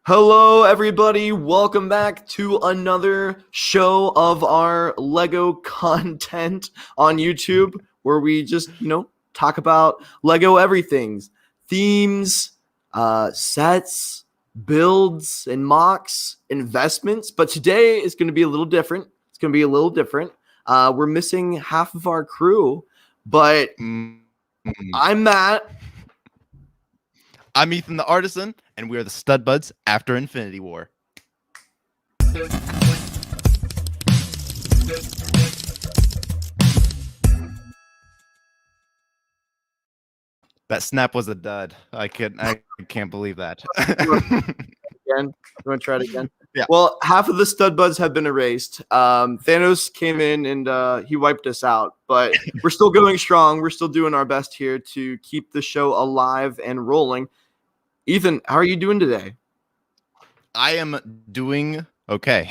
Hello, everybody. Welcome back to another show of our Lego content on YouTube, where we just, talk about Lego everythings, themes, sets, builds, and MOCs, investments. But today is going to be a little different. We're missing half of our crew, but I'm Matt. I'm Ethan the Artisan, and we are the Stud Buds after Infinity War. That snap was a dud. I can't believe that. Again, you want to try it again? Yeah. Well, half of the Stud Buds have been erased. Thanos came in and he wiped us out, but we're still going strong. We're still doing our best here to keep the show alive and rolling. Ethan, how are you doing today? I am doing okay.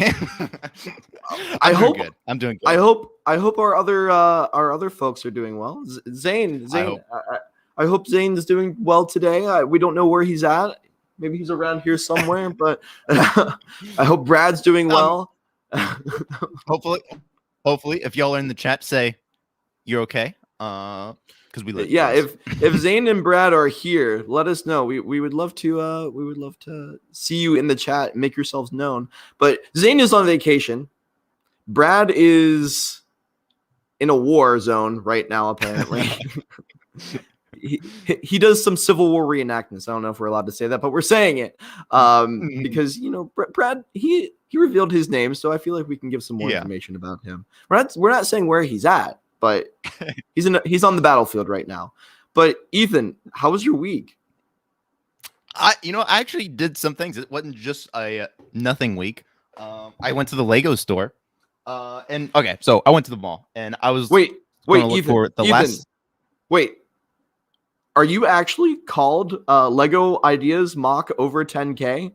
I'm doing good. I hope our other folks are doing well. Zane, I hope Zane is doing well today. We don't know where he's at. Maybe he's around here somewhere, but I hope Brad's doing well. Hopefully, if y'all are in the chat, say you're okay. Because we live. Yeah, if Zane and Brad are here, let us know. We would love to see you in the chat and make yourselves known. But Zane is on vacation. Brad is in a war zone right now, apparently. he does some Civil War reenactments. I don't know if we're allowed to say that, but we're saying it because Brad he revealed his name, so I feel like we can give some more information about him. We're not saying where he's at, but he's on the battlefield right now. But Ethan, how was your week? I actually did some things. It wasn't just a nothing week. I went to the Lego store, and okay, so I went to the mall, and I was wait, Ethan, wait. Are you actually called Lego Ideas Mock over 10K?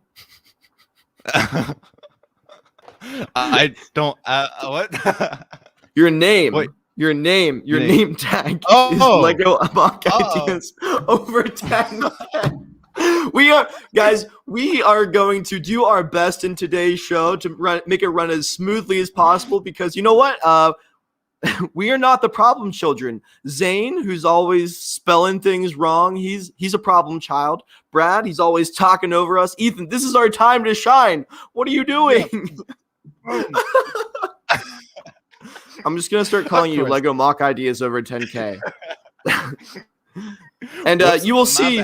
I don't. What? Your name. Wait. Your name tag is Lego Mock Ideas over 10K. We are going to do our best in today's show to make it run as smoothly as possible, because you know what? We are not the problem children. Zane, who's always spelling things wrong, he's a problem child. Brad, he's always talking over us. Ethan, this is our time to shine. What are you doing? Yeah. I'm just gonna start calling you Lego Mock Ideas over 10K. And you will see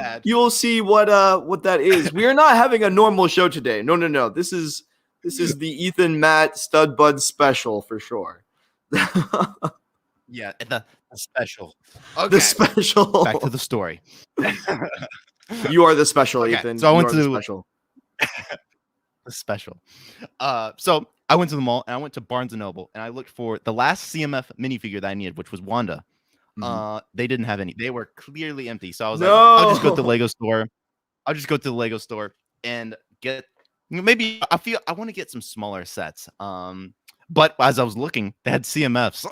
what that is. We are not having a normal show today. No. This is the Ethan Matt Stud Bud special for sure. Yeah, the special. Okay. The special. Back to the story. You are the special, okay, Ethan. So I went to the special. The special. So I went to the mall and I went to Barnes and Noble and I looked for the last CMF minifigure that I needed, which was Wanda. They didn't have any. They were clearly empty. So I was like, I'll just go to the Lego store. And get maybe I want to get some smaller sets. But as I was looking, they had CMFs.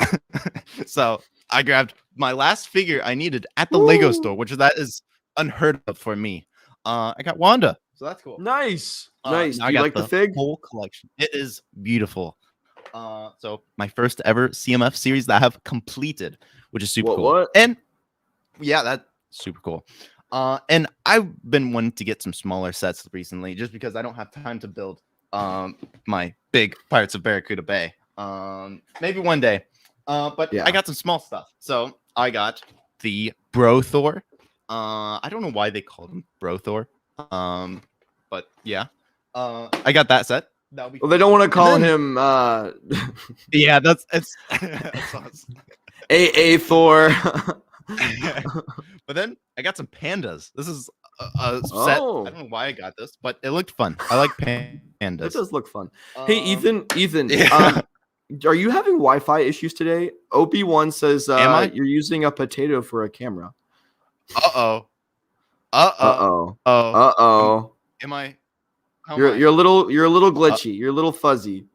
So I grabbed my last figure I needed at the Lego store, which is unheard of for me. I got Wanda. So that's cool. Nice. Do you like the fig? Whole collection. It is beautiful. So my first ever CMF series that I have completed, which is super cool. What? And yeah, that's super cool. And I've been wanting to get some smaller sets recently, just because I don't have time to build my big Pirates of Barracuda Bay. Maybe one day. But yeah. I got some small stuff. So I got the Bro Thor. I don't know why they called him Bro Thor. But yeah. I got that set. Well, they don't want to call him yeah, it's awesome. AA Thor. But then I got some pandas. This is a set. I don't know why I got this, but it looked fun. I like pandas. It does look fun. Hey, Ethan, yeah. Are you having Wi-Fi issues today? Obi-Wan says you're using a potato for a camera. Uh-oh. Am I? You're a little glitchy. You're a little fuzzy.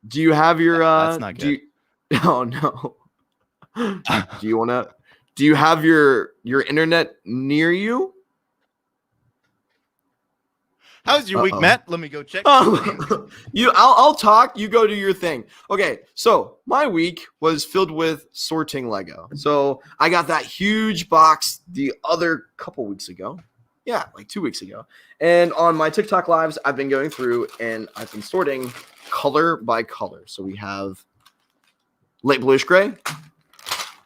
Do you have your that's not good. Oh no. Do you have your internet near you? How's your week, Matt? Let me go check. I'll talk. You go do your thing. Okay, so my week was filled with sorting Lego. So I got that huge box the other couple weeks ago. Yeah, like 2 weeks ago. And on my TikTok lives, I've been going through and I've been sorting color by color. So we have light bluish gray,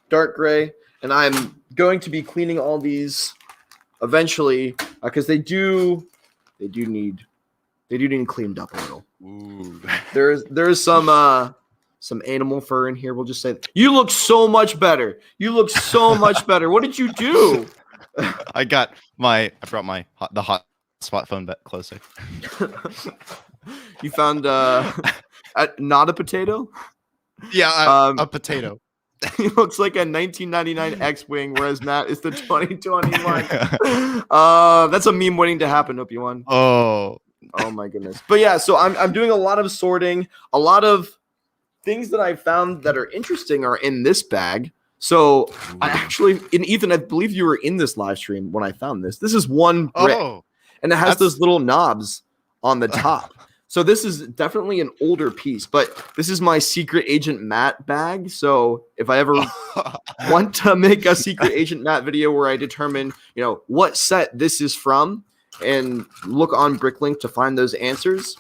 dark gray, and I'm going to be cleaning all these eventually because they do need cleaned up a little. Ooh. There's some animal fur in here. We'll just say you look so much better. You look so much better. What did you do? I brought the hot spot phone back closer. You found not a potato? Yeah, a potato. He looks like a 1999 X-Wing, whereas Matt is the 2021. That's a meme waiting to happen, Obi-Wan. Oh my goodness. But yeah, so I'm doing a lot of sorting. A lot of things that I found that are interesting are in this bag. So I actually, and Ethan, I believe you were in this live stream when I found this. This is one brick, and it has those little knobs on the top. So this is definitely an older piece, but this is my Secret Agent Matt bag. So if I ever want to make a Secret Agent Matt video where I determine, what set this is from and look on Bricklink to find those answers,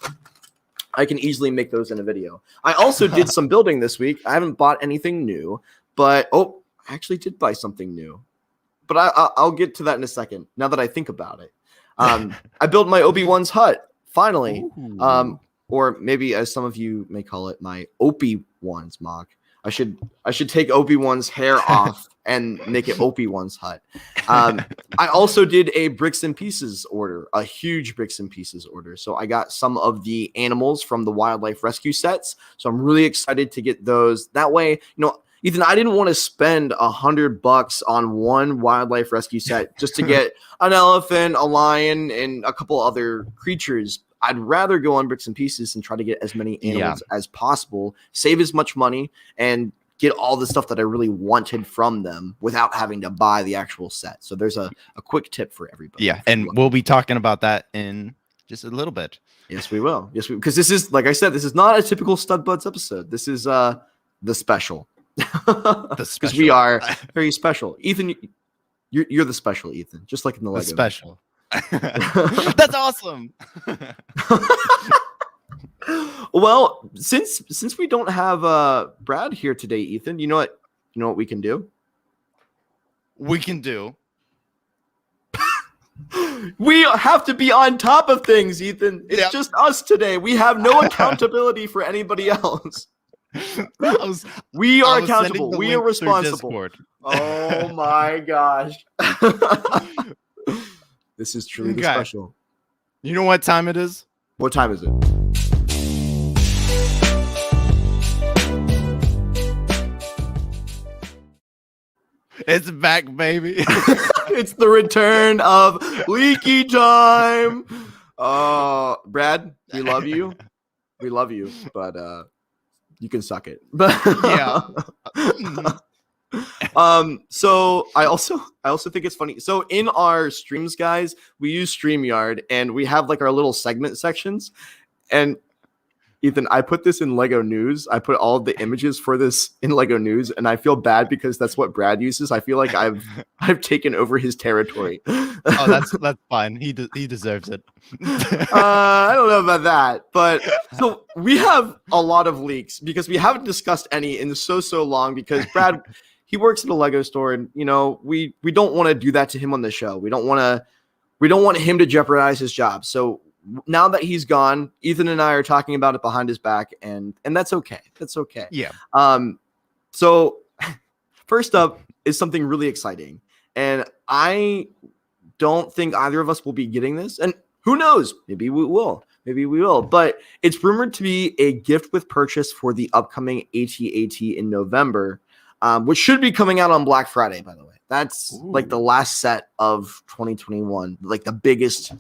I can easily make those in a video. I also did some building this week. I haven't bought anything new, but I actually did buy something new. But I'll get to that in a second, now that I think about it. I built my Obi-Wan's hut. Finally, or maybe as some of you may call it, my Obi-Wan's mock. I should take Obi-Wan's hair off and make it Obi-Wan's hut. I also did a bricks and pieces order, a huge bricks and pieces order. So I got some of the animals from the wildlife rescue sets. So I'm really excited to get those. That way, Ethan, I didn't want to spend $100 on one wildlife rescue set just to get an elephant, a lion, and a couple other creatures. I'd rather go on bricks and pieces and try to get as many animals as possible, save as much money, and get all the stuff that I really wanted from them without having to buy the actual set. So there's a quick tip for everybody. Yeah, and we'll be talking about that in just a little bit. Yes, we will. Because this is, like I said, this is not a typical Stud Buds episode. This is the special. Because we are very special. Ethan, you're the special, Ethan, just like in the Lego. Special. That's awesome. Well, since we don't have Brad here today, Ethan, you know what we can do? We can do. We have to be on top of things, Ethan. It's just us today. We have no accountability for anybody else. We are accountable. We are responsible. Oh my gosh. This is truly special. You know what time it is? What time is it? It's back, baby. It's the return of Leaky Time. Brad, we love you. We love you, but you can suck it. Yeah. So I also think it's funny. So in our streams, guys, we use StreamYard and we have like our little segment sections. And Ethan, I put this in Lego News. I put all of the images for this in Lego News, and I feel bad because that's what Brad uses. I feel like I've taken over his territory. Oh, that's fine. He deserves it. I don't know about that, but so we have a lot of leaks because we haven't discussed any in so long because Brad, he works at a Lego store, and we don't want to do that to him on the show. We don't want him to jeopardize his job. So now that he's gone, Ethan and I are talking about it behind his back, and that's okay. That's okay. Yeah. So first up is something really exciting, and I don't think either of us will be getting this, and who knows? Maybe we will. But it's rumored to be a gift with purchase for the upcoming AT-AT in November, which should be coming out on Black Friday, by the way. That's like the last set of 2021, like the biggest,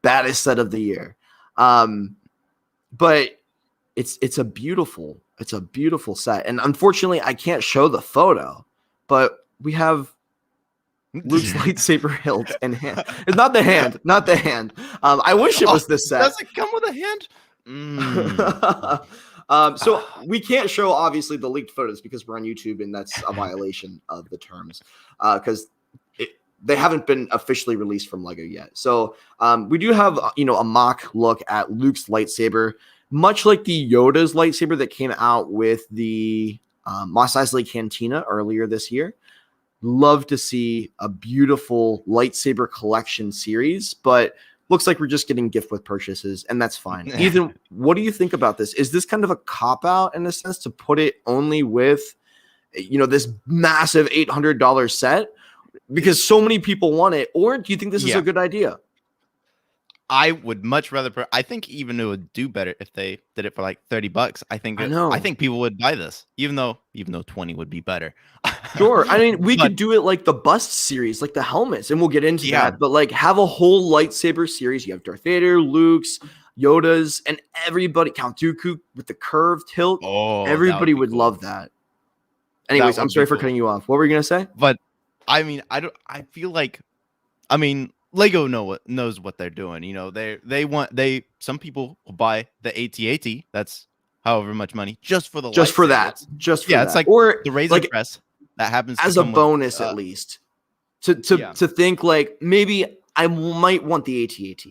baddest set of the year. But it's a beautiful set. And unfortunately, I can't show the photo, but we have Luke's lightsaber hilt and hand. It's not the hand, not the hand. I wish it was this set. Does it come with a hand? So we can't show obviously the leaked photos because we're on YouTube and that's a violation of the terms because they haven't been officially released from Lego yet. So we do have a mock look at Luke's lightsaber, much like the Yoda's lightsaber that came out with the Mos Eisley Cantina earlier this year. Love to see a beautiful lightsaber collection series, but looks like we're just getting gift with purchases, and that's fine. Ethan, what do you think about this? Is this kind of a cop-out in a sense to put it only with, this massive $800 set because so many people want it, or do you think this is a good idea? I would much rather. I think even it would do better if they did it for like $30. I think people would buy this, even though 20 would be better. Sure. I mean, we could do it like the bust series, like the helmets, and we'll get into that. But like, have a whole lightsaber series. You have Darth Vader, Luke's, Yoda's, and everybody. Count Dooku with the curved hilt. Oh, everybody would love that. Anyways, I'm sorry for cutting you off. What were you gonna say? But I mean, I feel like, Lego knows what they're doing. Some people will buy the AT-AT. That's however much money just for the just for that. It's like or the Razor Crest that happens as a bonus at least to think like maybe I might want the AT-AT,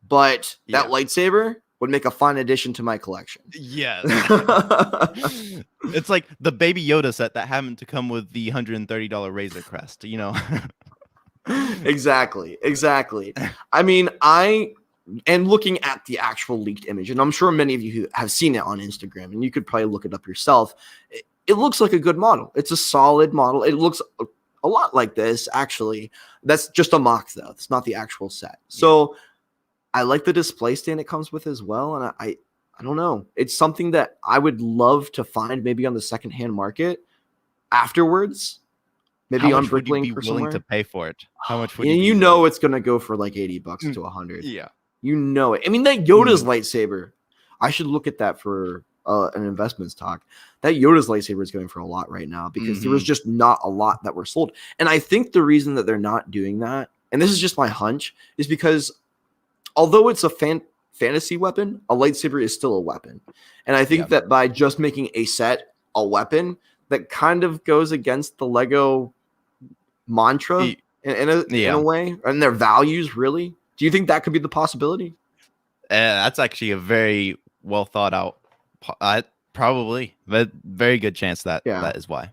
but that lightsaber would make a fine addition to my collection. Yes. It's like the Baby Yoda set that happened to come with the $130 Razor Crest. Exactly. I mean, and looking at the actual leaked image, and I'm sure many of you have seen it on Instagram, and you could probably look it up yourself. It looks like a good model. It's a solid model. It looks a lot like this, actually. That's just a mock, though. It's not the actual set. So I like the display stand it comes with as well, and I don't know. It's something that I would love to find maybe on the secondhand market afterwards. Maybe on Bricklink or somewhere. To pay for it? How much would it's going to go for like $80 to $100. Yeah. You know it. I mean, that Yoda's lightsaber, I should look at that for an investments talk. That Yoda's lightsaber is going for a lot right now because there was just not a lot that were sold. And I think the reason that they're not doing that, and this is just my hunch, is because although it's a fantasy weapon, a lightsaber is still a weapon. And I think that by just making a set a weapon, that kind of goes against the Lego mantra in a way, and their values, really. Do you think that could be the possibility? That's actually a very well thought out, probably, but very good chance that is why.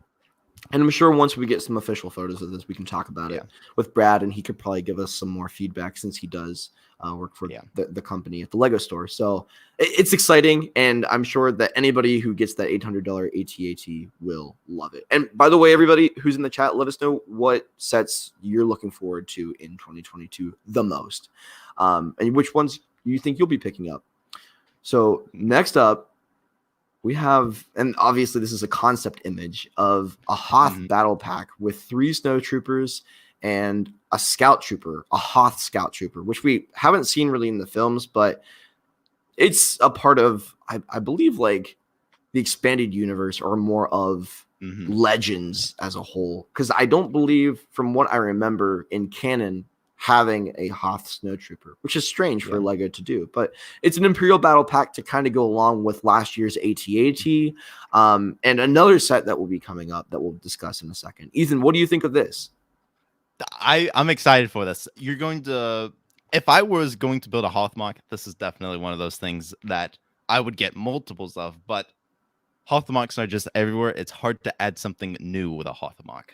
And I'm sure once we get some official photos of this, we can talk about it with Brad, and he could probably give us some more feedback since he does work for the company at the Lego store. So it's exciting, and I'm sure that anybody who gets that $800 AT-AT will love it. And by the way, everybody who's in the chat, let us know what sets you're looking forward to in 2022 the most, and which ones you think you'll be picking up. So next up, we have, and obviously this is a concept image of a Hoth battle pack with 3 snow troopers and a scout trooper, a Hoth scout trooper, which we haven't seen really in the films, but it's a part of, I believe, like the expanded universe or more of Legends as a whole. Because I don't believe, from what I remember in canon, having a Hoth snow trooper, which is strange for Lego to do, but it's an Imperial battle pack to kind of go along with last year's AT-AT, and another set that will be coming up that we'll discuss in a second. Ethan, what do you think of this? I'm excited for this. If I was going to build a Hoth mock, this is definitely one of those things that I would get multiples of, but Hoth mocks are just everywhere. It's hard to add something new with a Hoth mock.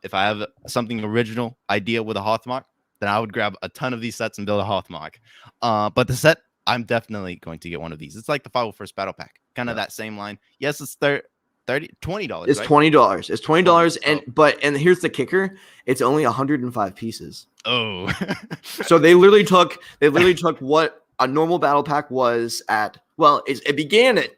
If I have something original idea with a Hoth mock, then I would grab a ton of these sets and build a Hoth mock. But the set, I'm definitely going to get one of these. It's like the 501st Battle Pack, kind of that same line. Yes, it's $20. It's right? $20. It's $20, and here's the kicker: it's only 105 pieces. Oh, so they literally took what a normal battle pack was at. Well, it began at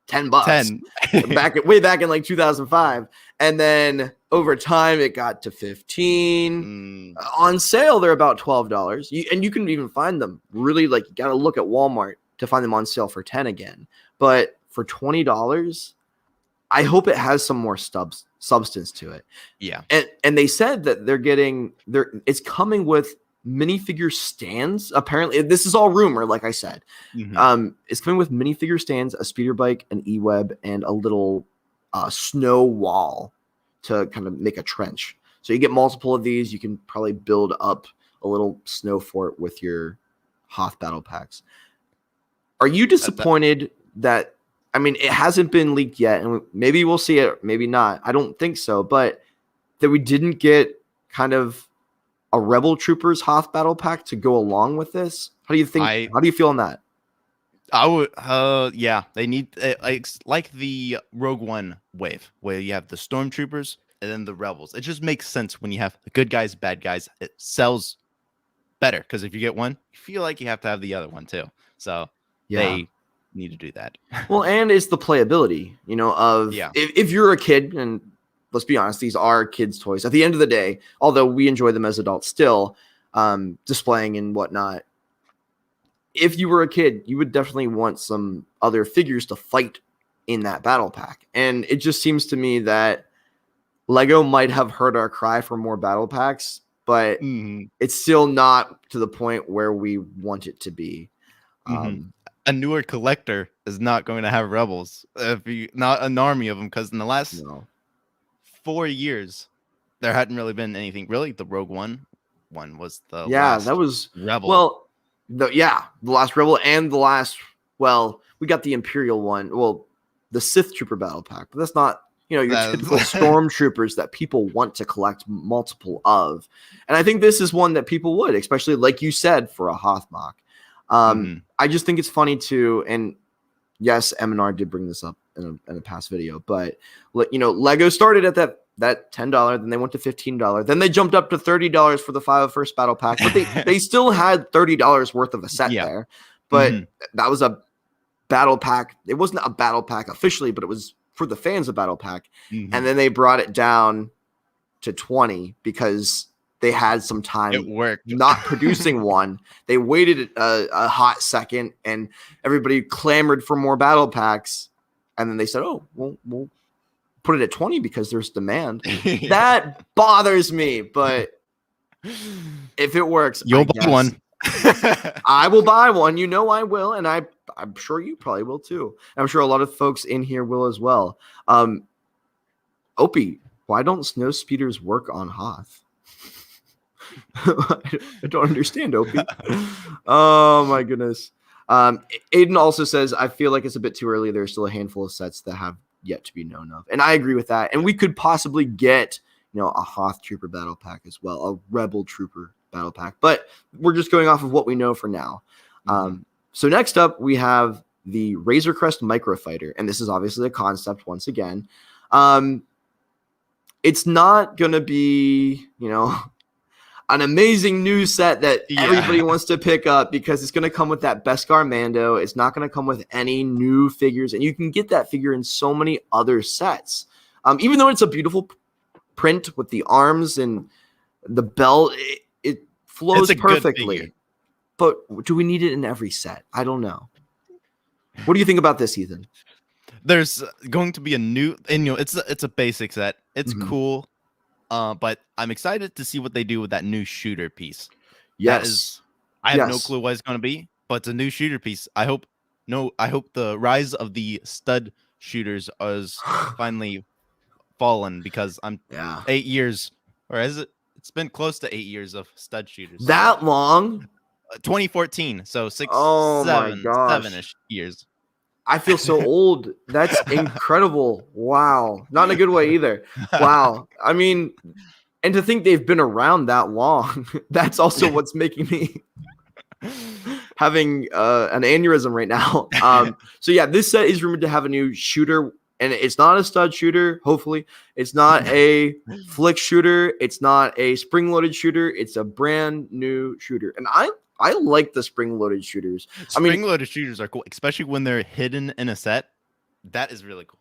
$10 way back in like 2005, and then over time it got to 15. On sale they're about $12, and you can even find them really, like, you gotta look at Walmart to find them on sale for 10 again, but for $20 I hope it has some more substance to it. Yeah. And they said that it's coming with minifigure stands. Apparently, this is all rumor, like I said. It's coming with minifigure stands, a speeder bike, an e-web, and a little snow wall to kind of make a trench. So you get multiple of these. You can probably build up a little snow fort with your Hoth battle packs. Are you disappointed that I mean, it hasn't been leaked yet, and maybe we'll see it, maybe not. I don't think so, but that we didn't get kind of a Rebel Troopers Hoth battle pack to go along with this. How do you think? How do you feel on that? I would, yeah, they need like the Rogue One wave where you have the Stormtroopers and then the Rebels. It just makes sense when you have the good guys, bad guys. It sells better because if you get one, you feel like you have to have the other one too. So they need to do that. Well, and it's the playability, of if you're a kid, and let's be honest, these are kids' toys. At the end of the day, although we enjoy them as adults still, displaying and whatnot. If you were a kid, you would definitely want some other figures to fight in that battle pack. And it just seems to me that Lego might have heard our cry for more battle packs, but it's still not to the point where we want it to be. A newer collector is not going to have Rebels, not an army of them, because in the last 4 years, there hadn't really been anything. Really, the Rogue One was the last that was Rebel. Well, the last Rebel and the last. Well, we got the Imperial one. Well, the Sith Trooper battle pack, but that's not your typical stormtroopers that people want to collect multiple of. And I think this is one that people would, especially like you said, for a Hoth mock. I just think it's funny too, and yes, M&R did bring this up in a past video, but Lego started at that $10, then they went to $15, then they jumped up to $30 for the 501st battle pack, but they still had $30 worth of a set there, but that was a battle pack. It wasn't a battle pack officially, but it was for the fans of battle pack, and then they brought it down to 20 because they had some time not producing one. They waited a hot second, and everybody clamored for more battle packs. And then they said, "Oh, we'll put it at 20 because there's demand." That bothers me, but if it works, you'll buy one. I will buy one. I will, and I'm sure you probably will too. I'm sure a lot of folks in here will as well. Opie, why don't snow speeders work on Hoth? I don't understand, Opie. Oh my goodness. Aiden also says, I feel like it's a bit too early. There's still a handful of sets that have yet to be known of. And I agree with that. And we could possibly get, a Hoth Trooper battle pack as well, a Rebel Trooper battle pack. But we're just going off of what we know for now. So next up, we have the Razor Crest Microfighter. And this is obviously a concept once again. It's not going to be, an amazing new set that everybody wants to pick up because it's going to come with that Beskar Mando. It's not going to come with any new figures, and you can get that figure in so many other sets. Even though it's a beautiful print with the arms and the belt, it flows perfectly. But do we need it in every set? I don't know. What do you think about this, Ethan? There's going to be a new, and it's a basic set. It's cool. But I'm excited to see what they do with that new shooter piece. Yes. I have no clue what it's going to be, but it's a new shooter piece. I hope the rise of the stud shooters is finally fallen because I'm 8 years, or is it? It's been close to 8 years of stud shooters. That long? 2014. So 7-ish years. I feel so old. That's incredible. Wow. Not in a good way either. Wow. I mean, and to think they've been around that long, that's also what's making me having an aneurysm right now. So yeah, this set is rumored to have a new shooter, and it's not a stud shooter. Hopefully it's not a flick shooter. It's not a spring-loaded shooter. It's a brand new shooter. And I like the spring-loaded shooters. Spring-loaded shooters are cool, especially when they're hidden in a set. That is really cool.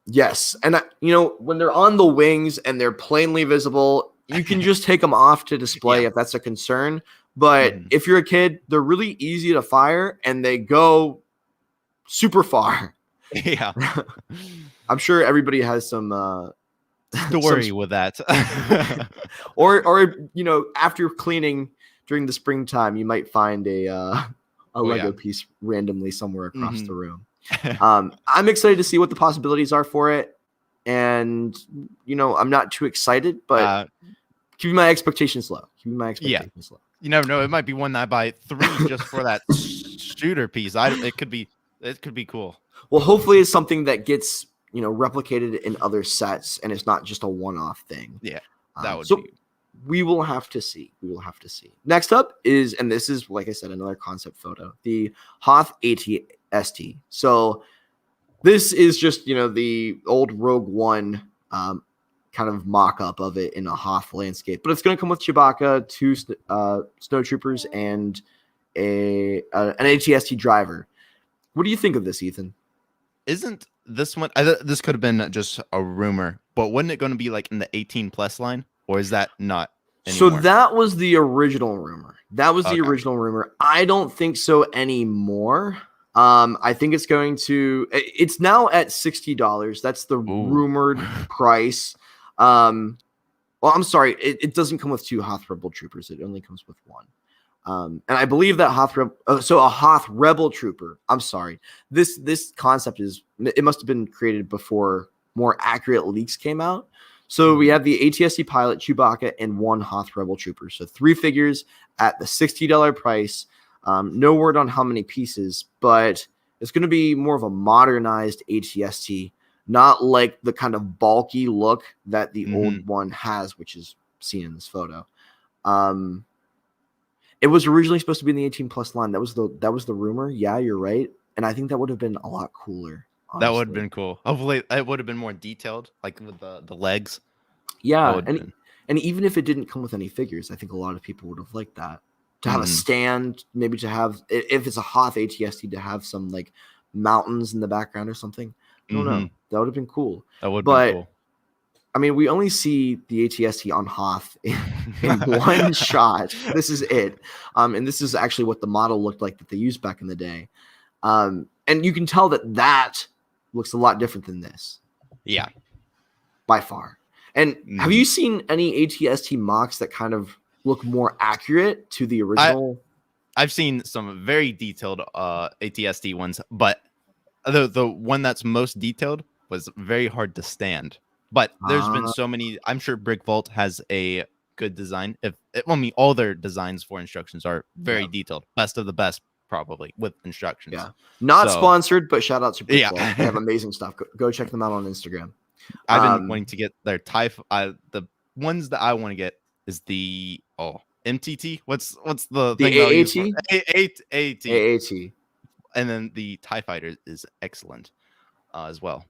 Yes, and when they're on the wings and they're plainly visible, you can just take them off to display if that's a concern. But if you're a kid, they're really easy to fire and they go super far. Yeah. I'm sure everybody has some Story with that. or after cleaning during the springtime, you might find a Lego piece randomly somewhere across the room. I'm excited to see what the possibilities are for it, and I'm not too excited, but keeping my expectations low. Low. You never know. It might be one that I buy 3 just for that shooter piece. It could be cool. Well, hopefully it's something that gets replicated in other sets, and it's not just a one-off thing. Yeah, that would be. We will have to see. Next up is, and this is, like I said, another concept photo, the Hoth ATST. So this is just, the old Rogue One kind of mock-up of it in a Hoth landscape. But it's going to come with Chewbacca, 2 snowtroopers, and an ATST driver. What do you think of this, Ethan? Isn't this one... this could have been just a rumor, but wasn't it going to be like in the 18+ line? Or is that not anymore? So that was the original rumor. I don't think so anymore. I think it's going to... It's now at $60. That's the rumored price. Well, I'm sorry. It doesn't come with 2 Hoth Rebel Troopers. It only comes with 1. And I believe that a Hoth Rebel Trooper. I'm sorry. This concept it must have been created before more accurate leaks came out. So we have the ATST pilot, Chewbacca, and 1 Hoth Rebel Trooper. So 3 figures at the $60 price. No word on how many pieces, but it's going to be more of a modernized ATST, not like the kind of bulky look that the old one has, which is seen in this photo. It was originally supposed to be in the 18+ line. That was the rumor. Yeah, you're right. And I think that would have been a lot cooler. Honestly. That would have been cool. Hopefully, it would have been more detailed, like with the legs. Yeah, and even if it didn't come with any figures, I think a lot of people would have liked that. To have a stand, maybe to have, if it's a Hoth ATST, to have some like mountains in the background or something. I don't know. That would have been cool. That would be cool. I mean, we only see the ATST on Hoth in one shot. This is it. And this is actually what the model looked like that they used back in the day. And you can tell that looks a lot different than this. Yeah. By far. And have you seen any ATST MOCs that kind of look more accurate to the original? I've seen some very detailed ATST ones, but the one that's most detailed was very hard to stand. But there's been so many. I'm sure Brick Vault has a good design. All their designs for instructions are very detailed. Best of the best, probably, with instructions. Yeah. Not sponsored, but shout out to Brick Vault. They have amazing stuff. Go check them out on Instagram. I've been wanting to get their the ones that I want to get is the MTT. What's the thing AAT? AAT. And then the TIE Fighter is excellent as well.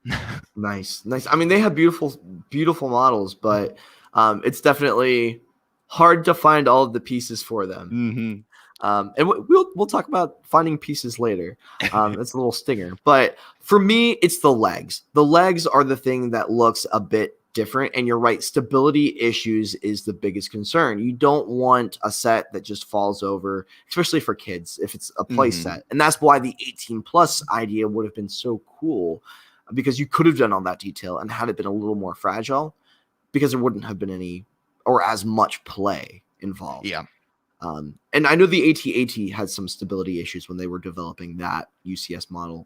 Nice. I mean, they have beautiful models, but it's definitely hard to find all of the pieces for them. And we'll talk about finding pieces later. It's a little stinger, but for me, it's the legs. The legs are the thing that looks a bit different, and you're right. Stability issues is the biggest concern. You don't want a set that just falls over, especially for kids if it's a play set, and that's why the 18+ idea would have been so cool, because you could have done all that detail and had it been a little more fragile, because there wouldn't have been any or as much play involved. Yeah. And I know the AT-AT had some stability issues when they were developing that UCS model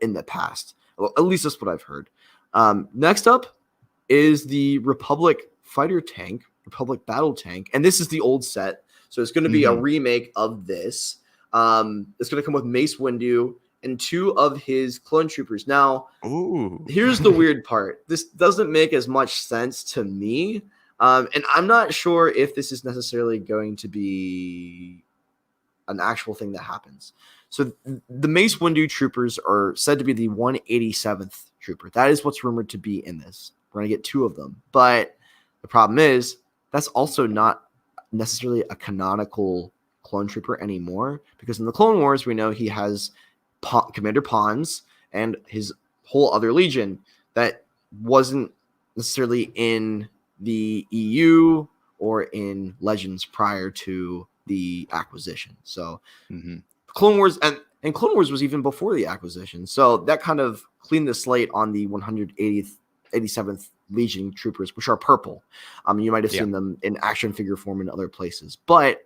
in the past. Well, at least that's what I've heard. Next up is the Republic Battle Tank. And this is the old set. So it's going to be a remake of this. It's going to come with Mace Windu and 2 of his clone troopers. Now, here's the weird part. This doesn't make as much sense to me. And I'm not sure if this is necessarily going to be an actual thing that happens. So the Mace Windu troopers are said to be the 187th trooper. That is what's rumored to be in this. We're going to get 2 of them. But the problem is that's also not necessarily a canonical clone trooper anymore, because in the Clone Wars, we know he has Commander Pons and his whole other legion that wasn't necessarily in the EU or in Legends prior to the acquisition. So Clone Wars, and And Clone Wars was even before the acquisition. So that kind of cleaned the slate on the 187th Legion troopers, which are purple. You might have seen them in action figure form in other places. But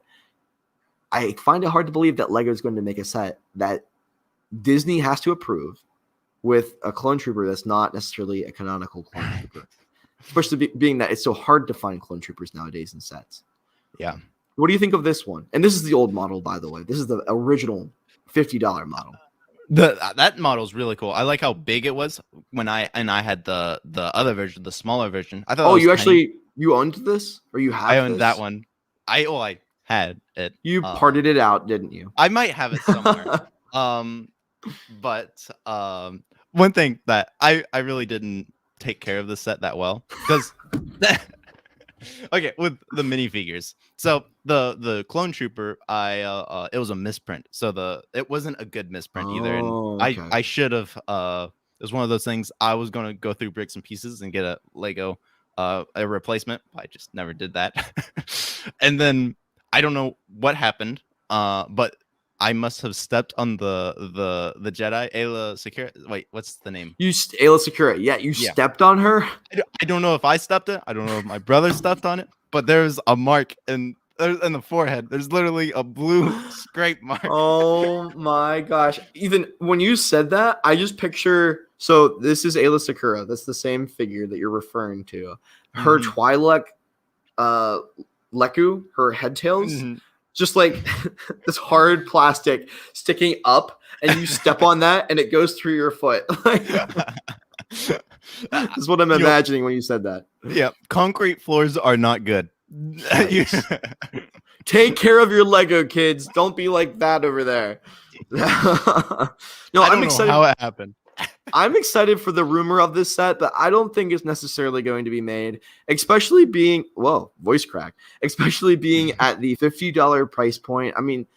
I find it hard to believe that LEGO is going to make a set that Disney has to approve with a clone trooper that's not necessarily a canonical clone trooper. Especially being that it's so hard to find clone troopers nowadays in sets. Yeah. What do you think of this one? And this is the old model, by the way. This is the original $50 model. That model is really cool. I like how big it was when I had the other version, the smaller version. I thought. Oh, you owned this, or you have? I owned that one. I had it. You parted it out, didn't you? I might have it somewhere. But one thing that I really didn't take care of the set that well, because okay, with the minifigures. So the clone trooper, it was a misprint. So it wasn't a good misprint either. And okay. I should have it was one of those things. I was gonna go through bricks and pieces and get a Lego a replacement. I just never did that. And then I don't know what happened, but I must have stepped on the Jedi, Ayla Secura. Wait, what's the name? Ayla Secura. Yeah, you stepped on her? I don't know if I stepped it. I don't know if my brother stepped on it. But there's a mark in the forehead. There's literally a blue scrape mark. Oh my gosh. Even when you said that, I just picture... So this is Ayla Secura. That's the same figure that you're referring to. Her Twi'lek Leku, her head tails... Just like this hard plastic sticking up, and you step on that, and it goes through your foot. This is what I'm imagining when you said that. Yeah, concrete floors are not good. Take care of your Lego, kids. Don't be like that over there. I'm excited. How it happened. I'm excited for the rumor of this set, but I don't think it's necessarily going to be made, especially being, voice crack, especially being at the $50 price point. I mean,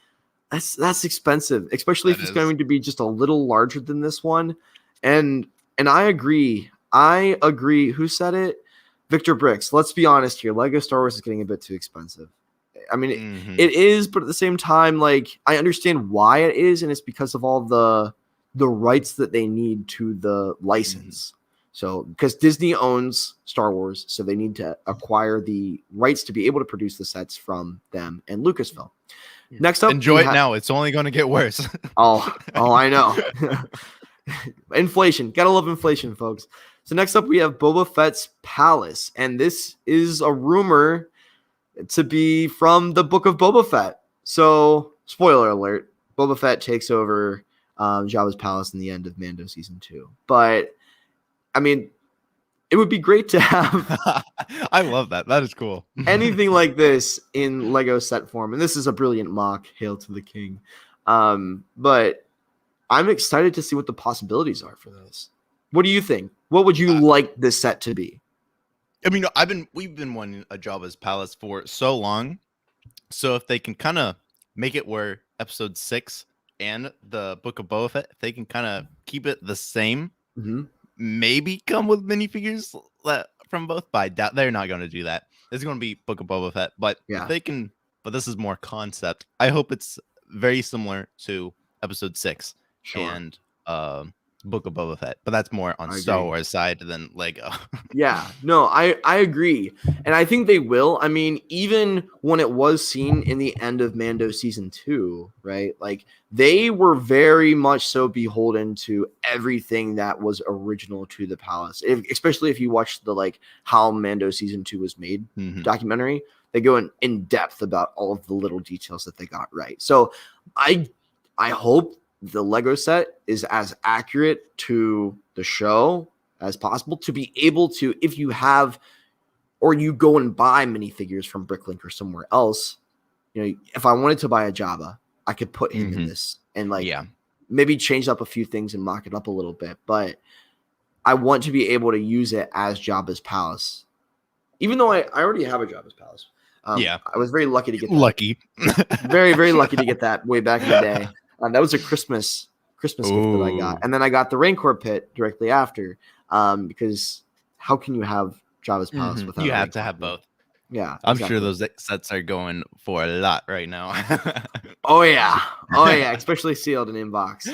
that's expensive, especially if it's going to be just a little larger than this one. And I agree. Who said it? Victor Bricks. Let's be honest here. Lego Star Wars is getting a bit too expensive. I mean, it is, but at the same time, like, I understand why it is, and it's because of all the rights that they need to the license. So because Disney owns Star Wars, so they need to acquire the rights to be able to produce the sets from them and Lucasfilm. Next up, enjoy it now. It's only going to get worse. oh, I know. Inflation. Gotta love inflation, folks. So next up, we have Boba Fett's Palace. And this is a rumor to be from the Book of Boba Fett. So, spoiler alert, Boba Fett takes over Jabba's palace in the end of Mando season 2. But I mean, it would be great to have I love that. That is cool. anything like this in Lego set form. And this is a brilliant mock. Hail to the king. But I'm excited to see what the possibilities are for this. What do you think? What would you like this set to be? I mean, we've been wanting a Jabba's palace for so long. So if they can kind of make it where episode 6 and the Book of Boba Fett, if they can kind of keep it the same, maybe come with minifigures from both, but I doubt they're not going to do that. It's going to be Book of Boba Fett, but if they can, but this is more concept. I hope it's very similar to episode 6 and Book of Boba Fett, but that's more on Star Wars side than Lego. Yeah, no, I agree. And I think they will. I mean, even when it was seen in the end of Mando season 2, right? Like, they were very much so beholden to everything that was original to the palace. Especially if you watch the, like, how Mando season 2 was made documentary, they go in depth about all of the little details that they got right. So I hope the Lego set is as accurate to the show as possible, to be able to, if you have, or you go and buy minifigures from Bricklink or somewhere else, you know, if I wanted to buy a Jabba, I could put him in this and maybe change up a few things and mock it up a little bit. But I want to be able to use it as Jabba's palace, even though I already have a Jabba's palace. I was very lucky to get that. Very, very lucky to get that way back in the day. That was a Christmas gift that I got. And then I got the Rancor pit directly after, because how can you have Jabba's palace without? You have to have both. Yeah, I'm sure those sets are going for a lot right now. Oh yeah, Oh yeah, especially sealed and in box.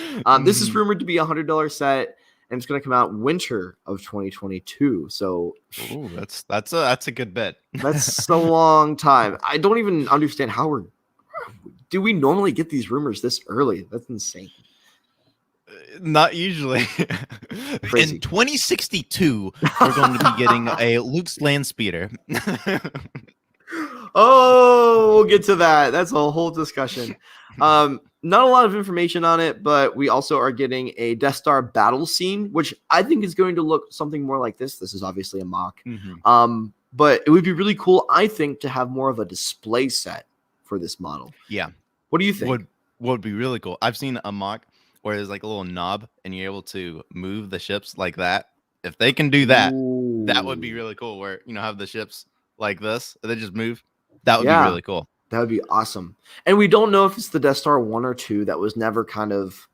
This is rumored to be $100 set, and it's going to come out winter of 2022. So, Ooh, that's a good bet. that's a long time. I don't even understand how do we normally get these rumors this early? That's insane. Not usually. Crazy. In 2062, we're going to be getting a Luke's Landspeeder. Oh, we'll get to that. That's a whole discussion. Not a lot of information on it, but we also are getting a Death Star battle scene, which I think is going to look something more like this. This is obviously a mock. But it would be really cool, I think, to have more of a display set for this model. Yeah. What do you think? Would be really cool. I've seen a mock where there's like a little knob and you're able to move the ships like that. If they can do that, that would be really cool. Where, have the ships like this, and they just move. That would be really cool. That would be awesome. And we don't know if it's the Death Star 1 or 2. That was never kind of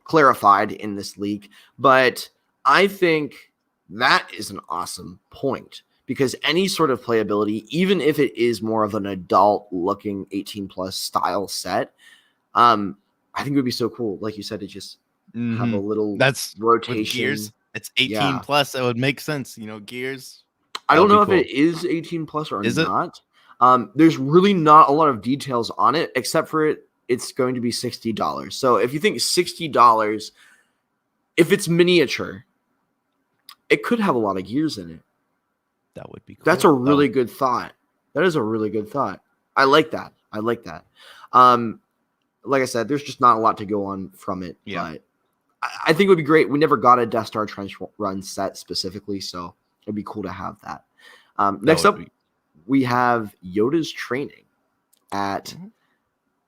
clarified in this leak. But I think that is an awesome point. Because any sort of playability, even if it is more of an adult-looking 18-plus style set, I think it would be so cool. Like you said, to just have a little rotation. With gears. It's 18 plus. That would make sense. Gears. I don't know if it is 18 plus or not. There's really not a lot of details on it, except for it's going to be $60. So if you think $60, if it's miniature, it could have a lot of gears in it. That would be cool. That's a really good thought. That is a really good thought. I like that. Like I said, there's just not a lot to go on from it. Yeah. But I think it would be great. We never got a Death Star Trench Run set specifically, so it'd be cool to have that. Next up, we have Yoda's training at,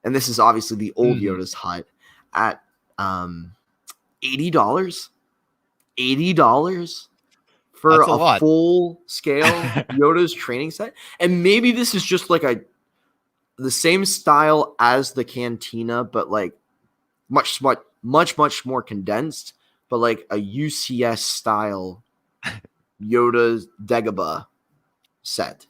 and this is obviously the old Yoda's hut, at $80. $80 for a full scale Yoda's training set. And maybe this is just like the same style as the Cantina, but like much more condensed, but like a UCS style Yoda's Dagobah set.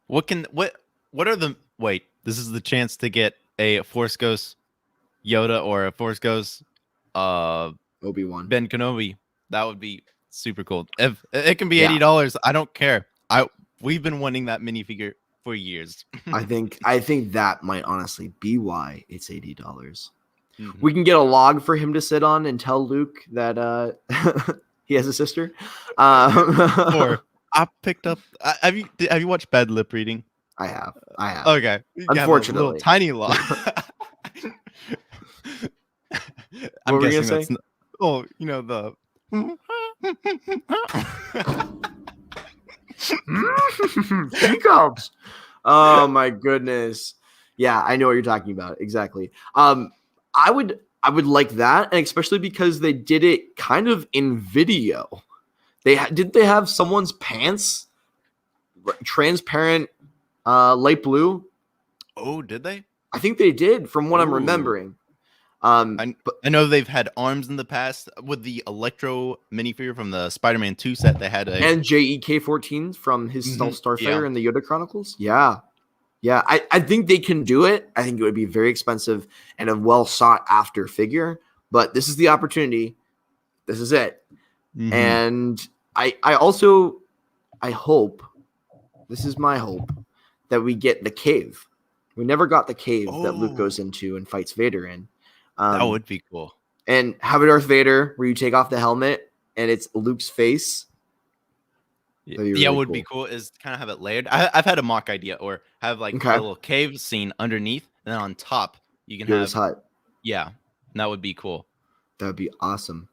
What are the wait, this is the chance to get a Force Ghost Yoda or a Force Ghost Obi-Wan Ben Kenobi. That would be super cool. If it can be $80, I don't care. We've been wanting that minifigure for years. I think that might honestly be why it's $80. We can get a log for him to sit on and tell Luke that he has a sister. Or I picked up. Have you watched Bad Lip Reading? I have. Okay. Unfortunately, little tiny log. I'm guessing that's. The. Teacups. Oh my goodness. Yeah, I know what you're talking about. Exactly. I would like that, and especially because they did it kind of in video. They have someone's pants transparent light blue? Oh, did they? I think they did, from what I'm remembering. I know they've had arms in the past with the Electro minifigure from the Spider-Man 2 set. They had and JEK-14 from his Stealth Starfighter in the Yoda Chronicles. Yeah. I think they can do it. I think it would be very expensive and a well sought after figure, but this is the opportunity. This is it. And I hope, this is my hope, that we get the cave. We never got the cave that Luke goes into and fights Vader in. That would be cool. And have a Darth Vader where you take off the helmet and it's Luke's face. Really would be cool is kind of have it layered. I've had a mock idea, or have like a little cave scene underneath, and then on top you can have hut. Yeah, that would be cool. That would be awesome.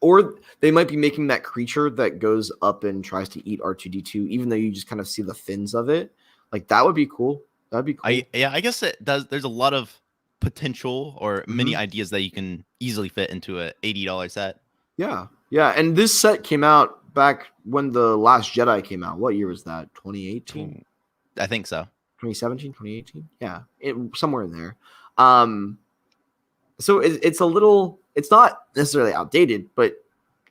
Or they might be making that creature that goes up and tries to eat R2-D2, even though you just kind of see the fins of it. Like, that would be cool. That'd be cool. I guess it does. There's a lot of potential or many ideas that you can easily fit into a $80 set. Yeah. And this set came out back when The Last Jedi came out. What year was that? 2018? I think so. 2017, 2018? Yeah, somewhere in there. So it's a little, it's not necessarily outdated, but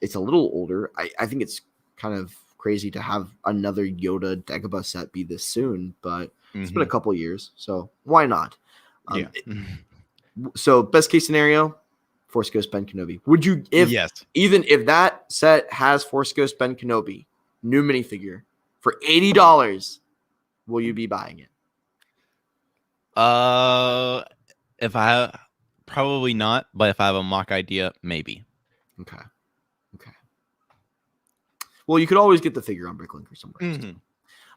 it's a little older. I think it's kind of crazy to have another Yoda Dagobah set be this soon, but it's been a couple years, so why not? Yeah. So best case scenario, Force Ghost Ben Kenobi. Would you, even if that set has Force Ghost Ben Kenobi, new minifigure for $80, will you be buying it? If I have, probably not, but if I have a mock idea, maybe. Okay. Well, you could always get the figure on Bricklink or somewhere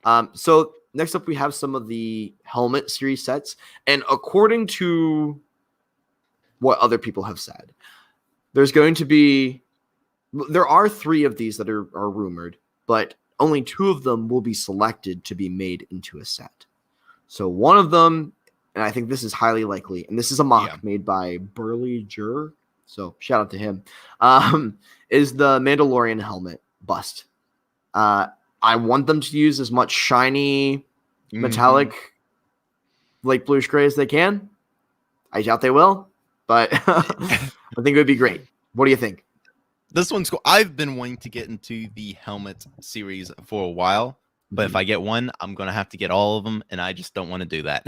else. So next up, we have some of the helmet series sets, and according to what other people have said, there are 3 of these that are rumored, but only 2 of them will be selected to be made into a set. So one of them, and I think this is highly likely, and this is a mock made by Burley Jur, so shout out to him, is the Mandalorian helmet bust. I want them to use as much shiny, metallic, light bluish gray as they can. I doubt they will, but I think it would be great. What do you think? This one's cool. I've been wanting to get into the helmet series for a while, but if I get one, I'm going to have to get all of them, and I just don't want to do that.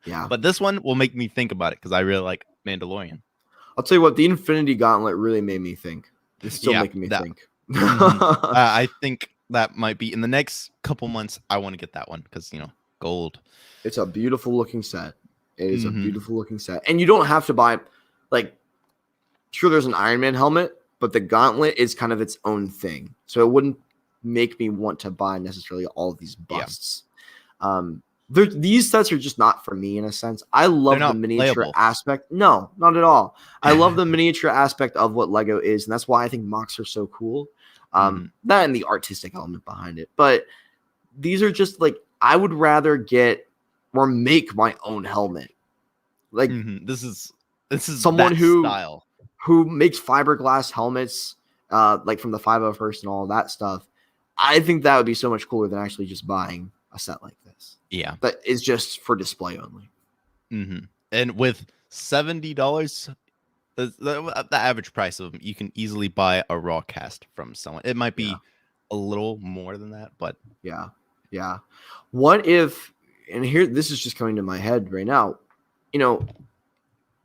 Yeah. But this one will make me think about it because I really like Mandalorian. I'll tell you what, the Infinity Gauntlet really made me think. It's still making me think. I think that might be in the next couple months. I want to get that one because, gold. It's a beautiful looking set. It is a beautiful looking set. And you don't have to buy, sure, there's an Iron Man helmet, but the gauntlet is kind of its own thing. So it wouldn't make me want to buy necessarily all of these busts. These sets are just not for me in a sense. I love the miniature aspect. No, not at all. I love the miniature aspect of what Lego is, and that's why I think MOCs are so cool. That and the artistic element behind it. But these are just I would rather get or make my own helmet. This is someone style. who makes fiberglass helmets, from the 501st and all of that stuff. I think that would be so much cooler than actually just buying a set like this. Yeah. That is just for display only. And with $70, the average price of them, you can easily buy a raw cast from someone. It might be a little more than that, but yeah. What if, and here, this is just coming to my head right now,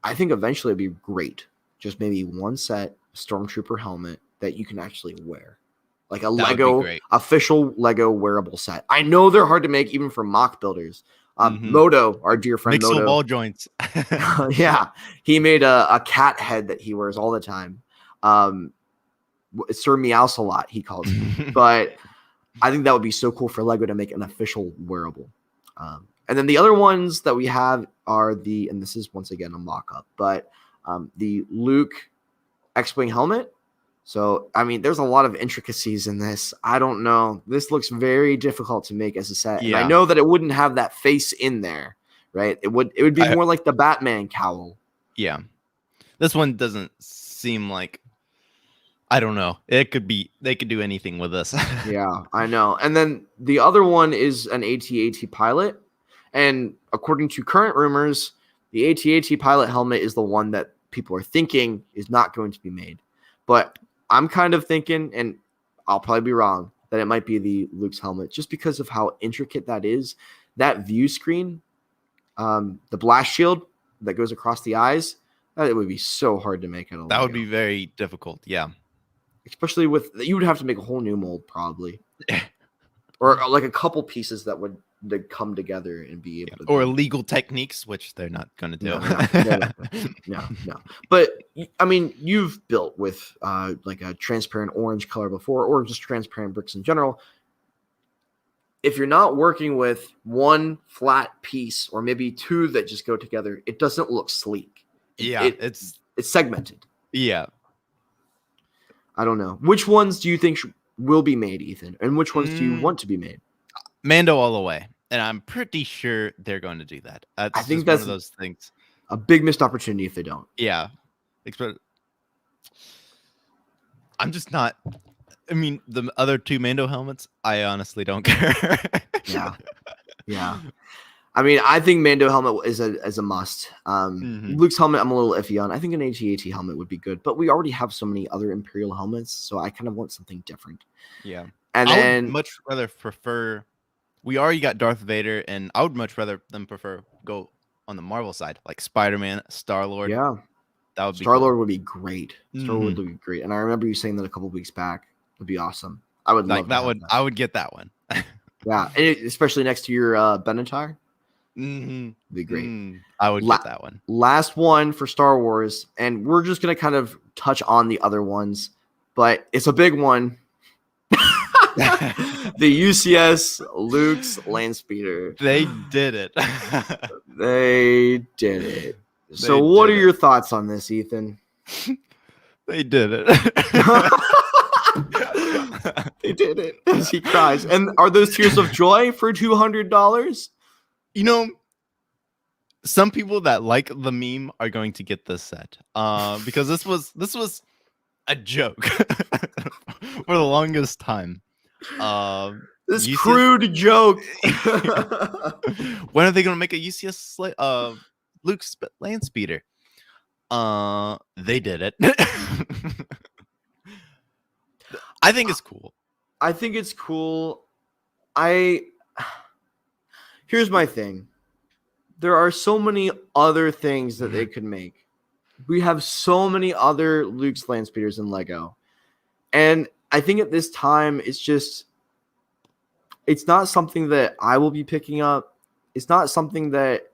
I think eventually it'd be great. Just maybe one set Stormtrooper helmet that you can actually wear. Like a Lego, official Lego wearable set. I know they're hard to make even for mock builders. Moto, our dear friend Mixel Moto. ball joints. Yeah. He made a cat head that he wears all the time. Sir Meows a lot, he calls it. But I think that would be so cool for Lego to make an official wearable. And then the other ones that we have are and this is once again a mock-up, but the Luke X-Wing helmet. So, there's a lot of intricacies in this. I don't know. This looks very difficult to make as a set. And I know that it wouldn't have that face in there, right? It would be more like the Batman cowl. Yeah. This one doesn't seem like, I don't know. They could do anything with this. Yeah, I know. And then the other one is an AT-AT Pilot. And according to current rumors, the AT-AT Pilot helmet is the one that people are thinking is not going to be made. But I'm kind of thinking, and I'll probably be wrong, that it might be the Luke's helmet just because of how intricate that is. That view screen, the blast shield that goes across the eyes, it would be so hard to make. That would be very difficult, yeah. Especially you would have to make a whole new mold probably. Or a couple pieces that would come together and be able to or illegal techniques, which they're not going to do. No. But you've built with a transparent orange color before, or just transparent bricks in general. If you're not working with one flat piece or maybe 2 that just go together, it doesn't look sleek. It's segmented. Yeah. I don't know. Which ones do you think will be made, Ethan? And which ones do you want to be made? Mando all the way. And I'm pretty sure they're going to do that. I think that's one of those things. A big missed opportunity if they don't. Yeah. I'm just not. The other 2 Mando helmets, I honestly don't care. Yeah. I think Mando helmet is a must. Luke's helmet, I'm a little iffy on. I think an AT-AT helmet would be good, but we already have so many other Imperial helmets, so I kind of want something different. Yeah. And I would much rather prefer. We already got Darth Vader, and I would much rather them go on the Marvel side, like Spider-Man, Star-Lord. Yeah. That would be Star-Lord cool. would be great. Star-Lord Mhm. would be great. And I remember you saying that a couple weeks back. Would be awesome. I would Like love to that have would that. I would get that one. Yeah, and especially next to your Benatar. Mhm. Be great. I would get that one. Last one for Star Wars, and we're just gonna kind of touch on the other ones, but it's a big one. The UCS Luke's Landspeeder. They did it. They did it. So, They what did are it. your thoughts on this, Ethan? They did it. They did it. As he cries. And are those tears of joy for $200? You know, some people that like the meme are going to get this set. Because this was a joke for the longest time. This UCS crude joke. When are they gonna make a UCS Luke's Landspeeder? They did it. I think it's cool. I think it's cool. Here's my thing. There are so many other things that they could make. We have so many other Luke's Landspeeders in Lego. And I think at this time, it's not something that I will be picking up. It's not something that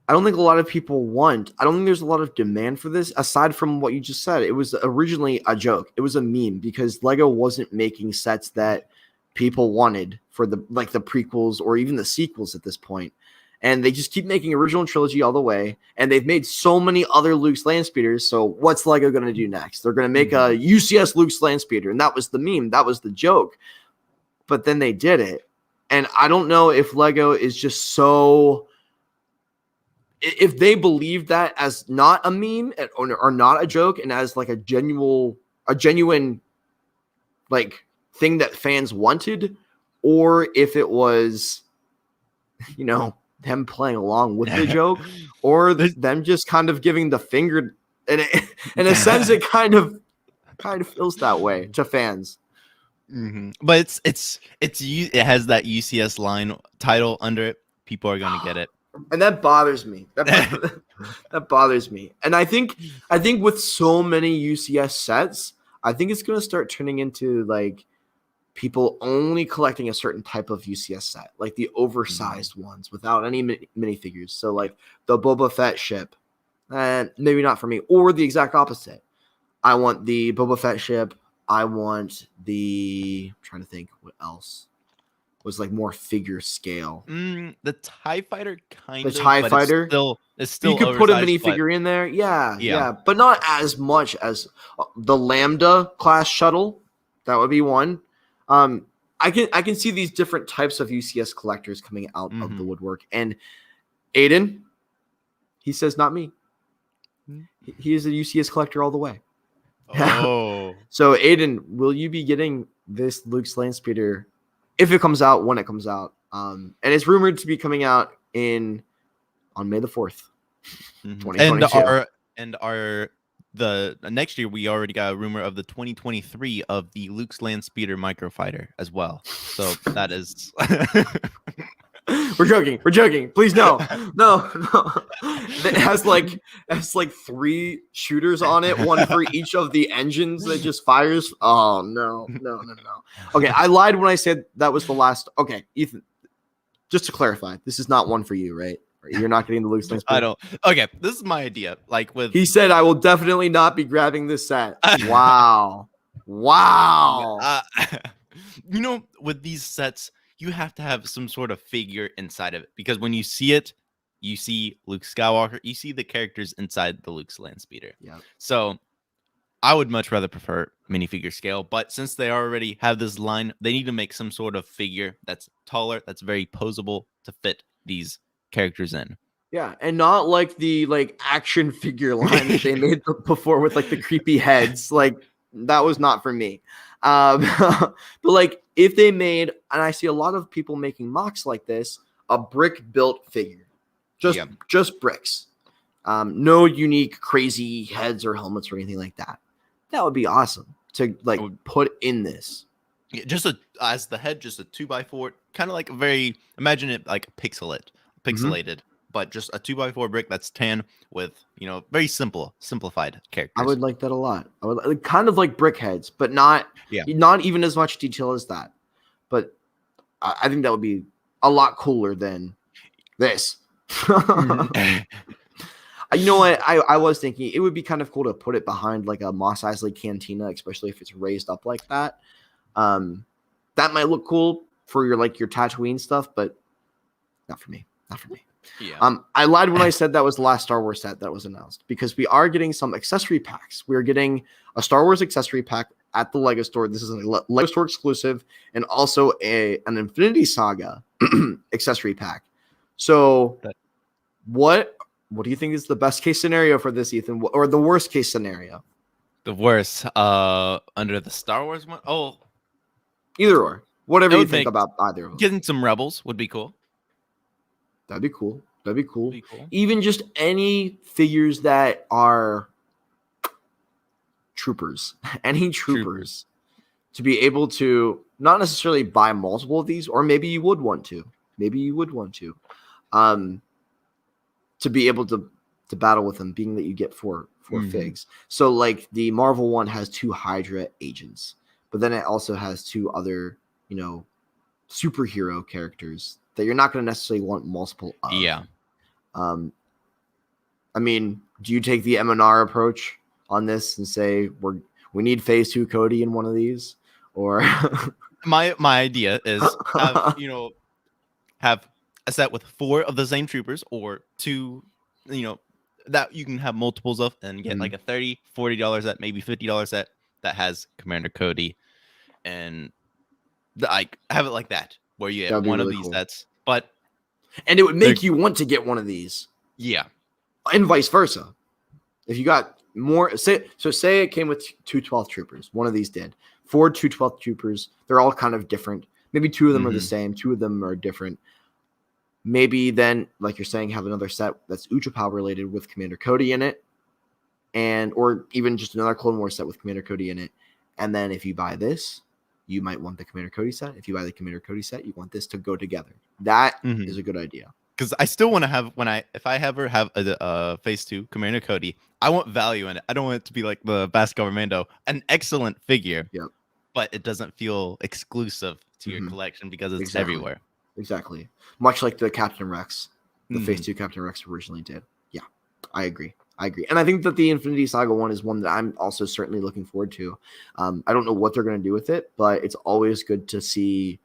I don't think a lot of people want. I don't think there's a lot of demand for this, aside from what you just said. It was originally a joke. It was a meme because Lego wasn't making sets that people wanted for the prequels or even the sequels at this point. And they just keep making original trilogy all the way. And they've made so many other Luke's Landspeeders. So what's Lego going to do next? They're going to make a UCS Luke's Landspeeder. And that was the meme. That was the joke. But then they did it. And I don't know if Lego is just so... If they believe that as not a meme or not a joke and as like a genuine like thing that fans wanted, or if it was, them playing along with the joke, or them just kind of giving the finger, and in a sense, it kind of feels that way to fans. But it has that UCS line title under it. People are gonna get it. And that bothers me. That bothers me. And I think with so many UCS sets, I think it's going to start turning into like people only collecting a certain type of UCS set, like the oversized ones without any minifigures. So like the Boba Fett ship, and maybe not for me, or the exact opposite. I want the Boba Fett ship. I want I'm trying to think what else was like more figure scale. The TIE Fighter kind of. The TIE Fighter? It's still You could put a oversized, minifigure in there. Yeah. But not as much as the Lambda class shuttle. That would be one. I can see these different types of UCS collectors coming out of the woodwork. And Aiden, he says, not me. He is a UCS collector all the way. Oh. So Aiden, will you be getting this Luke's Landspeeder if it comes out, when it comes out? And it's rumored to be coming out on May the 4th, 2022. And the next year we already got a rumor of the 2023 of the Luke's Landspeeder microfighter as well. So that is We're joking. Please no. It has like 3 shooters on it, one for each of the engines that just fires. Oh no. Okay, I lied when I said that was the last. Okay, Ethan, just to clarify, this is not one for you, right? You're not getting the Luke's Landspeeder. I don't. Okay, this is my idea. He said, I will definitely not be grabbing this set. Wow. With these sets, you have to have some sort of figure inside of it, because when you see it, you see Luke Skywalker, you see the characters inside the Luke's Landspeeder. Yeah. So I would much rather prefer minifigure scale, but since they already have this line, they need to make some sort of figure that's taller, that's very posable to fit these characters in. Yeah, and not like the action figure line that they made before with like the creepy heads. Like that was not for me. But like if they made, and I see a lot of people making MOCs like this, a brick built figure, just bricks, no unique crazy heads or helmets or anything like that. That would be awesome to put in this. Yeah, as the head, just a 2x4, kind of like imagine it like pixelated, but just a 2x4 brick that's tan with very simplified characters. I would like that a lot. I would kind of like brickheads, but not even as much detail as that. But I think that would be a lot cooler than this. You know what? I was thinking it would be kind of cool to put it behind like a Mos Eisley cantina, especially if it's raised up like that. That might look cool for your Tatooine stuff, but not for me. Not for me. Yeah. I lied when I said that was the last Star Wars set that was announced, because we are getting some accessory packs. We're getting a Star Wars accessory pack at the Lego store. This is a Lego store exclusive, and also an Infinity Saga accessory pack. So what do you think is the best case scenario for this, Ethan, or the worst case scenario? The worst, under the Star Wars one? Oh, either or. Whatever you think about either of them. Getting some Rebels would be cool. That'd be cool. Even just any figures that are troopers, to be able to not necessarily buy multiple of these, or maybe you would want to, to be able to battle with them, being that you get four figs. So like the Marvel one has 2 Hydra agents, but then it also has 2 other, superhero characters that you're not going to necessarily want multiple of. Yeah. I mean, do you take the M&R approach on this and say we need Phase 2 Cody in one of these? Or my idea is have a set with 4 of the same troopers, or 2, that you can have multiples of, and get like a $30, $40 set, maybe $50 set that has Commander Cody, and I have it like that, where you have one really of these sets, and it would make you want to get one of these. Yeah. And vice versa. If you got more, say it came with 2 12th troopers. One of these did. 4 2 12th troopers. They're all kind of different. Maybe 2 of them are the same. 2 of them are different. Maybe then, like you're saying, have another set that's Utapau related with Commander Cody in it. Or even just another Clone Wars set with Commander Cody in it. And then if you buy this, you might want the Commander Cody set. If you buy the Commander Cody set, you want this to go together. That is a good idea. Because I still want to have, if I ever have a Phase 2 Commander Cody, I want value in it. I don't want it to be like the Basco Mando, an excellent figure, but it doesn't feel exclusive to your collection because it's everywhere. Exactly. Much like the Captain Rex, the Phase 2 Captain Rex originally did. Yeah, I agree. And I think that the Infinity Saga one is one that I'm also certainly looking forward to. I don't know what they're going to do with it, but it's always good to see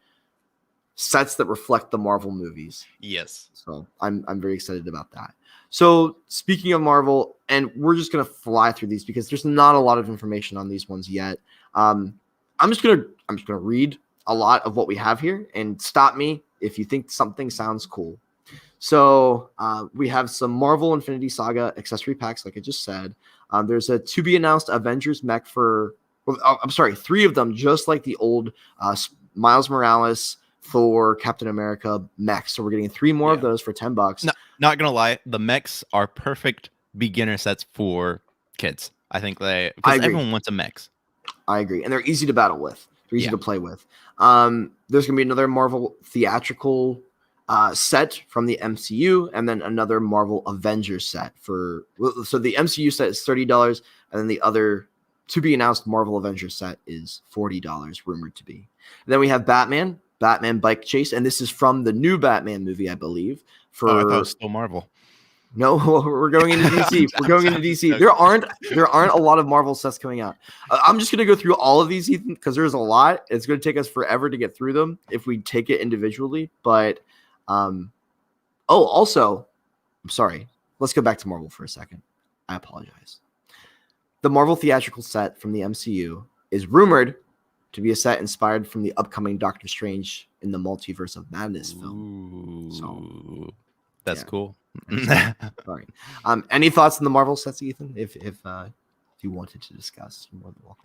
sets that reflect the Marvel movies. Yes. So I'm very excited about that. So speaking of Marvel, and we're just going to fly through these because there's not a lot of information on these ones yet. I'm just going to read a lot of what we have here, and stop me if you think something sounds cool. So we have some Marvel Infinity Saga accessory packs, like I just said. There's a to be announced Avengers mech for, 3 of them, just like the old Miles Morales, Thor, Captain America mechs. So we're getting 3 more of those for $10. No, not gonna lie, the mechs are perfect beginner sets for kids. I think because everyone wants a mechs. I agree, and they're easy to battle with. They're easy to play with. There's gonna be another Marvel theatrical set from the MCU, and then another Marvel Avengers set so the MCU set is $30, and then the other to be announced Marvel Avengers set is $40, rumored to be. And then we have Batman Bike Chase, and this is from the new Batman movie, I believe. I thought it was still Marvel. No, we're going into DC. We're going into DC. There aren't a lot of Marvel sets coming out. I'm just going to go through all of these, Ethan, because there's a lot. It's going to take us forever to get through them if we take it individually. But also, I'm sorry. Let's go back to Marvel for a second. I apologize. The Marvel theatrical set from the MCU is rumored to be a set inspired from the upcoming Doctor Strange in the Multiverse of Madness film. So that's cool. Sorry. Any thoughts on the Marvel sets, Ethan? If you wanted to discuss, you're more than welcome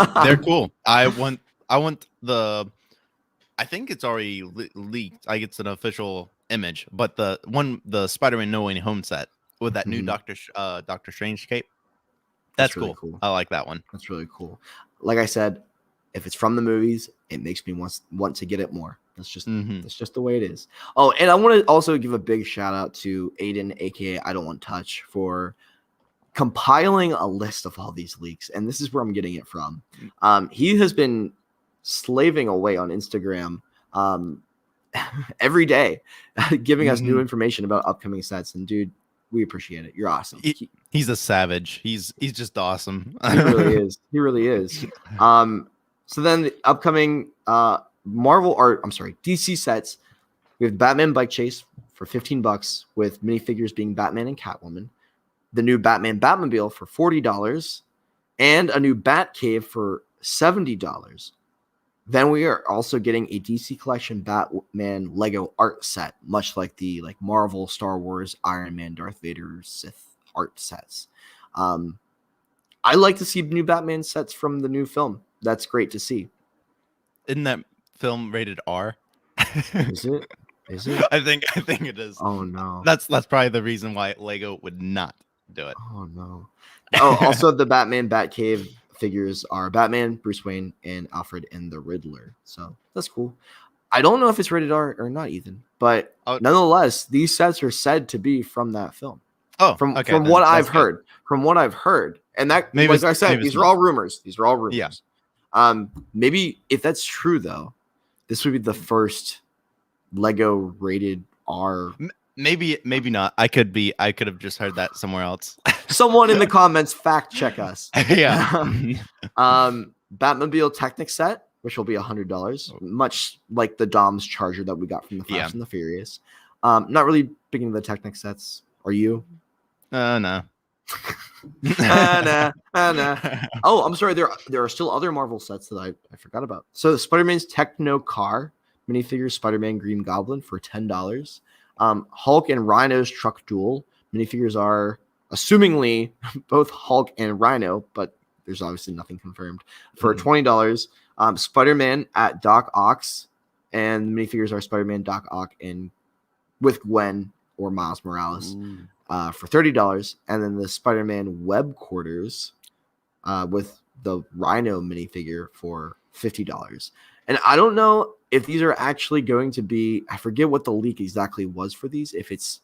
to. They're cool. I want the. I think it's already leaked. Like it's an official image, but the Spider-Man No Way Home set with that new Doctor Strange cape. That's really cool. I like that one. That's really cool. Like I said, if it's from the movies, it makes me want to get it more. That's just Mhm. that's just the way it is. Oh, and I want to also give a big shout out to Aiden, aka I Don't Want Touch, for compiling a list of all these leaks, and this is where I'm getting it from. He has been slaving away on Instagram every day, giving us new information about upcoming sets. And dude, we appreciate it. You're awesome. He's a savage. He's just awesome. He really is. He really is. So then the upcoming DC sets. We have Batman Bike Chase for $15 with minifigures being Batman and Catwoman. The new Batman Batmobile for $40 and a new Batcave for $70. Then we are also getting a DC Collection Batman Lego art set, much like the Marvel, Star Wars, Iron Man, Darth Vader, Sith art sets. I like to see new Batman sets from the new film. That's great to see. Isn't that film rated R? Is it? Is it? I think it is. Oh no. That's probably the reason why Lego would not do it. Oh no. Oh, also the Batman Batcave figures are Batman, Bruce Wayne, and Alfred and the Riddler. So that's cool. I don't know if it's rated R or not, Ethan, but nonetheless, these sets are said to be from that film. Oh, from okay, from what I've heard. From what I've heard. And that, maybe like I said, these are all rumors. These are all rumors. Yeah. Maybe if that's true though, this would be the first Lego rated R. Maybe not. I could have just heard that somewhere else. Someone in the comments fact check us. Yeah. Batmobile Technic Set, which will be $100, much like the Dom's Charger that we got from the Fast and the Furious. Not really big into the Technic sets. Are you? No. Nah. Oh, I'm sorry. There are still other Marvel sets that I forgot about. So the Spider-Man's Techno Car minifigure, Spider-Man Green Goblin for $10. Hulk and Rhino's Truck Duel minifigures are assumingly both Hulk and Rhino, but there's obviously nothing confirmed, for $20. Spider-Man at Doc Ock, and minifigures are Spider-Man, Doc Ock, and with Gwen or Miles Morales for $30. And then the Spider-Man Web Quarters with the Rhino minifigure for $50. And I don't know if these are actually going to be, I forget what the leak exactly was for these, if it's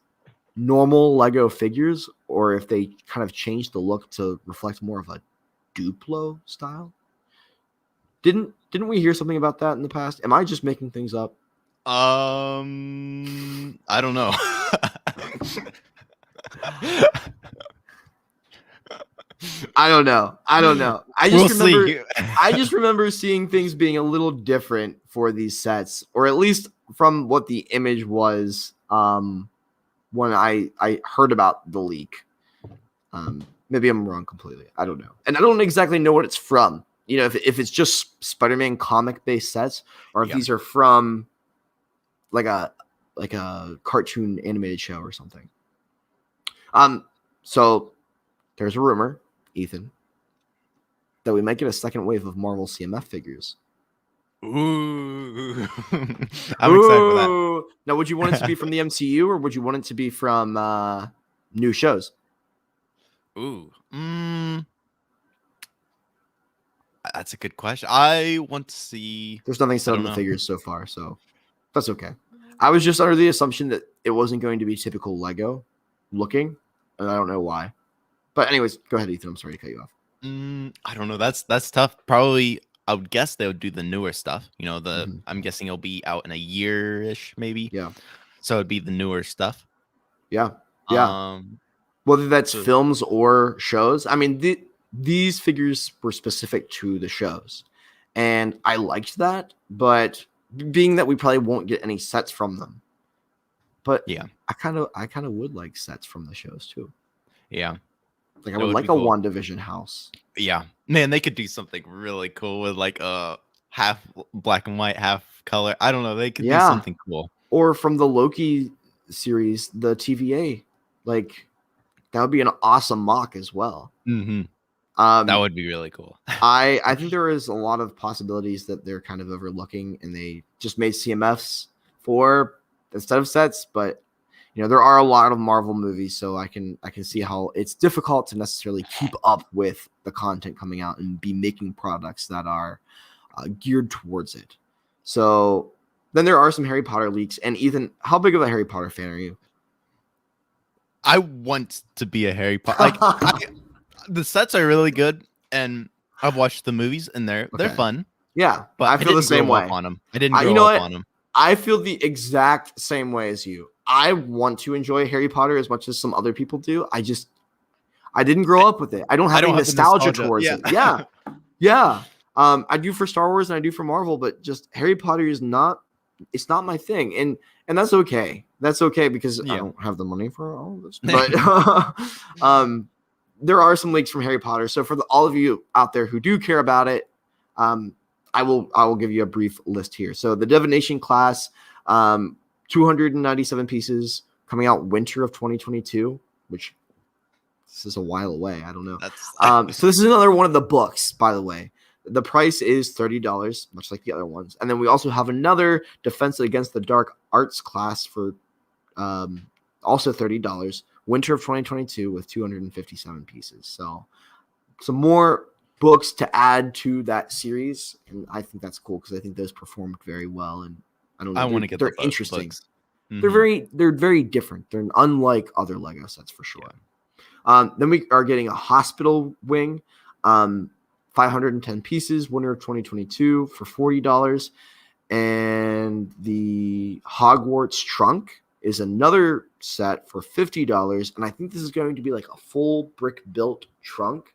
normal Lego figures or if they kind of changed the look to reflect more of a Duplo style. Didn't we hear something about that in the past? Am I just making things up? I don't know. I don't know. I just remember seeing things being a little different for these sets, or at least from what the image was when I heard about the leak. Maybe I'm wrong completely. I don't know. And I don't exactly know what it's from. You know, if it's just Spider-Man comic based sets, or if these are from like a cartoon animated show or something. So there's a rumor, Ethan, that we might get a second wave of Marvel CMF figures. Ooh. I'm excited for that. Now, would you want it to be from the MCU or would you want it to be from new shows? Ooh. That's a good question. I want to see. There's nothing said on the figures so far, so that's okay. I was just under the assumption that it wasn't going to be typical Lego looking, and I don't know why. But anyways, go ahead, Ethan. I'm sorry to cut you off. I don't know. That's tough. Probably, I would guess they would do the newer stuff. You know, I'm guessing it'll be out in a year-ish, maybe. Yeah. So it'd be the newer stuff. Yeah. Whether that's films or shows. I mean, these figures were specific to the shows, and I liked that. But being that we probably won't get any sets from them, but I kind of would like sets from the shows too. Yeah. Like I would like a cool WandaVision house. Yeah, man, they could do something really cool with like half black and white, half color. I don't know. They could do something cool. Or from the Loki series, the TVA, like that would be an awesome mock as well. Mm-hmm. That would be really cool. I think there is a lot of possibilities that they're kind of overlooking, and they just made CMFs for instead of sets, but. You know, there are a lot of Marvel movies, so I can see how it's difficult to necessarily keep up with the content coming out and be making products that are geared towards it. So then there are some Harry Potter leaks. And Ethan, how big of a Harry Potter fan are you? I want to be a Harry Potter. The sets are really good, and I've watched the movies, and they're fun. Yeah, but I feel the same way on them. I didn't grow up on them. I feel the exact same way as you. I want to enjoy Harry Potter as much as some other people do. I didn't grow up with it. I don't have any nostalgia towards it. Yeah. Yeah. I do for Star Wars and I do for Marvel, but just Harry Potter is not, it's not my thing. And that's okay. That's okay because I don't have the money for all of this. But there are some leaks from Harry Potter. So for all of you out there who do care about it, I will give you a brief list here. So the Divination class, 297 pieces coming out winter of 2022, which this is a while away. I don't know. So this is another one of the books, by the way. The price is $30, much like the other ones. And then we also have another Defense Against the Dark Arts class for also $30, winter of 2022 with 257 pieces. So some more books to add to that series, and I think that's cool because I think those performed very well. And I don't know, I want to get they're interesting. Mm-hmm. They're very different. They're unlike other Lego sets for sure. Yeah. Then we are getting a Hospital Wing, 510 pieces, winter of 2022 for $40, and the Hogwarts Trunk is another set for $50, and I think this is going to be like a full brick built trunk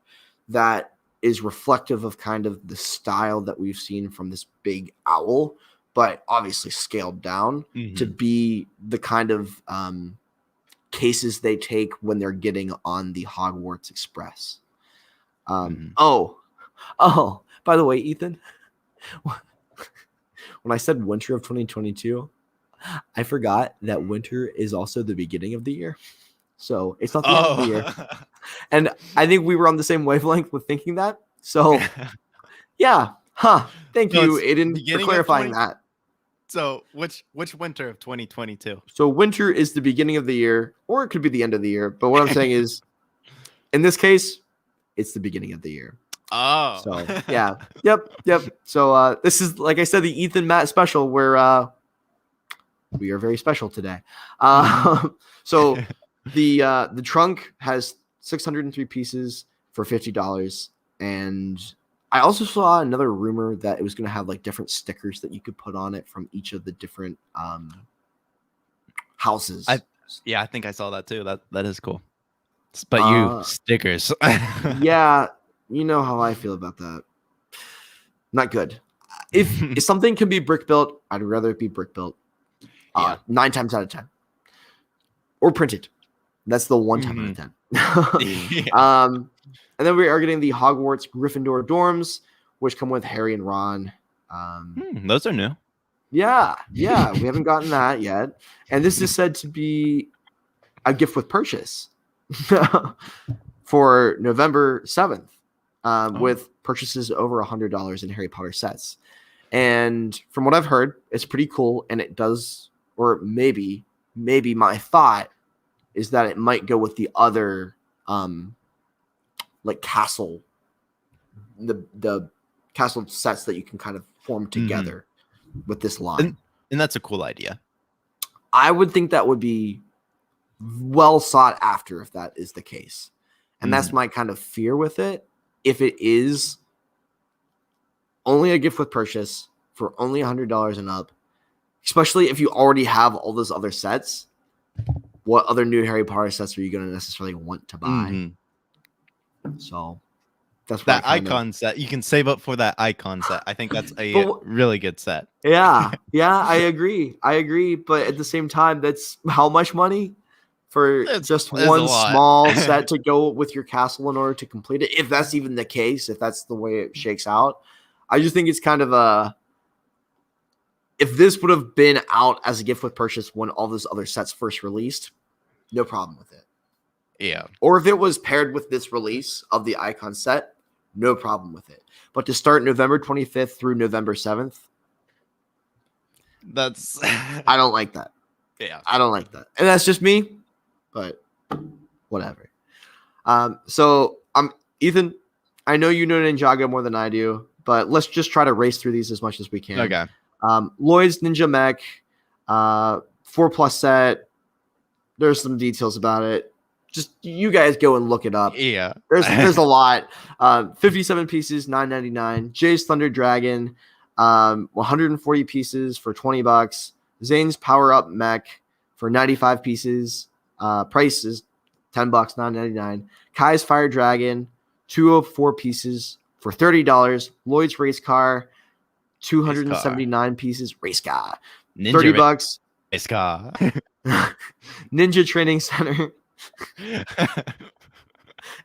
that is reflective of kind of the style that we've seen from this big owl, but obviously scaled down to be the kind of cases they take when they're getting on the Hogwarts Express. Oh, by the way, Ethan, when I said winter of 2022, I forgot that winter is also the beginning of the year. So it's not the end of the year. And I think we were on the same wavelength with thinking that. So yeah. Thank you, Aiden, for clarifying that. So which winter of 2022? So winter is the beginning of the year, or it could be the end of the year. But what I'm saying is, in this case, it's the beginning of the year. Oh. So yeah. Yep. So this is, like I said, the Ethan Matt special where we are very special today. So the trunk has 603 pieces for $50, and I also saw another rumor that it was going to have like different stickers that you could put on it from each of the different houses. I think I saw that too. That is cool. But stickers. Yeah, you know how I feel about that. Not good. If something can be brick built, I'd rather it be brick built. 9 times out of 10, or printed. That's the 1 time out of 10. And then we are getting the Hogwarts Gryffindor dorms, which come with Harry and Ron. Those are new. Yeah, we haven't gotten that yet. And this is said to be a gift with purchase for November 7th, with purchases over $100 in Harry Potter sets. And from what I've heard, it's pretty cool, and it does, or maybe my thought is that it might go with the other like castle, the castle sets that you can kind of form together with this line. And that's a cool idea. I would think that would be well sought after if that is the case. And that's my kind of fear with it. If it is only a gift with purchase for only $100 and up, especially if you already have all those other sets, what other new Harry Potter sets are you going to necessarily want to buy? So that's that icon set. You can save up for that icon set. I think that's a really good set. Yeah, I agree. But at the same time, that's how much money for just one small set to go with your castle in order to complete it. If that's even the case, if that's the way it shakes out, I just think it's kind of if this would have been out as a gift with purchase when all those other sets first released, no problem with it. Yeah. Or if it was paired with this release of the icon set, no problem with it. But to start November 25th through November 7th, that's I don't like that. Yeah. I don't like that. And that's just me, but whatever. So Ethan, I know you know Ninjago more than I do, but let's just try to race through these as much as we can. Okay. Lloyd's Ninja Mech, 4+ set. There's some details about it. Just you guys go and look it up. Yeah. There's a lot. 57 pieces, $9.99. Jay's Thunder Dragon, 140 pieces for $20. Zane's Power Up Mech for 95 pieces. Price is $10, $9.99. Kai's Fire Dragon, 204 pieces for $30. Lloyd's Race Car, 279 pieces. Race car, $30. Race car. Ninja Training Center.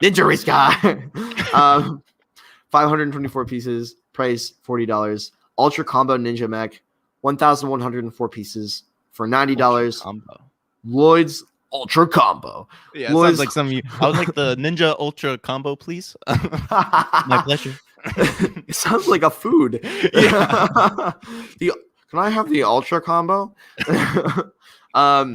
Ninja Race Car. 524 pieces. Price $40. Ultra Combo Ninja Mech, 1,104 pieces for $90. Combo. Lloyd's Ultra Combo. Yeah, Lloyd's... sounds like I was like the Ninja Ultra Combo, please. My pleasure. It sounds like a food. Yeah. Can I have the Ultra Combo?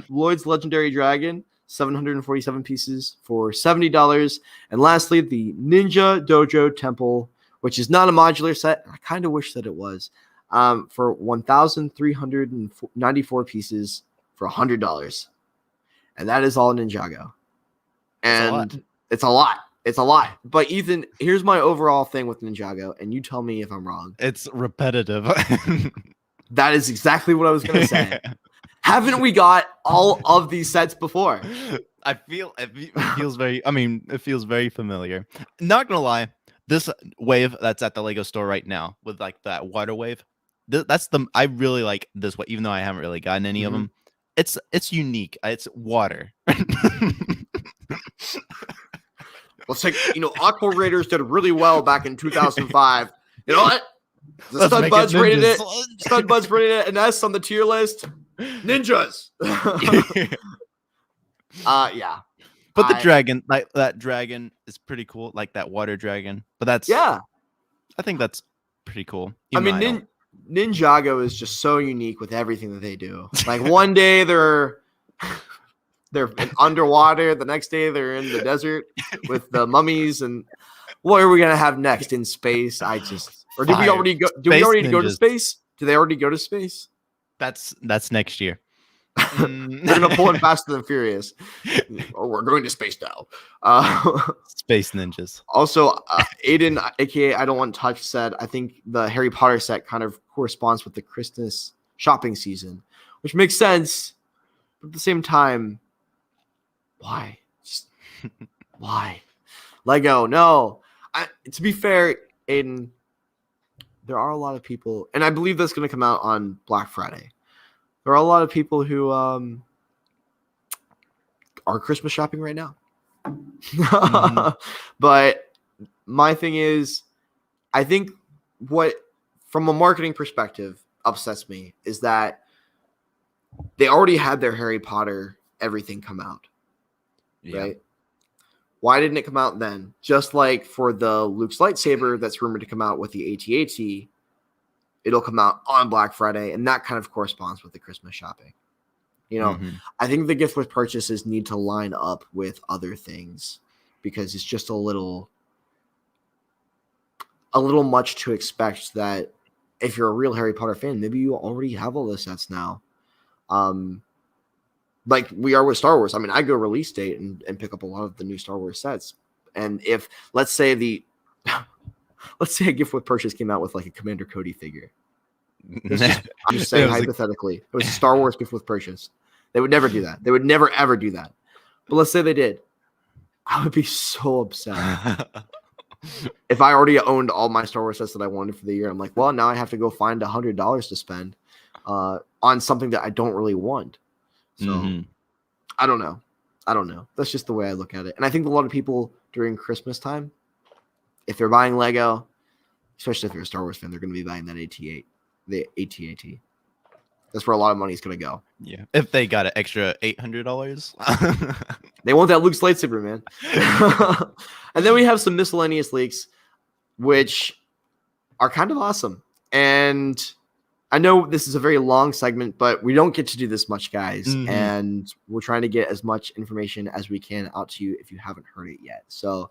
Lloyd's Legendary Dragon, 747 pieces for $70. And lastly, the Ninja Dojo Temple, which is not a modular set. I kind of wish that it was, for 1,394 pieces for $100. And that is all Ninjago. And it's a lot. It's a lot. But Ethan, here's my overall thing with Ninjago, and you tell me if I'm wrong. It's repetitive. That is exactly what I was going to say. Haven't we got all of these sets before? I feel it feels very. I mean, it feels very familiar. Not gonna lie, this wave that's at the Lego store right now with like that water wave. I really like this one, even though I haven't really gotten any of them. It's unique. It's water. Let's take, Aqua Raiders did really well back in 2005. You know what? The Stud Buds rated it. Stud Buds rated it an S on the tier list. Ninjas. Yeah. But the dragon, like that dragon, is pretty cool. Like that water dragon. But that's I think that's pretty cool. I mean, Ninjago is just so unique with everything that they do. Like one day they're underwater, the next day they're in the desert with the mummies, and what are we gonna have next in space? Or did we already go? Do we already go to space? Do they already go to space? That's next year. They're gonna pull in Fast and Furious. Oh, we're going to space now. Space ninjas. Also, Aiden, aka I Don't Want Touch, said I think the Harry Potter set kind of corresponds with the Christmas shopping season, which makes sense. But at the same time, why? Just why? Lego, no. To be fair, Aiden, there are a lot of people, and I believe that's going to come out on Black Friday. There are a lot of people who are Christmas shopping right now. But my thing is, I think what, from a marketing perspective, upsets me is that they already had their Harry Potter everything come out. Yeah. Right? Why didn't it come out then? Just like for the Luke's lightsaber that's rumored to come out with the AT-AT, it'll come out on Black Friday, and that kind of corresponds with the Christmas shopping. I think the gift with purchases need to line up with other things because it's just a little much to expect that if you're a real Harry Potter fan, maybe you already have all the sets now. Like we are with Star Wars. I mean, I go release date and pick up a lot of the new Star Wars sets. And if, let's say a gift with purchase came out with like a Commander Cody figure. I'm just saying hypothetically. It was a Star Wars gift with purchase. They would never do that. They would never, ever do that. But let's say they did. I would be so upset. If I already owned all my Star Wars sets that I wanted for the year, I'm like, well, now I have to go find $100 to spend on something that I don't really want. So I don't know. That's just the way I look at it. And I think a lot of people during Christmas time, if they're buying Lego, especially if you're a Star Wars fan, they're going to be buying that the AT-AT. That's where a lot of money is going to go. Yeah. If they got an extra $800. They want that Luke's lightsaber, man. And then we have some miscellaneous leaks, which are kind of awesome. And I know this is a very long segment, but we don't get to do this much, guys. And we're trying to get as much information as we can out to you if you haven't heard it yet. So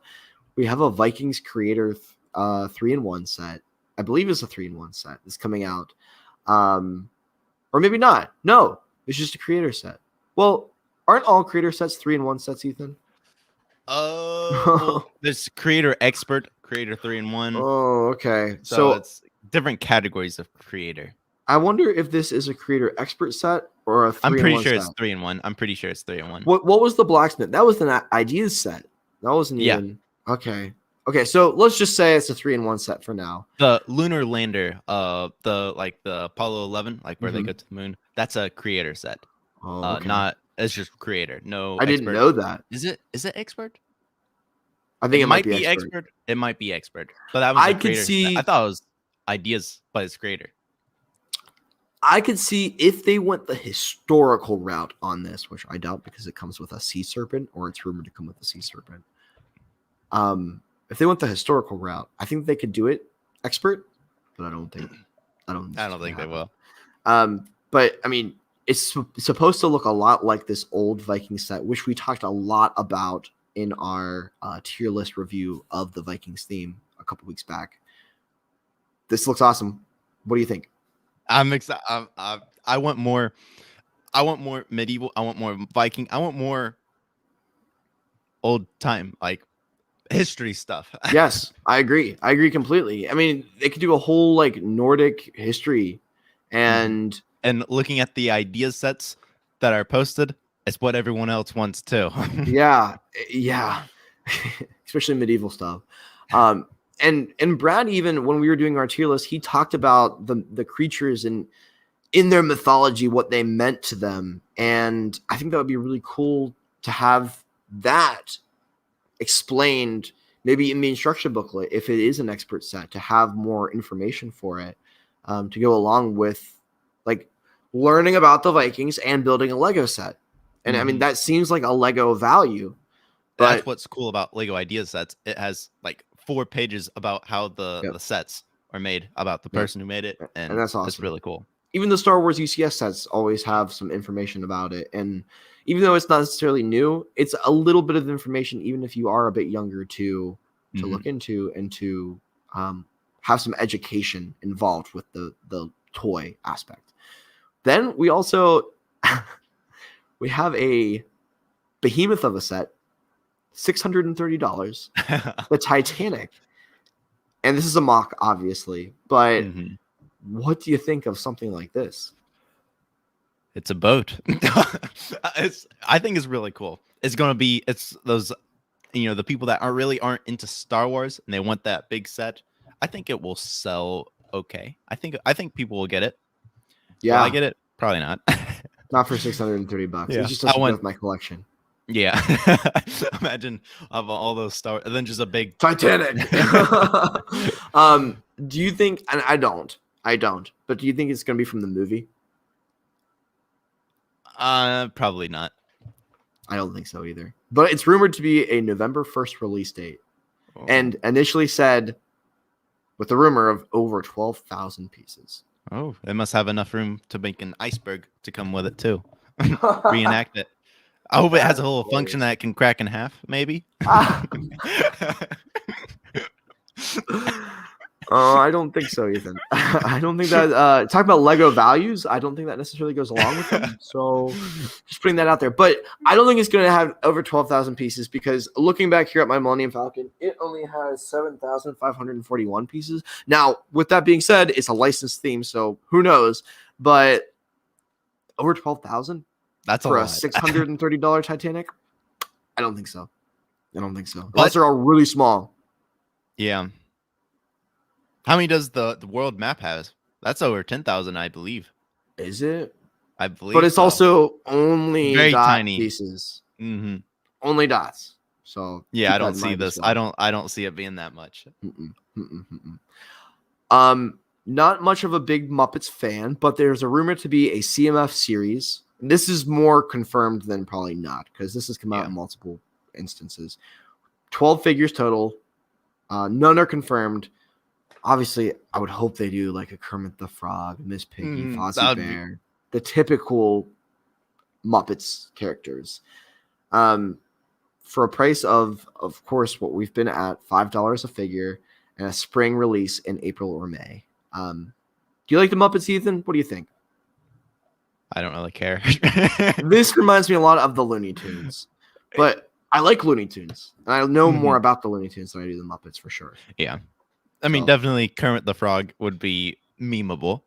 we have a Vikings Creator 3-in-1 set. I believe it's a 3-in-1 set that's coming out. Or maybe not. No, it's just a creator set. Well, aren't all creator sets 3-in-1 sets, Ethan? Well, there's creator expert, creator 3-in-1. Oh, okay. So it's different categories of creator. I wonder if this is a creator expert set or a 3-in-1 I'm pretty sure set. it's 3-in-1. I'm pretty sure it's 3-in-1. What was the blacksmith? That was an ideas set. That wasn't even okay. Okay, so let's just say it's a 3-in-1 set for now. The lunar lander, the Apollo 11, like where they go to the moon, that's a creator set. Oh, okay. Not it's just creator. No, I didn't know that. Is it expert? I think it might be expert. It might be expert. But that was I could see. Set. I thought it was ideas, but it's creator. I could see if they went the historical route on this, which I doubt because it comes with a sea serpent, or it's rumored to come with a sea serpent. If they went the historical route, I think they could do it expert, but I don't think they will. But I mean, it's supposed to look a lot like this old Viking set, which we talked a lot about in our tier list review of the Vikings theme a couple weeks back. This looks awesome. What do you think? I'm excited. I want more. I want more medieval. I want more Viking. I want more old time, like history stuff. Yes, I agree. I agree completely. I mean, they could do a whole like Nordic history, and looking at the idea sets that are posted, it's what everyone else wants too. yeah, especially medieval stuff. And Brad, even when we were doing our tier list, he talked about the creatures in their mythology, what they meant to them, and I think that would be really cool to have that explained, maybe in the instruction booklet, if it is an expert set, to have more information for it, to go along with like learning about the Vikings and building a Lego set. And I mean, that seems like a Lego value. But that's what's cool about Lego idea sets. It has like 4 pages about how the sets are made, about the person who made it, and that's awesome. It's really cool. Even the Star Wars UCS sets always have some information about it, and even though it's not necessarily new, it's a little bit of information, even if you are a bit younger, to look into and to have some education involved with the toy aspect. Then we also we have a behemoth of a set, $630, the Titanic, and this is a mock, obviously, but what do you think of something like this? It's a boat. I think it's really cool. It's those, the people that aren't into Star Wars and they want that big set. I think it will sell okay. I think people will get it. Yeah, will I get it? Probably not. Not for $630. Yeah. It's just doesn't go with my collection. Yeah. Imagine of all those Star Wars, and then just a big Titanic. Do you think? And I don't. But do you think it's going to be from the movie? Probably not. I don't think so either. But it's rumored to be a November 1st release date, and initially said with the rumor of over 12,000 pieces. Oh, they must have enough room to make an iceberg to come with it too. Reenact it. I hope it has a little function that can crack in half, maybe. I don't think so, Ethan. I don't think that talk about Lego values, I don't think that necessarily goes along with it. So just putting that out there. But I don't think it's going to have over 12,000 pieces, because looking back here at my Millennium Falcon, it only has 7,541 pieces. Now, with that being said, it's a licensed theme, so who knows? But over 12,000? That's for a $630 Titanic? I don't think so. Unless they're all really small. Yeah. How many does the world map have? That's over 10,000, I believe. Is it? I believe. But it's also only very tiny pieces. Mm-hmm. Only dots. So yeah, I don't see this. Well. I don't see it being that much. Not much of a big Muppets fan, but there's a rumor to be a CMF series. This is more confirmed than probably not, because this has come out in multiple instances. 12 figures total. None are confirmed. Obviously, I would hope they do like a Kermit the Frog, Miss Piggy, Fozzie Bear, the typical Muppets characters. For a price of course, what we've been at, $5 a figure, and a spring release in April or May. Do you like the Muppets, Ethan? What do you think? I don't really care. This reminds me a lot of the Looney Tunes, but I like Looney Tunes, and I know more about the Looney Tunes than I do the Muppets for sure. Yeah, I mean, definitely Kermit the Frog would be memeable.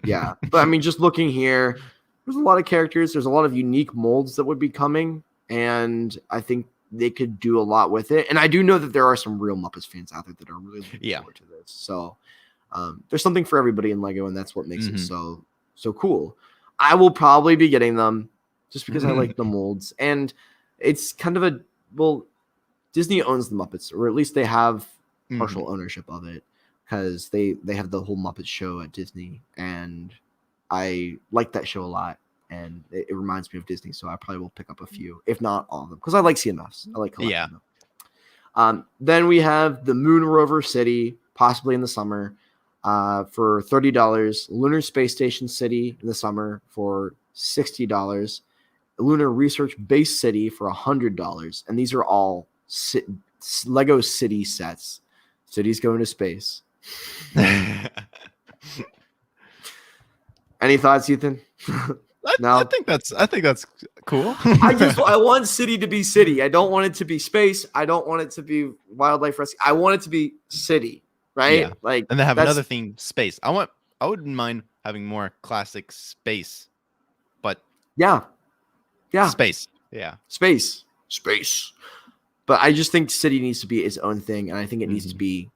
Yeah, but I mean, just looking here, there's a lot of characters. There's a lot of unique molds that would be coming, and I think they could do a lot with it. And I do know that there are some real Muppets fans out there that are really looking forward to this. So there's something for everybody in Lego, and that's what makes it so cool. I will probably be getting them just because I like the molds, and it's kind of Disney owns the Muppets, or at least they have partial ownership of it, because they have the whole Muppet show at Disney, and I like that show a lot, and it reminds me of Disney, so I probably will pick up a few, if not all of them, because I like CMFs. I like collecting them. Then we have the Moon Rover City, possibly in the summer, for $30. Lunar Space Station City in the summer for $60. Lunar Research Base City for $100. And these are all Lego City sets. Cities going to space. Any thoughts, Ethan? No, I think that's cool. I want city to be city. I don't want it to be space. I don't want it to be wildlife rescue. I want it to be city, right? Yeah. Like, and they have another theme, space. I wouldn't mind having more classic space, but yeah, space, yeah, space. But I just think city needs to be its own thing, and I think it needs to be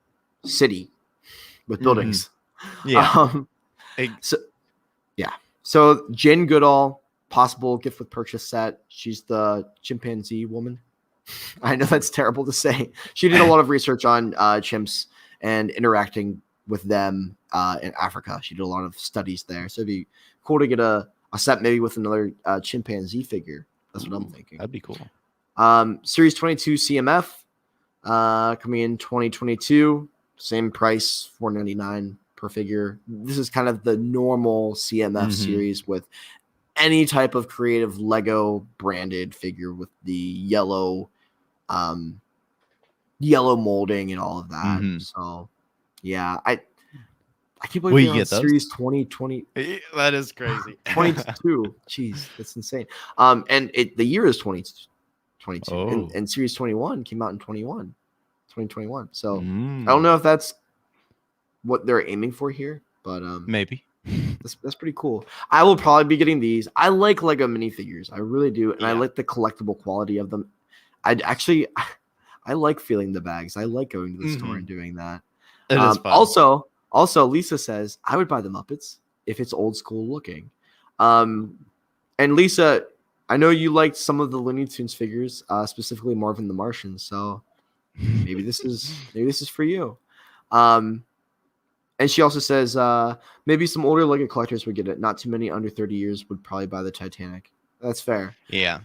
city with buildings. Yeah. So Jen Goodall, possible gift with purchase set. She's the chimpanzee woman. I know that's terrible to say. She did a lot of research on chimps and interacting with them in Africa. She did a lot of studies there. So it'd be cool to get a set maybe with another chimpanzee figure. That's what I'm thinking. That'd be cool. Series 22 CMF coming in 2022. Same price, $4.99 per figure. This is kind of the normal CMF series with any type of creative Lego branded figure with the yellow molding and all of that. So yeah, I can't believe we're on series 2020. That is crazy. 22. Jeez, that's insane. And the year is 2022. And series 21 came out in 2021. So I don't know if that's what they're aiming for here, but maybe. That's pretty cool. I will probably be getting these. I like Lego minifigures. I really do. And I like the collectible quality of them. I like feeling the bags. I like going to the store and doing that. It is fun. Also, Lisa says, I would buy the Muppets if it's old school looking. And Lisa, I know you liked some of the Looney Tunes figures, specifically Marvin the Martian. So maybe this is for you. And she also says maybe some older Lego collectors would get it. Not too many under 30 years would probably buy the Titanic. That's fair. Yeah.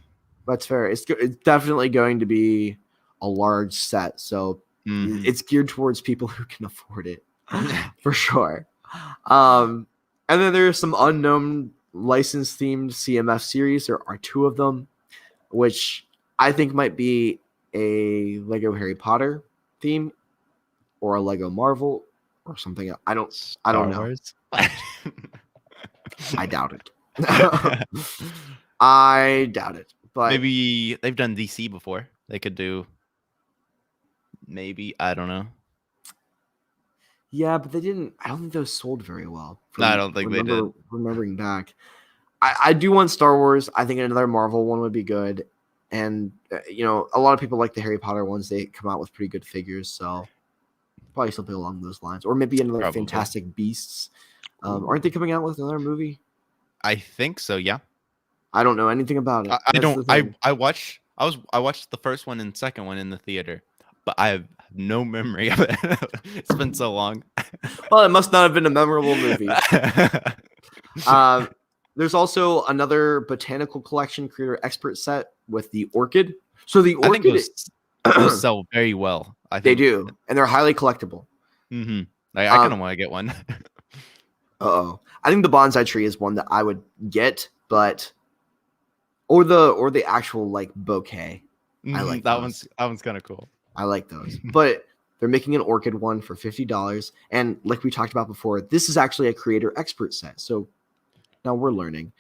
That's fair. It's definitely going to be a large set. So it's geared towards people who can afford it for sure. And then there's some unknown license themed CMF series. There are two of them, which I think might be a Lego Harry Potter theme or a Lego Marvel or something else. I don't know. I doubt it. I doubt it. But maybe they've done DC before. They could do maybe, I don't know. Yeah, but they didn't. I don't think those sold very well. No, I don't think they did. Remembering back, I do want Star Wars. I think another Marvel one would be good. And a lot of people like the Harry Potter ones. They come out with pretty good figures, so probably something along those lines, or maybe another Fantastic Beasts. Aren't they coming out with another movie? I think so. Yeah. I don't know anything about it. I don't. I watched the first one and second one in the theater, but I have no memory of it. It's been so long. Well, it must not have been a memorable movie. There's also another botanical collection creator expert set with the orchid. So the orchid I think those sell very well. I think they do, and they're highly collectible. I kind of want to get one. I think the bonsai tree is one that I would get, but or the actual like bouquet. I like that those. one's kind of cool. I like those, but They're making an Orchid one for $50. And like we talked about before, this is actually a creator expert set. So now we're learning.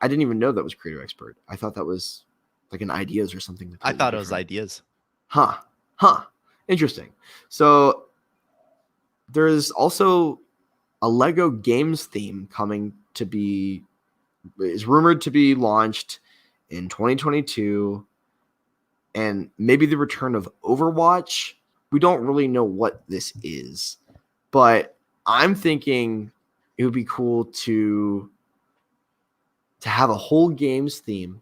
I didn't even know that was creator expert. I thought that was like an ideas or something. I thought it was ideas. Huh. Interesting. So there's also a Lego games theme coming to be, is rumored to be launched in 2022, and maybe the return of Overwatch. We don't really know what this is, but I'm thinking it would be cool to have a whole games theme.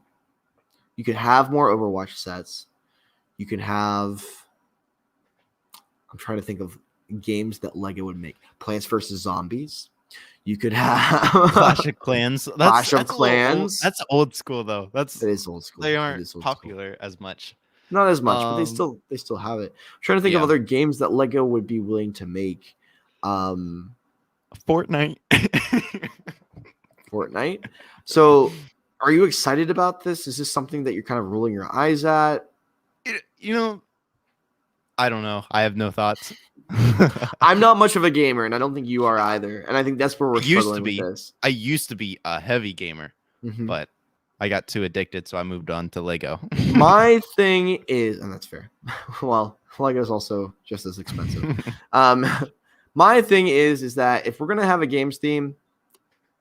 You could have more Overwatch sets. You can have, I'm trying to think of games that Lego would make. Plants vs. Zombies. You could have Clash of Clans. Clash of Clans. That's old school though. It is old school. They aren't popular as much. Not as much, but they still have it. I'm trying to think of other games that Lego would be willing to make. Fortnite. Fortnite. So, are you excited about this? Is this something that you're kind of rolling your eyes at? I don't know. I have no thoughts. I'm not much of a gamer, and I don't think you are either. And I think that's where we're struggling with this. I used to be a heavy gamer, but I got too addicted, so I moved on to Lego. My thing is, and that's fair. Well, Lego's also just as expensive. My thing is that if we're gonna have a games theme,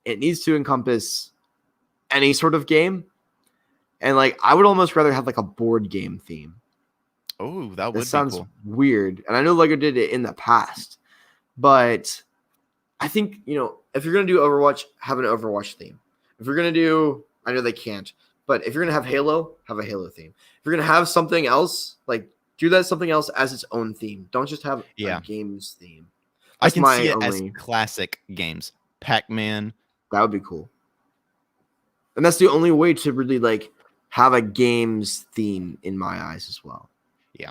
it needs to encompass any sort of game, and like I would almost rather have like a board game theme. Oh, that would sounds be cool. Weird, and I know Lego did it in the past, but I think if you're gonna do Overwatch, have an Overwatch theme. If you're gonna do, I know they can't, but if you're gonna have Halo, have a Halo theme. If you're gonna have something else, like do that something else as its own theme. Don't just have a games theme. I can see it as classic games. Pac-Man. That would be cool. And that's the only way to really like have a games theme in my eyes as well. Yeah.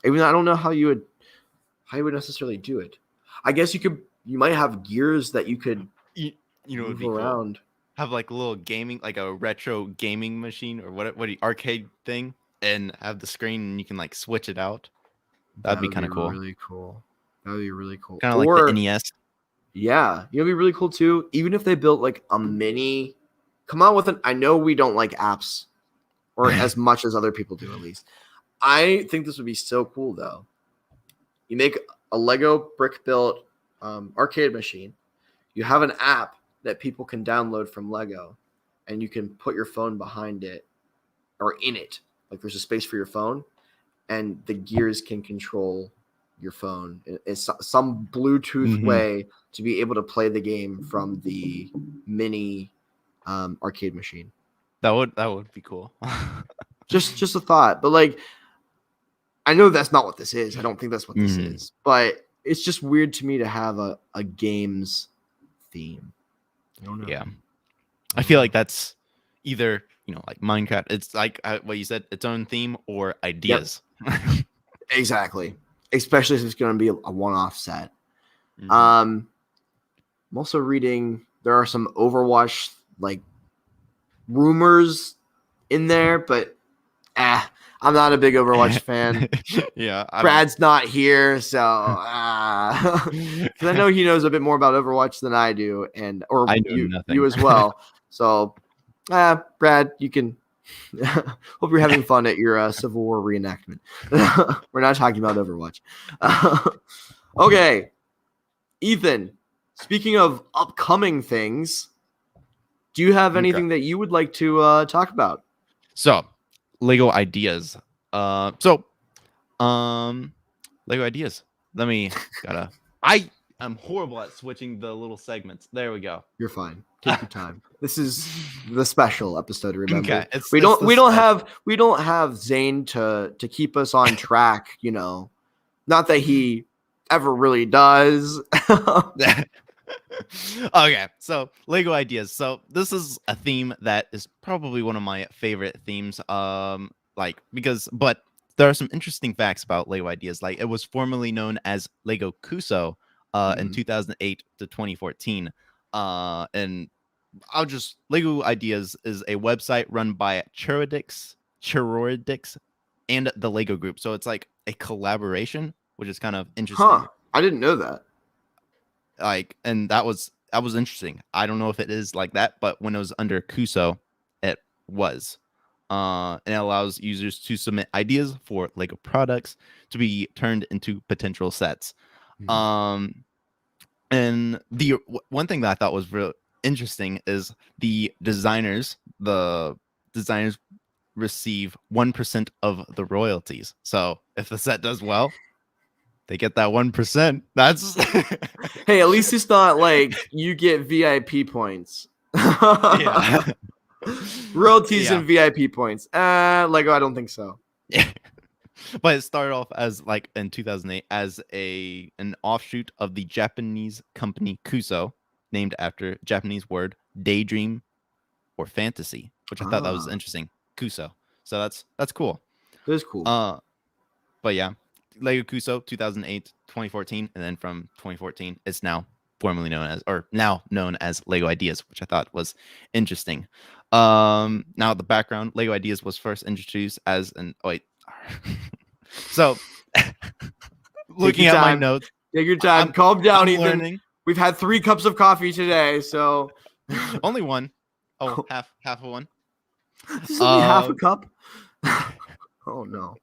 Even though I don't know how you would necessarily do it. I guess you might have gears that you could move around. Cool. Have like a little gaming, like a retro gaming machine or what arcade thing, and have the screen and you can like switch it out. That'd be kind of cool. Really cool. That would be really cool. Kind of like the NES. Yeah, it'd be really cool too. Even if they built like a mini, come out with I know we don't like apps, or as much as other people do at least. I think this would be so cool though. You make a Lego brick built arcade machine. You have an app that people can download from Lego, and you can put your phone behind it or in it. Like there's a space for your phone, and the gears can control your phone. It's some Bluetooth way to be able to play the game from the mini arcade machine. That would be cool. just a thought, but like I know that's not what this is. I don't think that's what this is, but it's just weird to me to have a games theme. I don't know. Yeah, I feel like that's either like Minecraft. It's like what you said, its own theme, or ideas. Yep. Exactly. Especially if it's going to be a one-off set. I'm also reading there are some Overwatch like rumors in there, but I'm not a big Overwatch fan. Yeah, Brad's not here, so because I know he knows a bit more about Overwatch than I do, or you as well. So, Brad, you can. Hope you're having fun at your Civil War reenactment. We're not talking about Overwatch. Okay, Ethan. Speaking of upcoming things, do you have anything that you would like to talk about? So, Lego ideas. Lego ideas. I am horrible at switching the little segments. There we go. You're fine. Take your time. This is the special episode. Remember, okay, we don't have Zane to keep us on track. Not that he ever really does. Okay, so Lego ideas. So this is a theme that is probably one of my favorite themes. But there are some interesting facts about Lego ideas. Like it was formerly known as Lego Kuso in 2008 to 2014. And Lego Ideas is a website run by Churodix and the Lego Group. So it's like a collaboration which is kind of interesting. Huh. I didn't know that. Like, and that was interesting. I don't know if it is like that, but when it was under Kuso, it was. And it allows users to submit ideas for Lego products to be turned into potential sets. And the one thing that I thought was real interesting is the designers receive 1% of the royalties. So if the set does well, they get that 1%. That's hey, at least it's not like you get VIP points. yeah. Royalties and VIP points. Lego, I don't think so. Yeah. But it started off as like in 2008 as an offshoot of the Japanese company Kuso, named after Japanese word daydream or fantasy, which I thought that was interesting. Kuso. So that's cool. That is cool. But yeah, Lego Kuso 2008, 2014, and then from 2014, it's now known as Lego Ideas, which I thought was interesting. Now the background, Lego Ideas was first introduced as so looking at my notes. Take your time. Calm down, Ethan. Learning. We've had 3 cups of coffee today, so only one. Oh, half of one. This is only half a cup. Oh no.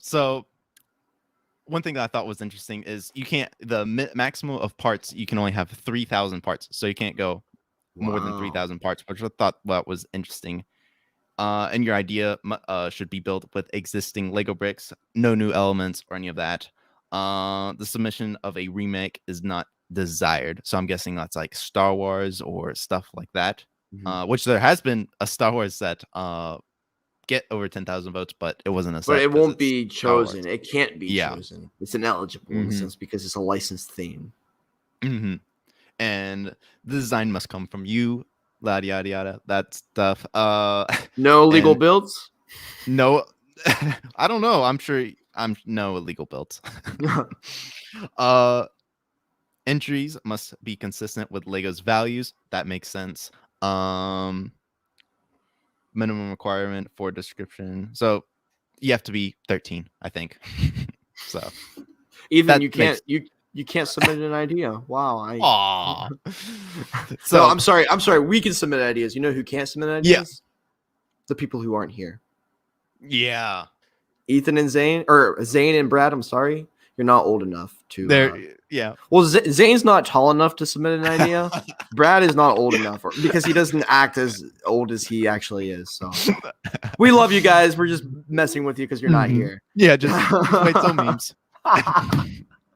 So one thing that I thought was interesting is you can't maximum of parts, you can only have 3,000 parts, so you can't go more than 3,000 parts, which I thought that was interesting. And your idea should be built with existing Lego bricks, no new elements or any of that. The submission of a remake is not desired, so I'm guessing that's like Star Wars or stuff like that. Which there has been a Star Wars set get over 10,000 votes, but it wasn't a set. But it won't be chosen. It can't be chosen. It's ineligible in a sense because it's a licensed theme. And the design must come from you, yada yada yada, that stuff. No illegal builds? No, I don't know. I'm sure no illegal builds. Entries must be consistent with Lego's values. That makes sense. Minimum requirement for description. So you have to be 13, I think. So even you can't submit an idea. Wow. So no, I'm sorry. We can submit ideas. You know who can't submit ideas? Yeah. The people who aren't here. Yeah. Ethan and Zane, or Zane and Brad. I'm sorry. You're not old enough to. Yeah. Well, Zane's not tall enough to submit an idea. Brad is not old enough because he doesn't act as old as he actually is. So we love you guys. We're just messing with you because you're not here. Yeah, just wait some memes.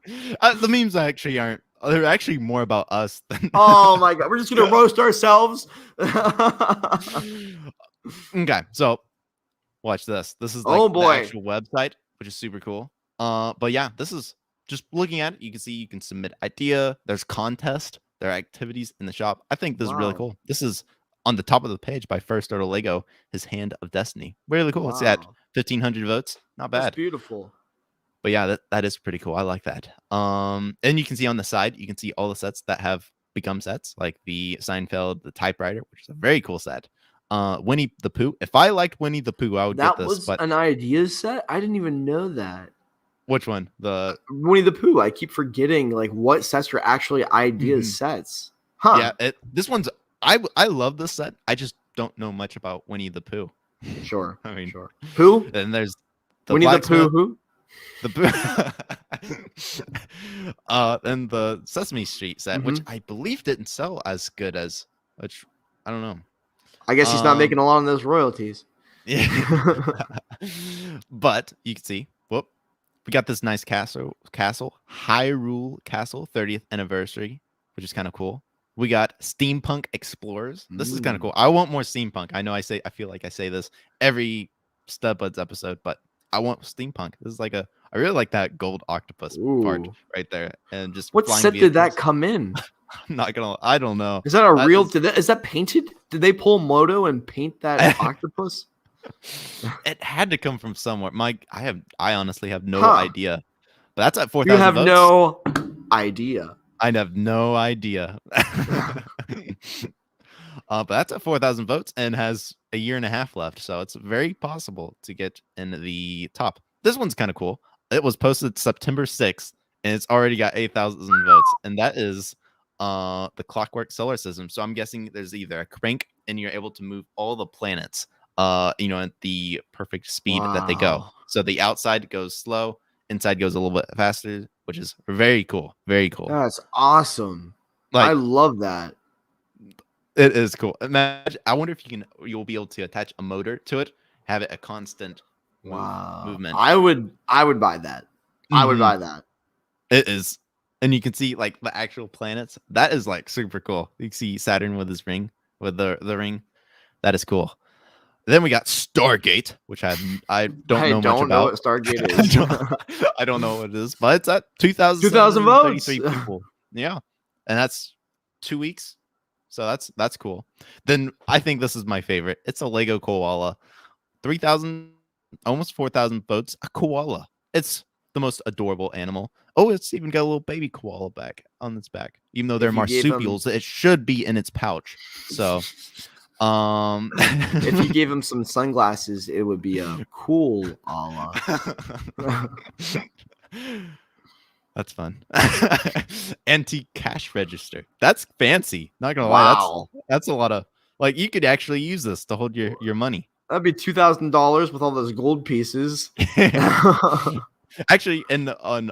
The memes actually aren't. They're actually more about us than. Oh my god, we're just gonna roast ourselves. Okay, so watch this. This is like the actual website, which is super cool. But yeah, this is just looking at it. You can see you can submit idea. There's contest. There are activities in the shop. I think this is really cool. This is on the top of the page by First Order Lego. His Hand of Destiny. Really cool. It's at 1,500 votes. Not bad. That's beautiful. But yeah, that is pretty cool. I like that. And you can see on the side, you can see all the sets that have become sets, like the Seinfeld, the typewriter, which is a very cool set. Winnie the Pooh. If I liked Winnie the Pooh, I would get this. That was an ideas set? I didn't even know that. Which one? The Winnie the Pooh. I keep forgetting like what sets are actually ideas sets. Huh. Yeah, this one's I love this set. I just don't know much about Winnie the Pooh. Sure. I mean, sure. Who? And there's the Winnie the Pooh. Who? The and the Sesame Street set, which I believe didn't sell as good as, which I don't know. I guess he's not making a lot of those royalties. Yeah. But you can see, we got this nice castle, Hyrule Castle, 30th anniversary, which is kind of cool. We got Steampunk Explorers. This is kind of cool. I want more steampunk. I know I feel like I say this every Studbuds episode, but I want steampunk. This is like I really like that gold octopus part right there. And just what set did that come in? I'm not gonna. I don't know. Is that a real? Is that painted? Did they pull Moto and paint that octopus? It had to come from somewhere. I honestly have no idea. But that's at 4,000 votes. You have no idea. I have no idea. But that's at 4,000 votes and has a year and a half left. So it's very possible to get in the top. this one's kind of cool. It was posted September 6th, and it's already got 8,000 votes, and that is the Clockwork solar system. So I'm guessing there's either a crank, and you're able to move all the planets, at the perfect speed that they go. Wow. So the outside goes slow, inside goes a little bit faster, which is very cool. Very cool. That's awesome. Like, I love that. it is cool. Imagine, I wonder if you'll be able to attach a motor to it, have it a constant movement. I would buy that. I would Mhm. buy that. It is. And you can see like the actual planets. That is like super cool. You can see Saturn with his ring, with the ring. That is cool. Then we got Stargate, which I don't know much about. What Stargate is. I don't know what it is, but it's at 2,000 votes. people. Yeah. And that's 2 weeks. So that's cool. Then I think this is my favorite. It's a Lego koala. 3,000, almost 4,000 votes. A koala. It's the most adorable animal. Oh, it's even got a little baby koala back on its back. Even though they're marsupials, it should be in its pouch. So if you gave him some sunglasses, it would be a cool Allah. That's fun. Antique cash register. That's fancy. Not gonna lie. That's a lot of, like, you could actually use this to hold your money. That'd be $2,000 with all those gold pieces. Actually, on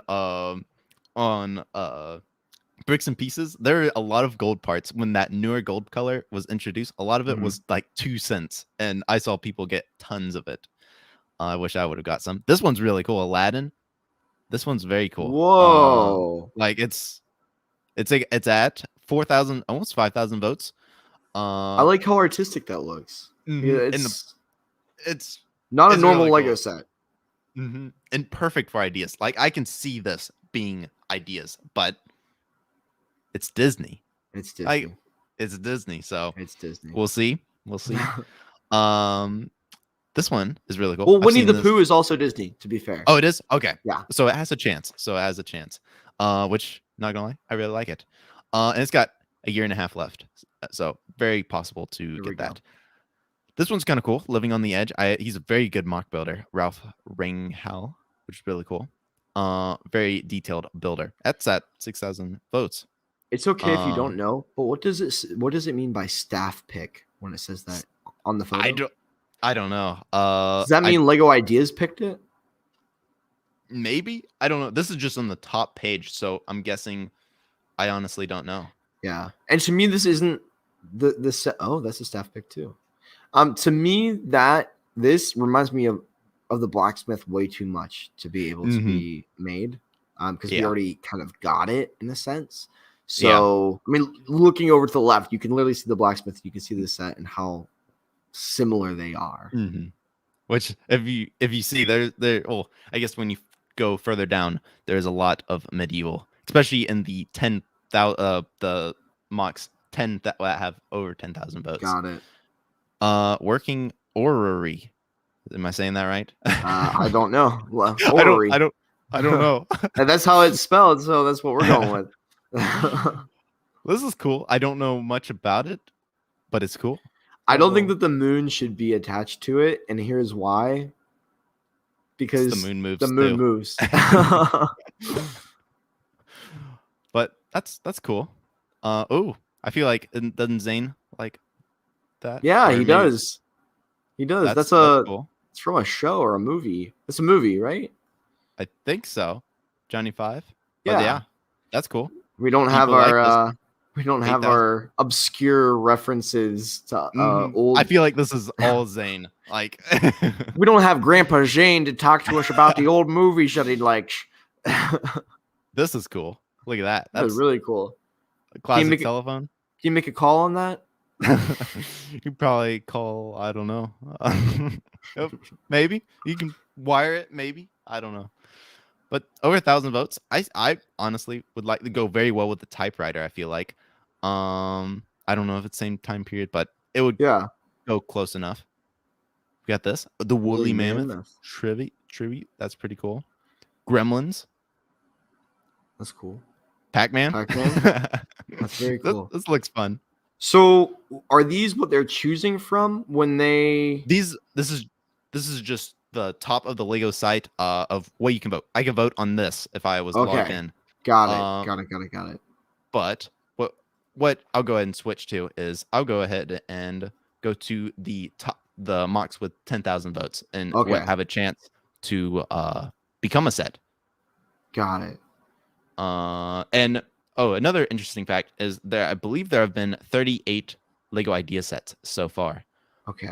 Bricks and Pieces, there are a lot of gold parts. When that newer gold color was introduced, a lot of it was like 2 cents, and I saw people get tons of it. I wish I would have got some. This one's really cool. Aladdin. This one's very cool. Whoa! Like it's at 4,000, almost 5,000 votes. I like how artistic that looks. It's not a normal really Lego cool. set. And perfect for ideas. Like, I can see this being ideas, but it's Disney. It's Disney. It's Disney, so it's Disney. We'll see. This one is really cool. Well, Winnie the Pooh is also Disney, to be fair. Oh, it is? Okay. Yeah. So it has a chance. Which, not gonna lie, I really like it. And it's got a year and a half left. So very possible to get that. This one's kind of cool. Living on the Edge. He's a very good mock builder, Ralph Ringhal, which is really cool. Very detailed builder. That's at 6,000 votes. It's okay if you don't know, but what does it mean by staff pick when it says that on the photo? I don't know. Does that mean Lego Ideas picked it? Maybe. I don't know. This is just on the top page, so I'm guessing. I honestly don't know. Yeah, and to me, this isn't the set. Oh, that's a staff pick too. To me, this reminds me of the Blacksmith way too much to be able to be made. Because we already kind of got it in a sense. So I mean, looking over to the left, you can literally see the Blacksmith. You can see the set and how similar they are. Which, if you see, there. Well, I guess when you go further down, there's a lot of medieval, especially in the 10,000 the MOCs 10 that have over 10,000 votes. Got it. Working orrery. Am I saying that right? I don't know. Orrery. I don't know. And that's how it's spelled, so that's what we're going with. This is cool. I don't know much about it, but it's cool. I don't think that the moon should be attached to it, and here's why. Because the moon moves. The moon moves. But that's cool. I feel like doesn't Zane like that? Yeah, he does. He does. That's cool. It's from a show or a movie. It's a movie, right? I think so. Johnny 5. Yeah. Yeah, that's cool. We don't have our obscure references to old. I feel like this is all Zane. Like, we don't have Grandpa Zane to talk to us about the old movies that he likes. This is cool. Look at that. That's really cool. A classic telephone. Can you make a call on that? You probably call. I don't know. Maybe you can wire it. Maybe, I don't know. But over 1,000 votes, I honestly would like to go very well with the typewriter. I feel like, I don't know if it's same time period, but it would go close enough. We got this, the Woolly Mammoth tribute. That's pretty cool. Gremlins. That's cool. Pac-Man. That's very cool. This looks fun. So, are these what they're choosing from when they? This is just the top of the Lego site of what you can vote. I can vote on this if I was logged Okay. in. Got it. Got it. But what I'll go ahead and switch to is I'll go ahead and go to the MOCs with 10,000 votes and have a chance to become a set. Got it. And another interesting fact is I believe there have been 38 Lego idea sets so far. Okay.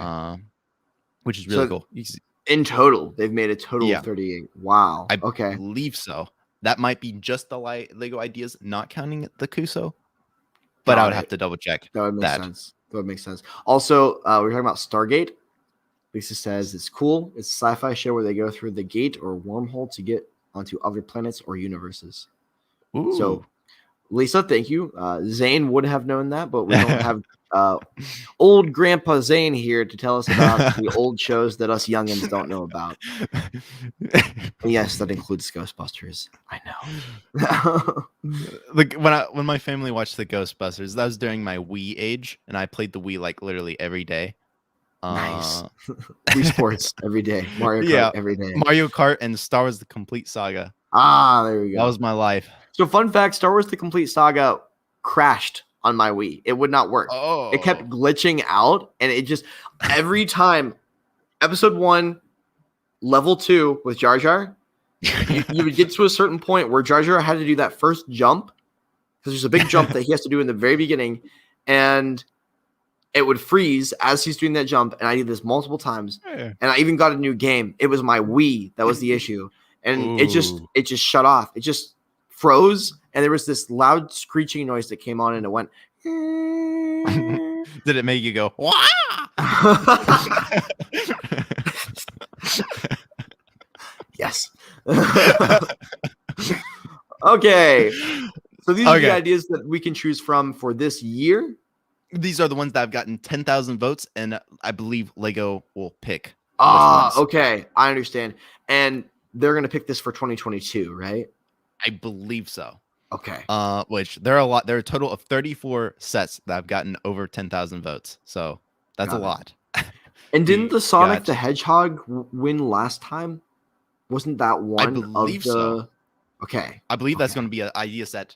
Which is really cool. In total, they've made a total of 38. Wow. I believe so. That might be just the Lego ideas, not counting the Kuso. But I would have to double check. That would make sense. That would make sense. Also, we're talking about Stargate. Lisa says it's cool. It's a sci-fi show where they go through the gate or wormhole to get onto other planets or universes. Ooh. So, Lisa, thank you. Zane would have known that, but we don't have old Grandpa Zane here to tell us about the old shows that us youngins don't know about. And yes, that includes Ghostbusters. I know. When my family watched the Ghostbusters, that was during my Wii age, and I played the Wii like literally every day. Nice. Wii Sports every day. Mario Kart every day. Mario Kart and Star Wars: The Complete Saga. There we go. That was my life. So, fun fact: Star Wars: The Complete Saga crashed on my Wii. It would not work. Oh. It kept glitching out, and it just every time. Episode 1, level 2 with Jar Jar, you would get to a certain point where Jar Jar had to do that first jump because there's a big jump that he has to do in the very beginning, and it would freeze as he's doing that jump. And I did this multiple times, and I even got a new game. It was my Wii that was the issue, and it just shut off. It just froze, and there was this loud screeching noise that came on, and it went. Did it make you go? Wah! Yes. Okay. So these are the ideas that we can choose from for this year. These are the ones that have gotten 10,000 votes, and I believe Lego will pick. Okay. I understand. And they're going to pick this for 2022, right? I believe so. Okay. Which there are a lot. There are a total of 34 sets that have gotten over 10,000 votes. So that's a lot. And didn't the Sonic the Hedgehog win last time? Wasn't that one? I believe so. Okay. I believe that's going to be an idea set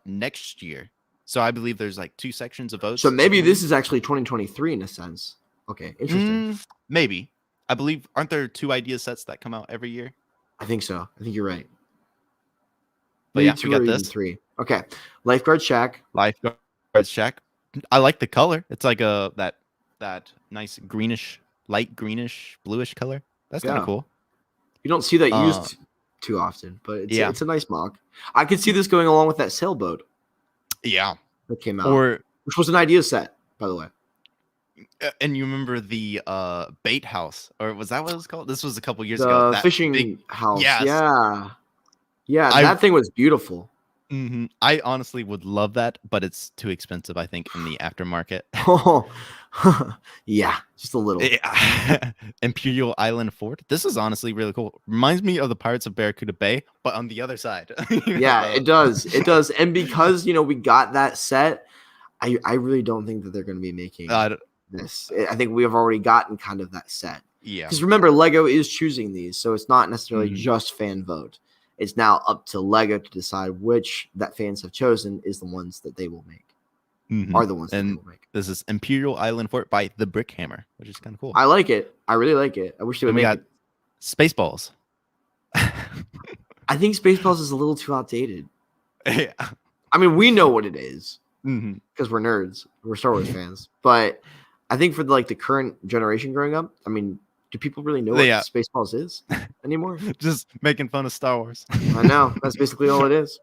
next year. So I believe there's like 2 sections of votes. So maybe this is actually 2023 in a sense. Okay. Interesting. Maybe. I believe, aren't there 2 idea sets that come out every year? I think so. I think you're right. But yeah, we got this. 3. Okay. Lifeguard Shack. Lifeguard Shack. I like the color. It's like that nice greenish, light greenish, bluish color. That's kind of cool. You don't see that used too often, but it's a nice mock. I could see this going along with that sailboat. Yeah. That came out. Which was an idea set, by the way. And you remember the bait house, or was that what it was called? This was a couple years ago. The fishing house. Yes. Yeah, that thing was beautiful. Mm-hmm. I honestly would love that, but it's too expensive, I think, in the aftermarket. Yeah, just a little. Yeah. Imperial Island Fort. This is honestly really cool. Reminds me of the Pirates of Barracuda Bay, but on the other side. Yeah, it does. It does. And because, we got that set, I really don't think that they're going to be making this. I think we have already gotten kind of that set. Yeah. Because remember, Lego is choosing these, so it's not necessarily just fan vote. It's now up to Lego to decide which that fans have chosen is the ones that they will make. Are the ones that they will make. This is Imperial Island Fort by the Brick Hammer, which is kind of cool. I like it. I really like it. I wish they would make it. Spaceballs. I think Spaceballs is a little too outdated. Yeah. I mean, we know what it is because we're nerds. We're Star Wars fans. But I think for the current generation growing up, I mean, do people really know what Spaceballs is anymore? Just making fun of Star Wars. I know. That's basically all it is.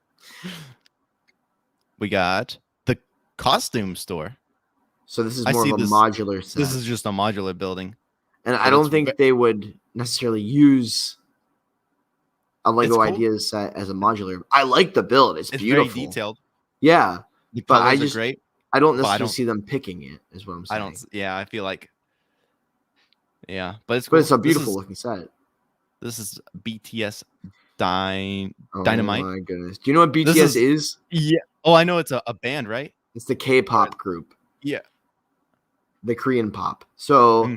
We got the costume store. So this is more of a modular set. This is just a modular building. And I don't think they would necessarily use a Lego Ideas set as a modular. I like the build. It's beautiful. Very detailed. Yeah. The colors are great. I don't necessarily see them picking it, is what I'm saying. I feel like. Yeah, but it's cool. But it's a beautiful looking set. This is BTS Dynamite. Oh my goodness. Do you know what BTS is? Yeah. Oh, I know it's a band, right? It's the K-pop group. Yeah. The Korean pop. So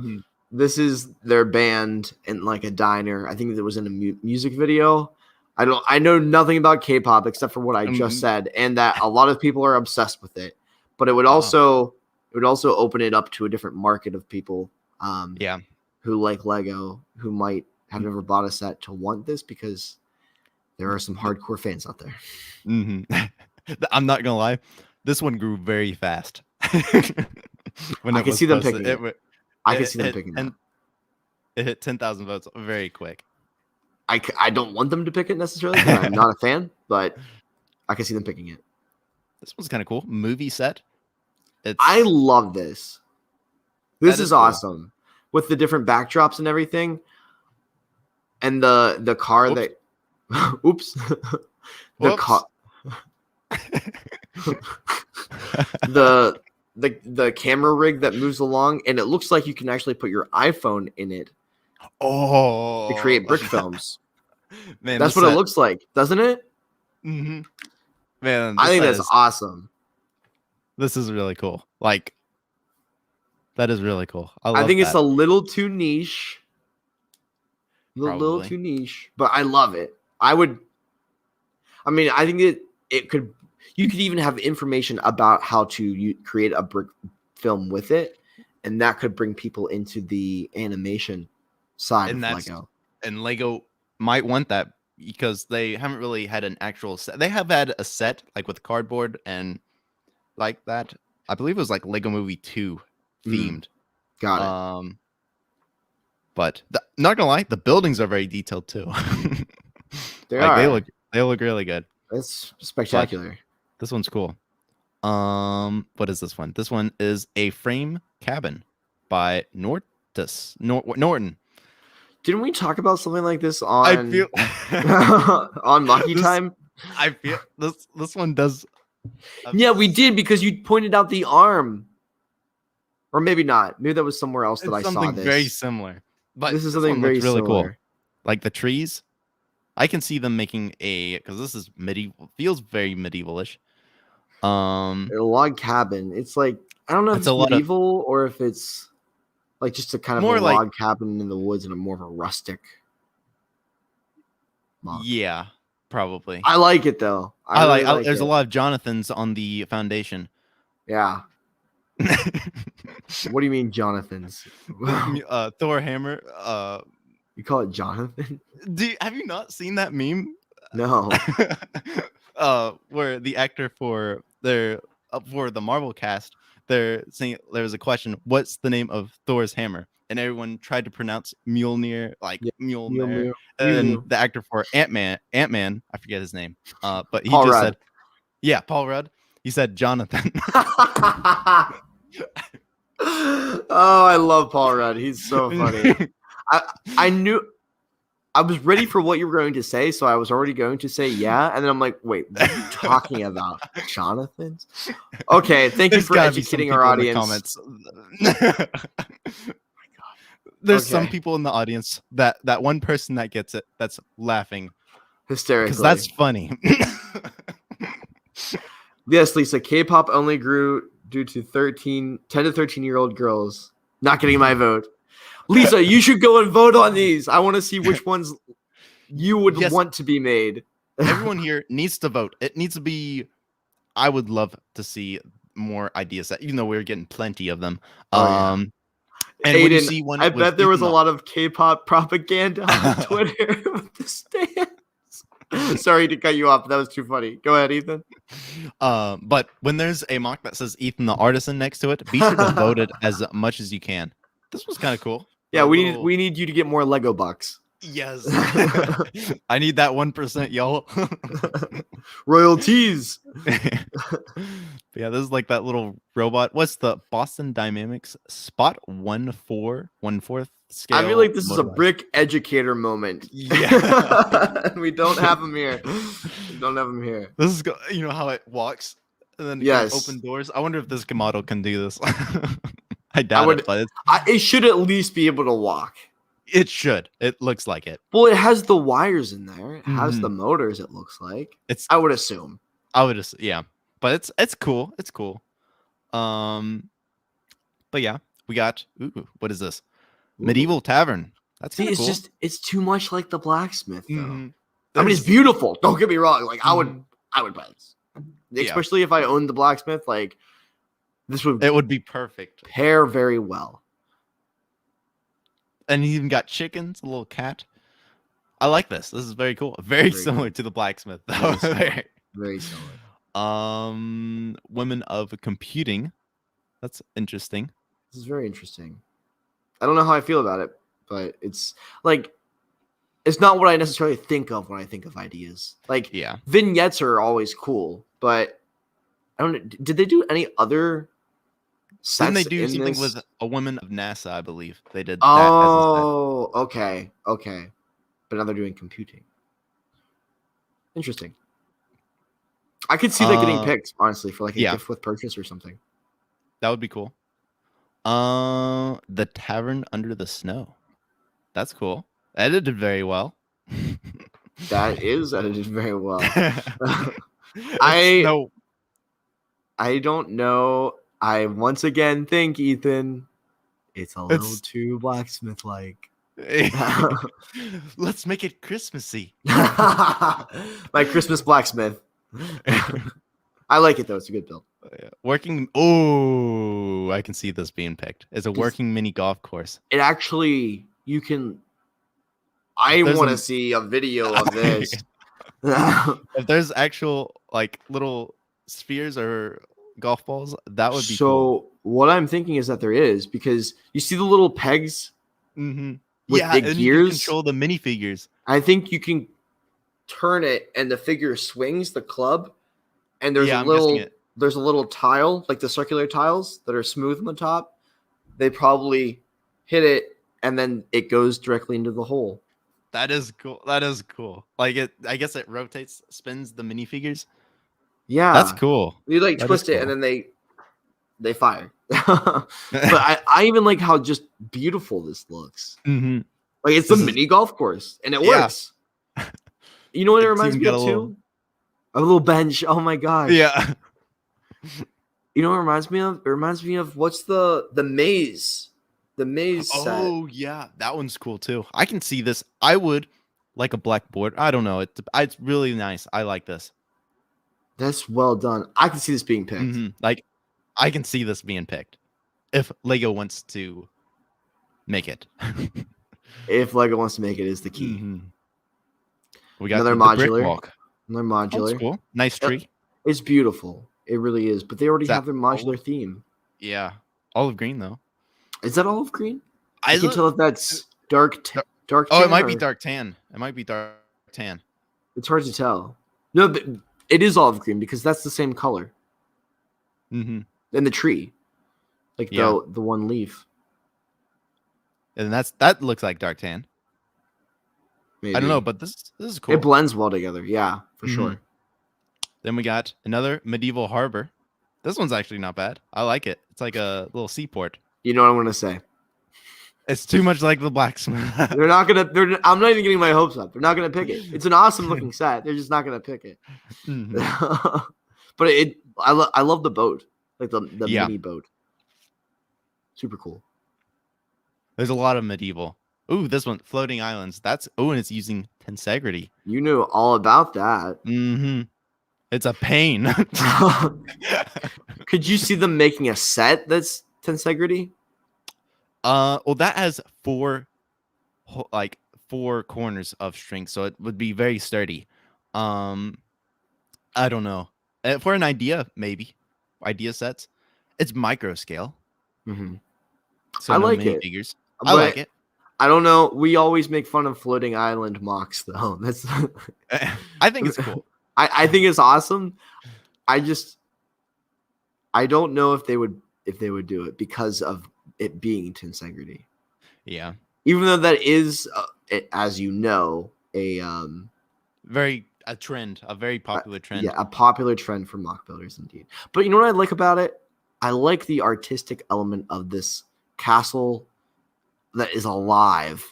this is their band in like a diner. I think it was in a music video. I know nothing about K-pop except for what I just said, and that a lot of people are obsessed with it. But it would also open it up to a different market of people. Who like Lego, who might have never bought a set to want this because there are some hardcore fans out there. I'm not gonna lie, this one grew very fast. When I can see them picking it. I can see them picking it. It hit 10,000 votes very quick. I don't want them to pick it necessarily because I'm not a fan, but I can see them picking it. This one's kind of cool. Movie set. I love this. This is awesome. With the different backdrops and everything. And the car that oops. The car the camera rig that moves along, and it looks like you can actually put your iPhone in it. To create brick films. Man, that's what it looks like, doesn't it? Mm-hmm. Man, I think that's awesome. This is really cool. Like, that is really cool. I think it's a little too niche. A little too niche, but I love it. I think it could. You could even have information about how to create a brick film with it, and that could bring people into the animation side of Lego. And Lego might want that because they haven't really had an actual set. They have had a set like with cardboard and like that. I believe it was like Lego Movie 2 themed. Got it. But not gonna lie, the buildings are very detailed too. They look really good. It's spectacular. But this one's cool. What is this one? This one is a frame cabin by Norton. Didn't we talk about something like this on on Lucky Time? I feel this one does. Yeah, we did because you pointed out the arm, or maybe not. Maybe that was somewhere else that I saw this. Something very similar, but this is something very really similar. Cool. Like the trees, I can see them making because this is medieval. Feels very medievalish. A log cabin. It's like I don't know if it's medieval or if it's like just a kind of a log cabin in the woods and a more of a rustic. Yeah, probably. I like it though. There's a lot of Jonathans on the foundation. Yeah. What do you mean, Jonathans? Thor hammer. You call it Jonathan? Have you not seen that meme? No. Where the actor for the Marvel cast, they're saying there was a question, what's the name of Thor's hammer? And everyone tried to pronounce Mjolnir, like Mjolnir. And then the actor for Ant-Man, I forget his name. But he said, Paul Rudd. He said Jonathan. Oh, I love Paul Rudd. He's so funny. I was ready for what you were going to say, so I was already going to say yeah, and then I'm like, wait, what are you talking about? Jonathan's? Okay, thank you for educating our audience. There's some people in the audience that one person that gets it that's laughing hysterically because that's funny. Yes, Lisa, K-pop only grew due to 10 to 13-year-old girls not getting my vote. Lisa, you should go and vote on these. I want to see which ones you would want to be made. Everyone here needs to vote. It needs to be. I would love to see more ideas, even though we're getting plenty of them. And Aiden, when you see one, I bet there was a lot of K-pop propaganda on Twitter with the stands. Sorry to cut you off, but that was too funny. Go ahead, Ethan. But when there's a mock that says Ethan the Artisan next to it, be sure to vote it as much as you can. This was kind of cool. Yeah, we need you to get more Lego bucks. Yes. I need that 1%, y'all. Royalties. Yeah, this is like that little robot. What's the Boston Dynamics Spot 1/4 scale? I feel like this is a brick educator moment. Yeah. We don't have him here. This is how it walks and then open doors. I wonder if this model can do this. I doubt it, but it should at least be able to walk. It should. It looks like it. Well, it has the wires in there. It has the motors. It looks like. I would assume. Yeah, but it's cool. It's cool. But yeah, we got. Ooh, what is this? Medieval Tavern. That's See, kind of cool. it's too much like the Blacksmith though. Mhm. I mean, it's beautiful. Don't get me wrong. Like I would buy this, Yeah. especially if I owned the Blacksmith. Like this would It would be perfect. pair very well. And he even got chickens, a little cat. I like this. This is very cool. Very similar to the Blacksmith, though. Very similar. Women of computing. That's interesting. This is very interesting. I don't know how I feel about it, but it's like it's not what I necessarily think of when I think of ideas. Like vignettes are always cool, but I don't. Did they do any other? Didn't they do something with a woman of NASA? I believe they did. Oh, okay. But now they're doing computing. Interesting. I could see that getting picked, honestly, for like a gift with purchase or something. That would be cool. The Tavern Under the Snow. That's cool. Edited very well. That is edited very well. I don't know. I once again think, Ethan, it's a little too Blacksmith-like. Let's make it Christmassy. My Christmas Blacksmith. I like it though. It's a good build. Working. Oh, I can see this being picked. It's a working mini golf course. It actually, you can. I want to see a video of this. If there's actual like little spheres or golf balls, that would be cool. So what I'm thinking is that there is, because you see the little pegs with the gears. You can control the minifigures. I think you can turn it and the figure swings the club, and there's a little tile, like the circular tiles that are smooth on the top. They probably hit it and then it goes directly into the hole. That is cool. Like I guess it rotates, spins the minifigures. Yeah, that's cool. You like twist it and then they fire. But I even like how just beautiful this looks. Mm-hmm. Like it's a mini golf course and it works. You know what it reminds me of too? A little bench. Oh my gosh. Yeah. You know what it reminds me of? It reminds me of what's the maze. The maze set. Oh yeah, that one's cool too. I can see this. I would like a blackboard. I don't know. It's really nice. I like this. That's well done. I can see this being picked. Mm-hmm. Like I can see this being picked if Lego wants to make it. If Lego wants to make it is the key. Mm-hmm. We got another modular. Another modular. That's cool. Nice tree. It's beautiful. It really is. But they already have their modular theme. Yeah. Olive green though. Is that olive green? I can tell if that's dark tan. Oh, it might be dark tan. It's hard to tell. No, but it is olive green because that's the same color. Mm-hmm. And the tree. Like the one leaf. And that looks like dark tan. Maybe. I don't know, but this is cool. It blends well together. Yeah, for sure. Then we got another medieval harbor. This one's actually not bad. I like it. It's like a little seaport. You know what I'm going to say? It's too much like the Blacksmith. I'm not even getting my hopes up. They're not going to pick it. It's an awesome looking set. They're just not going to pick it. Mm-hmm. But I love the boat. Like the mini boat. Super cool. There's a lot of medieval. Ooh, this one, floating islands. And it's using tensegrity. You knew all about that. Mm-hmm. It's a pain. Could you see them making a set that's tensegrity? Well, that has four corners of string, so it would be very sturdy. I don't know. For an idea, maybe idea sets, it's micro scale. Mm-hmm. So I like it. Figures. I like it. I don't know. We always make fun of floating island MOCs, though. That's. I think it's cool. I think it's awesome. I don't know if they would do it because of it being tensegrity. Yeah. Even though that is, as you know, a trend, a very popular trend. Yeah, a popular trend for MOC builders, indeed. But you know what I like about it? I like the artistic element of this castle that is alive,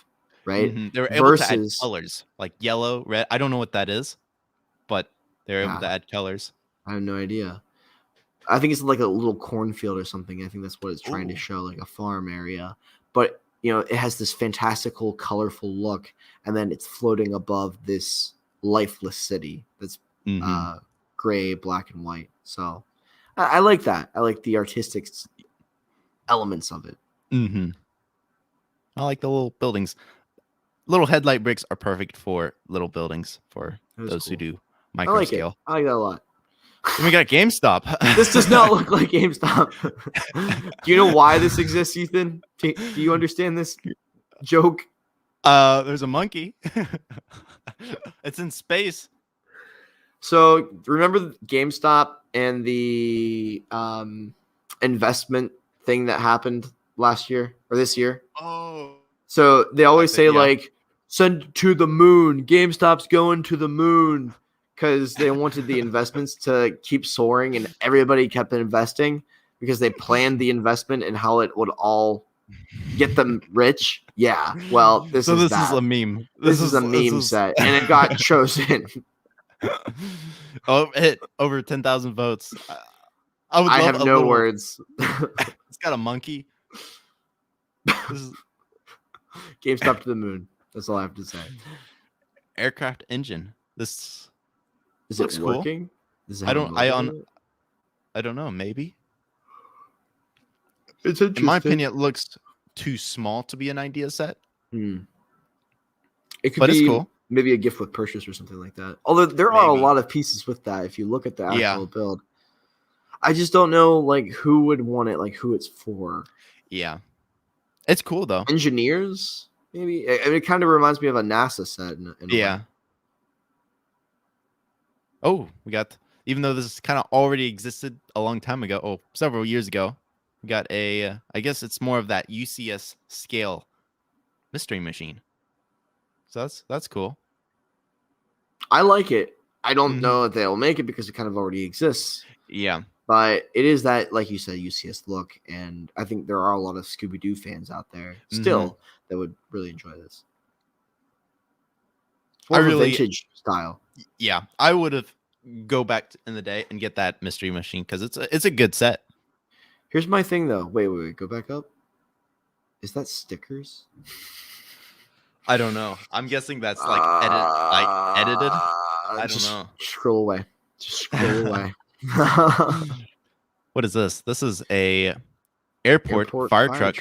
right? Mm-hmm. They were able to add colors like yellow, red. I don't know what that is, but they're able to add colors. I have no idea. I think it's like a little cornfield or something. I think that's what it's trying to show, like a farm area. But it has this fantastical, colorful look, and then it's floating above this lifeless city that's gray, black, and white. So I like that. I like the artistic elements of it. I like the little buildings. Little headlight bricks are perfect for little buildings for those who do micro I like scale. I like that a lot. Then we got GameStop. This does not look like GameStop. Do you know why this exists, Ethan? Do you understand this joke? There's a monkey. It's in space. So remember GameStop and the investment thing that happened last year or this year? Oh. So they always say like, send to the moon. GameStop's going to the moon because they wanted the investments to keep soaring, and everybody kept investing because they planned the investment and how it would all get them rich. Yeah. Well, this is a meme. This is a meme set, and it got chosen. Oh, it hit over 10,000 votes. I have no words. It's got a monkey. GameStop to the moon. That's all I have to say. Aircraft engine. This is it working? Cool. I don't know. Maybe. It's interesting. In my opinion, it looks too small to be an idea set. It could but be it's cool. Maybe a gift with purchase or something like that. Although there are a lot of pieces with that. If you look at the actual build, I just don't know like who would want it, like who it's for. Yeah, it's cool though. Engineers, maybe. It kind of reminds me of a NASA set. In a way. Oh, we got. Even though this kind of already existed a long time ago, several years ago, we got a. I guess it's more of that UCS scale mystery machine. So that's cool. I like it. I don't know if they'll make it because it kind of already exists. Yeah. But it is that, like you said, UCS look. And I think there are a lot of Scooby-Doo fans out there still that would really enjoy this. Vintage style. Yeah. I would have go back in the day and get that mystery machine because it's a good set. Here's my thing, though. Wait. Go back up. Is that stickers? I don't know. I'm guessing that's like edited. I don't know. Scroll away. Just scroll away. What is this? This is a airport fire truck.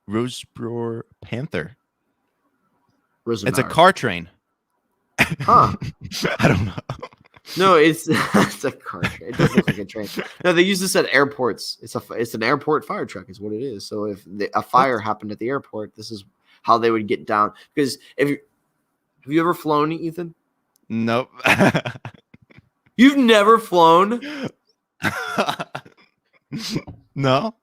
Roseboro Panther. It's a car train. Huh. I don't know. No, it's a car train. It doesn't look like a train. No, they use this at airports. It's an airport fire truck is what it is. So if a fire happened at the airport, this is how they would get down. Because have you ever flown, Ethan? Nope. You've never flown? No.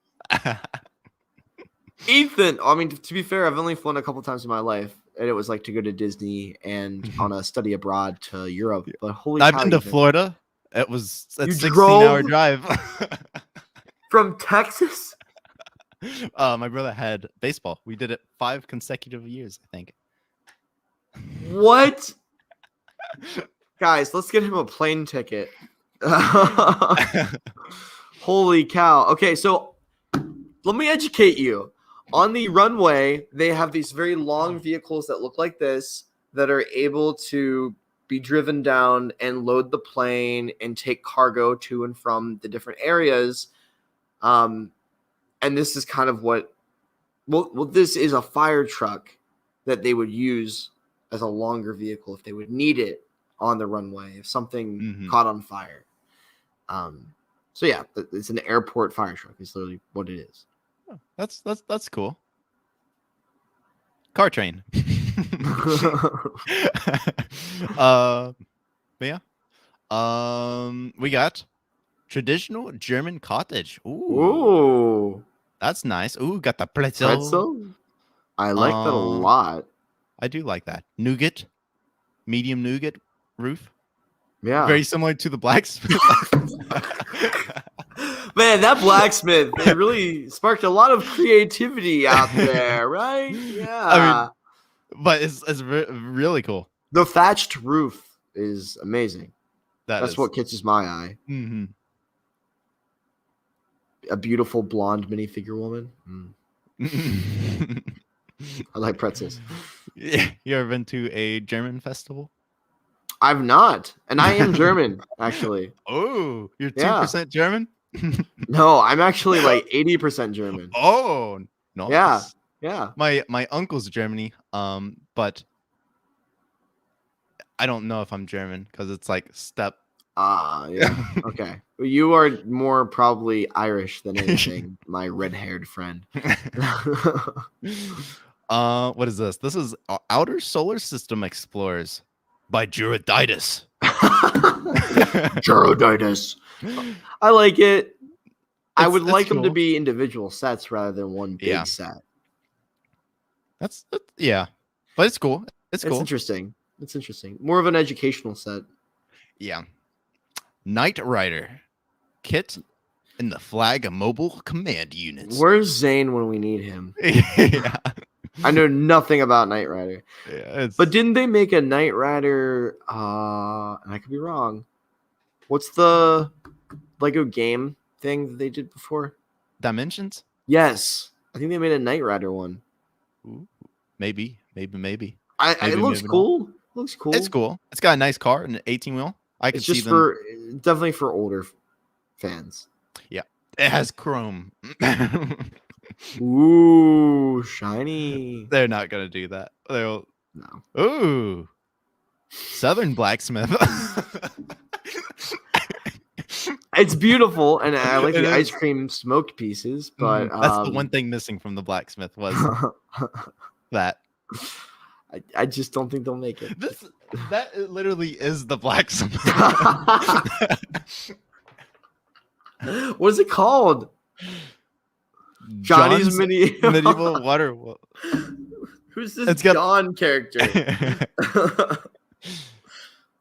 Ethan, I mean, to be fair, I've only flown a couple times in my life, and it was like to go to Disney and on a study abroad to Europe. But holy cow, I've been to Ethan. Florida. It was a 16-hour drive. From Texas? My brother had baseball. We did it 5 consecutive years, I think. What? Guys, let's get him a plane ticket. Holy cow. Okay, so let me educate you. On the runway, they have these very long vehicles that look like this that are able to be driven down and load the plane and take cargo to and from the different areas. And this is kind of what this is a fire truck that they would use as a longer vehicle if they would need it on the runway if something caught on fire. So yeah, it's an airport fire truck. It's literally what it is. Oh, that's cool. Car train. But yeah. We got traditional German cottage. Ooh. That's nice. Ooh, got the pretzel. I like that a lot. I do like that. Nougat. Medium nougat roof. Yeah. Very similar to the Blacksmith. Man, that Blacksmith, it really sparked a lot of creativity out there, right? Yeah. I mean, but it's really cool. The thatched roof is amazing. That's what catches my eye. Mm-hmm. A beautiful blonde minifigure woman. I like pretzels. Yeah. You ever been to a German festival? I've not, and I am German actually. Oh, you're Yeah. 2% German? No, I'm actually like 80% German. Oh, Yeah. nice. Yeah. My uncle's Germany, but I don't know if I'm German because it's like step. Yeah. Okay. You are more probably Irish than anything, my red-haired friend. What is this? This is Outer Solar System Explorers by Juriditis. Geroditis. I like it. I would like them to cool. be individual sets rather than one big Yeah. set. That's yeah, but it's cool. It's cool. Interesting. It's interesting. More of an educational set. Yeah. Knight Rider kit and the flag of mobile command units. Where's Zane when we need him? Yeah. I know nothing about Knight Rider. Yeah, but didn't they make a Knight Rider? And I could be wrong. What's the Lego game thing that they did before? Dimensions? Yes, I think they made a Knight Rider one. Ooh, maybe. It looks cool. Looks cool. It's cool. It's got a nice car and an 18-wheel. It's just for definitely for older fans. Yeah, it has chrome. Ooh, shiny. They're not gonna do that. They'll no. Ooh, Southern Blacksmith. It's beautiful, and I like the ice cream smoked pieces. But that's the one thing missing from the Blacksmith was that. I just don't think they'll make it. That literally is the Blacksmith. What is it called? Johnny's medieval water. Who's this John character?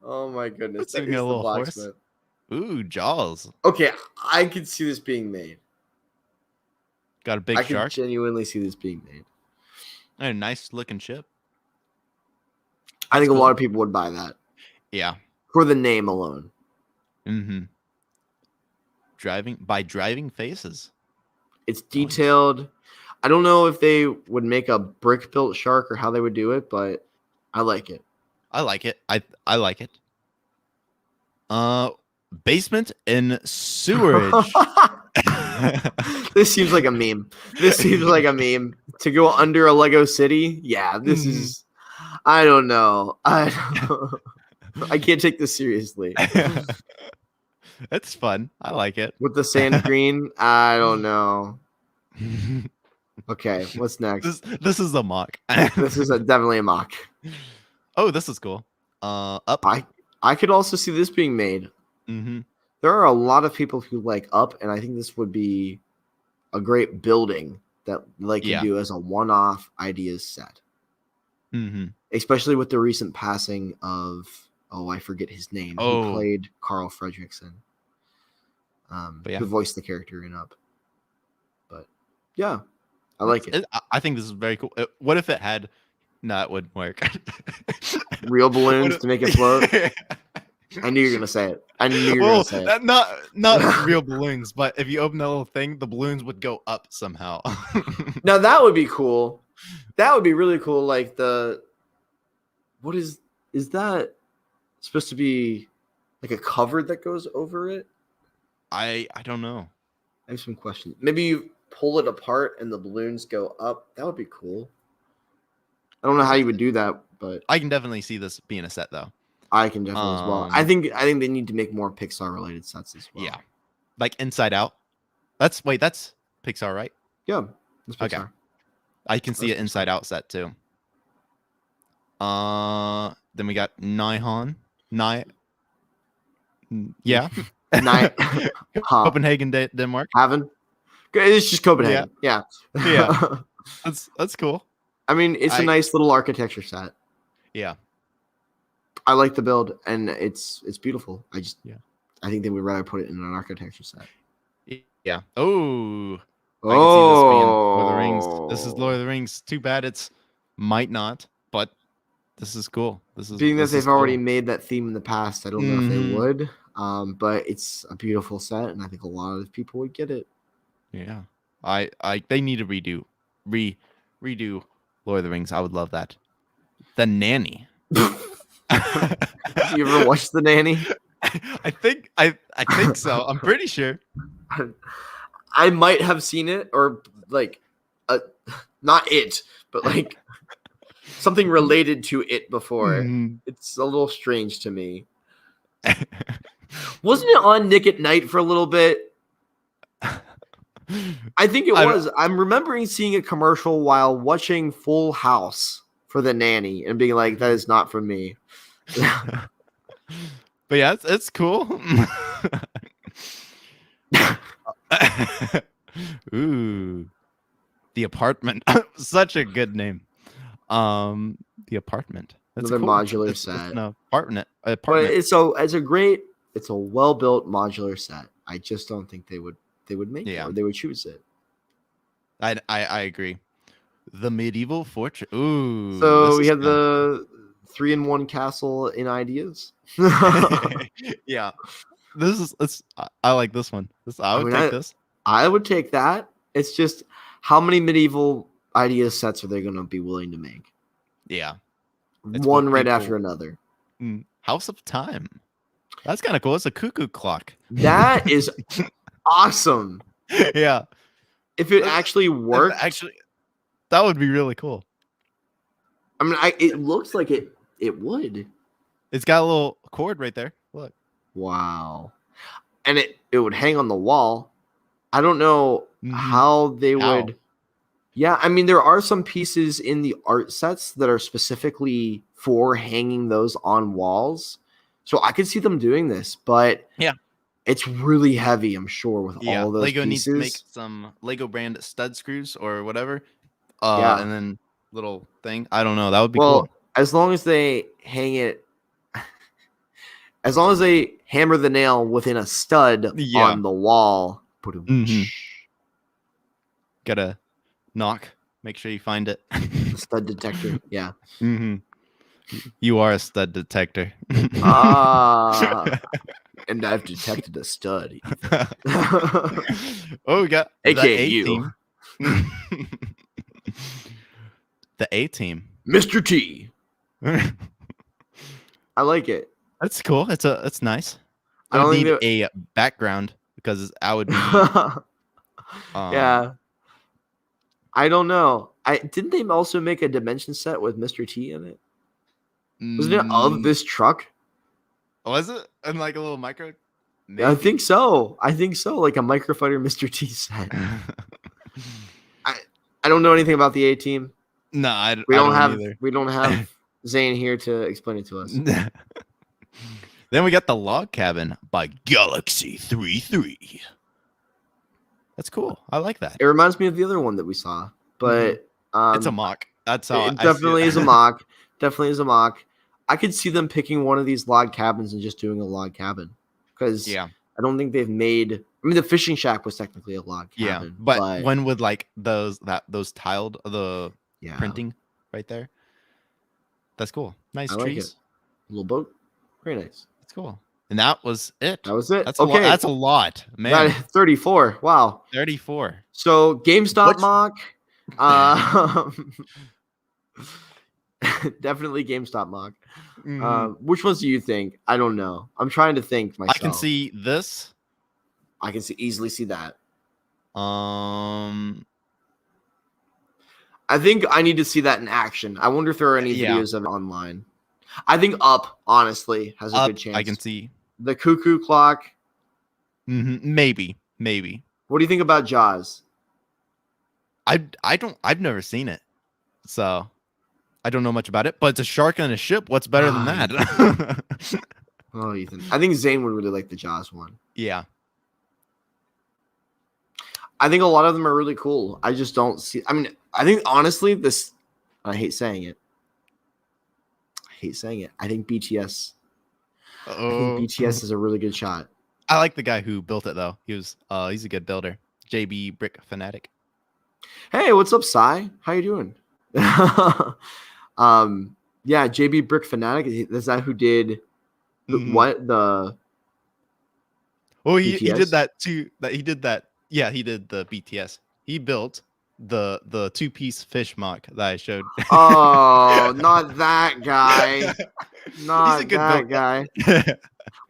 Oh my goodness! That is the Blacksmith. Horse. Ooh, Jaws. Okay, I could see this being made. Got a big shark. I could genuinely see this being made. And a nice looking ship. I think a lot of people would buy that. Yeah. For the name alone. Mm-hmm. Driving faces. It's detailed. I don't know if they would make a brick built shark or how they would do it, but I like it. I like it. I like it. Basement and sewerage. This seems like a meme. To go under a Lego city. Yeah, this is. I don't know. I can't take this seriously. It's fun. I like it. With the sand green, I don't know. Okay, what's next? This is a mock. This is definitely a mock. Oh, this is cool. Up. I could also see this being made. Mm-hmm. There are a lot of people who like Up, and I think this would be a great building that can do as a one-off ideas set. Mm-hmm. Especially with the recent passing of I forget his name. Who played Carl Fredricksen. Who voiced the character in Up. But yeah, I like it. I think this is very cool. What if it had? No, it wouldn't work. Real balloons to make it float. I knew you were gonna say it. Not real balloons, but if you open that little thing, the balloons would go up somehow. Now that would be cool. That would be really cool. Like what is that supposed to be? Like a cover that goes over it? I don't know. I have some questions. Maybe you pull it apart and the balloons go up. That would be cool. I don't know how you would do that, but I can definitely see this being a set though. I can definitely as well. I think they need to make more Pixar related sets as well. Yeah. Like Inside Out. That's Pixar, right? Yeah. That's Pixar. Okay. I can see an Inside Out set too. Then we got Nihon. Yeah. Copenhagen, Denmark. Haven. It's just Copenhagen. Yeah. Yeah. That's cool. I mean, it's a nice little architecture set. Yeah. I like the build, and it's beautiful. I think they would rather put it in an architecture set. Yeah. Oh. I can see this being Lord of the Rings. This is Lord of the Rings. Too bad it's might not, but this is cool. Being that they've already made that theme in the past, I don't know if they would. But it's a beautiful set, and I think a lot of people would get it. Yeah. They need to redo Lord of the Rings. I would love that. The Nanny. Have you ever watched The Nanny? I think so. I'm pretty sure. I might have seen it, or like, not it, but like something related to it before. Mhm. It's a little strange to me. Wasn't it on Nick at Night for a little bit? I think it was. I'm remembering seeing a commercial while watching Full House for The Nanny and being like, that is not for me. But yeah, it's cool. Ooh, The Apartment. Such a good name. The Apartment. That's Another cool. modular set. No, apartment. But it's a well-built modular set. I just don't think they would make it, or they would choose it. I agree. The Medieval Fortress. Ooh. So we have the 3-in-1 castle in ideas. Yeah. I like this one. I would take this. I would take that. It's just how many medieval idea sets are they going to be willing to make? Yeah. One right after another. House of Time. That's kind of cool. It's a cuckoo clock. That is awesome. Yeah. If it actually worked. That would be really cool. I mean, it looks like it would. It's got a little cord right there. Look. Wow. And it would hang on the wall. I don't know how they would. Yeah, I mean, there are some pieces in the art sets that are specifically for hanging those on walls. So I could see them doing this, but yeah, it's really heavy, I'm sure, with all those Lego pieces. Needs to make some Lego brand stud screws or whatever. And then little thing. I don't know. That would be cool. As long as they hang it, as long as they hammer the nail within a stud on the wall. Gotta knock. Make sure you find it. The stud detector. Yeah. You are a stud detector. And I've detected a stud. We got AKA you. The A-Team. Mr. T. I like it. That's cool. It's nice. I don't need a background because I would be yeah. I don't know. Didn't they also make a dimension set with Mr. T in it? Wasn't it of this truck? Was it? And like a little micro? Maybe. I think so. Like a Microfighter Mr. T set. I don't know anything about the A-Team. No, we don't have Zane here to explain it to us. Then we got the Log Cabin by Galaxy 33. That's cool. I like that. It reminds me of the other one that we saw, but it's a mock. That's how it definitely is a mock. Definitely is a mock. I could see them picking one of these log cabins and just doing a log cabin because I don't think they've made. I mean, the fishing shack was technically a log cabin. Yeah, but when would like those tiled printing right there? That's cool. Nice trees. Like it. Little boat, very nice. That's cool. And that was it. That's okay. That's a lot, man. 34. Wow. 34. So GameStop mock. Definitely GameStop mock. Which ones do you think? I don't know. I'm trying to think myself. I can see this. I can easily see that. I think I need to see that in action. I wonder if there are any videos of it online. I think Up, honestly, has a good chance. I can see the cuckoo clock. Maybe. What do you think about Jaws? I've never seen it, so I don't know much about it. But it's a shark on a ship. What's better than that? Oh, Ethan. I think Zane would really like the Jaws one. Yeah. I think a lot of them are really cool. I just don't see. I mean, I think honestly, I hate saying it. I think BTS. I think BTS is a really good shot. I like the guy who built it though. He's a good builder. JB Brick Fanatic. Hey, what's up, Sai? How you doing? Yeah, JB Brick Fanatic. Is that who did what the? Oh, he did that too. He did that. Yeah, he did the BTS. He built the 2-piece fish mock that I showed. Oh, not that guy. He's a Not good that build. guy.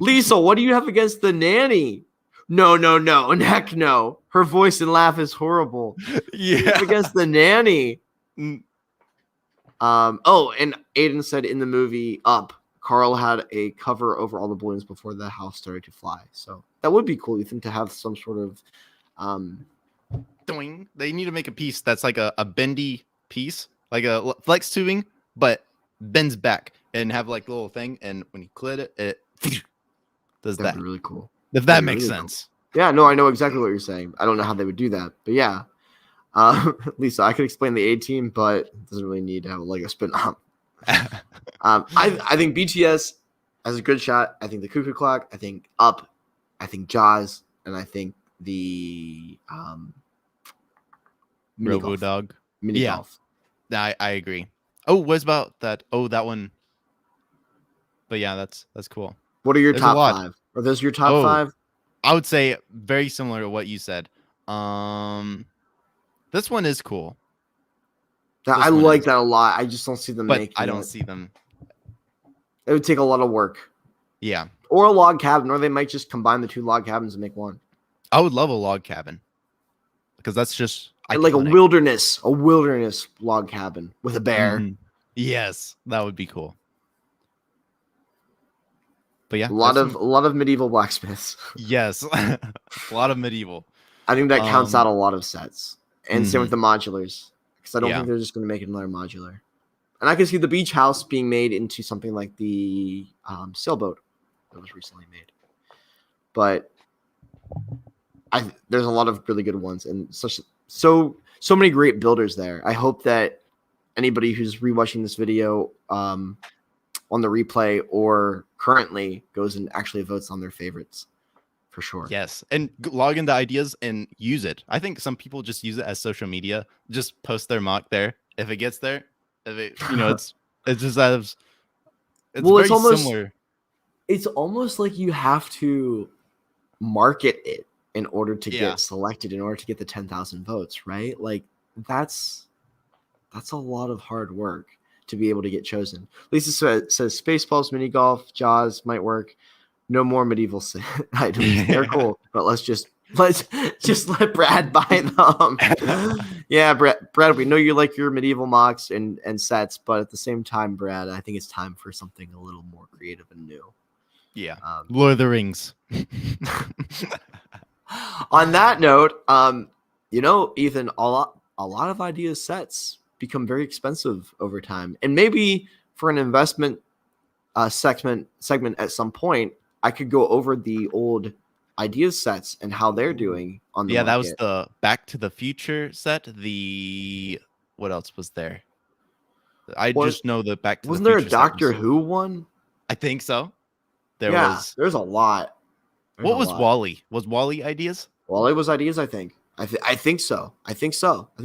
Lisa, what do you have against the nanny? No, and heck no. Her voice and laugh is horrible. What do you have against the nanny? Oh, and Aiden said in the movie Up, Carl had a cover over all the balloons before the house started to fly. So that would be cool, Ethan, to have some sort of Doing. They need to make a piece that's like a bendy piece, like a flex tubing, but bends back and have like a little thing. And when you clit it, it does that'd that. be really cool. If that makes sense. Cool. Yeah, no, I know exactly what you're saying. I don't know how they would do that, but yeah. Lisa, I could explain the A-Team, but it doesn't really need to have a Lego spin-off. I think BTS has a good shot. I think the Cuckoo Clock. I think Up. I think Jaws, and I think the mini Robo golf. Dog. Mini golf. I agree. Oh, what's about that? Oh, that one. But yeah, that's cool. What are your There's top 5? Are those your top 5? I would say very similar to what you said. This one is cool. I like that a lot. I just don't see them making it. I don't see them. It would take a lot of work. Yeah. Or a log cabin, or they might just combine the 2 log cabins and make one. I would love a log cabin. Because that's just like a wilderness log cabin with a bear. Mm-hmm. Yes, that would be cool. But yeah, a lot of medieval blacksmiths. Yes, a lot of medieval. I think that counts out a lot of sets, and same with the modulars, because I don't think they're just going to make another modular. And I can see the beach house being made into something like the sailboat that was recently made. But there's a lot of really good ones, and so many great builders there. I hope that anybody who's rewatching this video on the replay or currently goes and actually votes on their favorites for sure. Yes, and log into ideas and use it. I think some people just use it as social media. Just post their mock there. If it gets there, it's just as it's almost similar. It's almost like you have to market it in order to get selected, in order to get the 10,000 votes, right? Like that's a lot of hard work to be able to get chosen. Lisa says Spaceballs, mini golf, Jaws might work. No more medieval items. They're cool, but let's just let Brad buy them. Yeah, Brad, we know you like your medieval mocks and sets, but at the same time, Brad, I think it's time for something a little more creative and new. Yeah, Lord of the Rings. On that note, Ethan, a lot of ideas sets become very expensive over time, and maybe for an investment segment at some point, I could go over the old ideas sets and how they're doing on the market. That was the Back to the Future set. What else was there? Just know the Back to the Future. Wasn't there a Doctor Who one? I think so. There's a lot. What was WALL-E? Was WALL-E ideas? WALL-E was ideas, I think. I think so. I think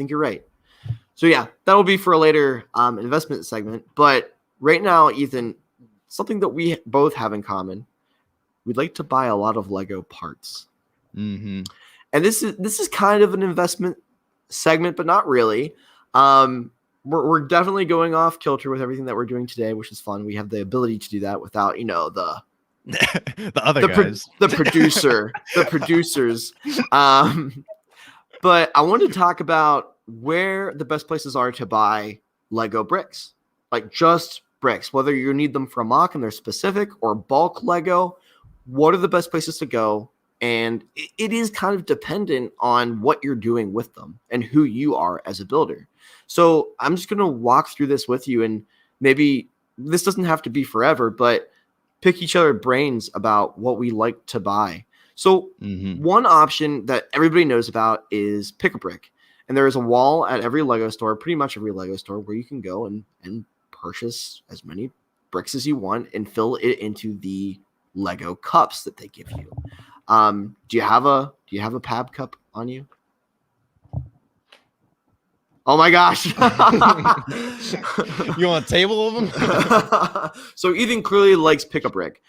you're right. So yeah, that'll be for a later investment segment. But right now, Ethan, something that we both have in common, we'd like to buy a lot of Lego parts. Mm-hmm. And this is kind of an investment segment, but not really. We're definitely going off kilter with everything that we're doing today, which is fun. We have the ability to do that without, the guys, the producers. But I wanted to talk about where the best places are to buy Lego bricks, like just bricks, whether you need them for a mock and they're specific or bulk Lego. What are the best places to go? And it is kind of dependent on what you're doing with them and who you are as a builder. So I'm just going to walk through this with you, and maybe this doesn't have to be forever, but pick each other's brains about what we like to buy. So one option that everybody knows about is pick a brick. And there is a wall at every Lego store, pretty much every Lego store, where you can go and purchase as many bricks as you want and fill it into the Lego cups that they give you. Do you have a Pab cup on you? Oh my gosh. You want a table of them? So Ethan clearly likes pick a brick.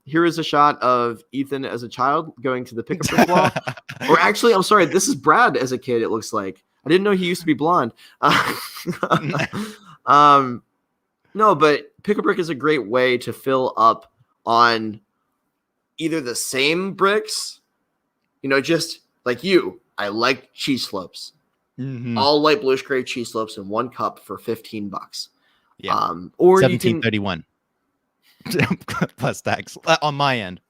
Here is a shot of Ethan as a child going to the pick a brick wall. Or actually, I'm sorry, this is Brad as a kid, it looks like. I didn't know he used to be blonde. No, but Pick-a-Brick is a great way to fill up on either the same bricks, just like you. I like cheese slopes. All light bluish gray cheese slopes in one cup for $15. Yeah. Or 17.31 plus tax on my end.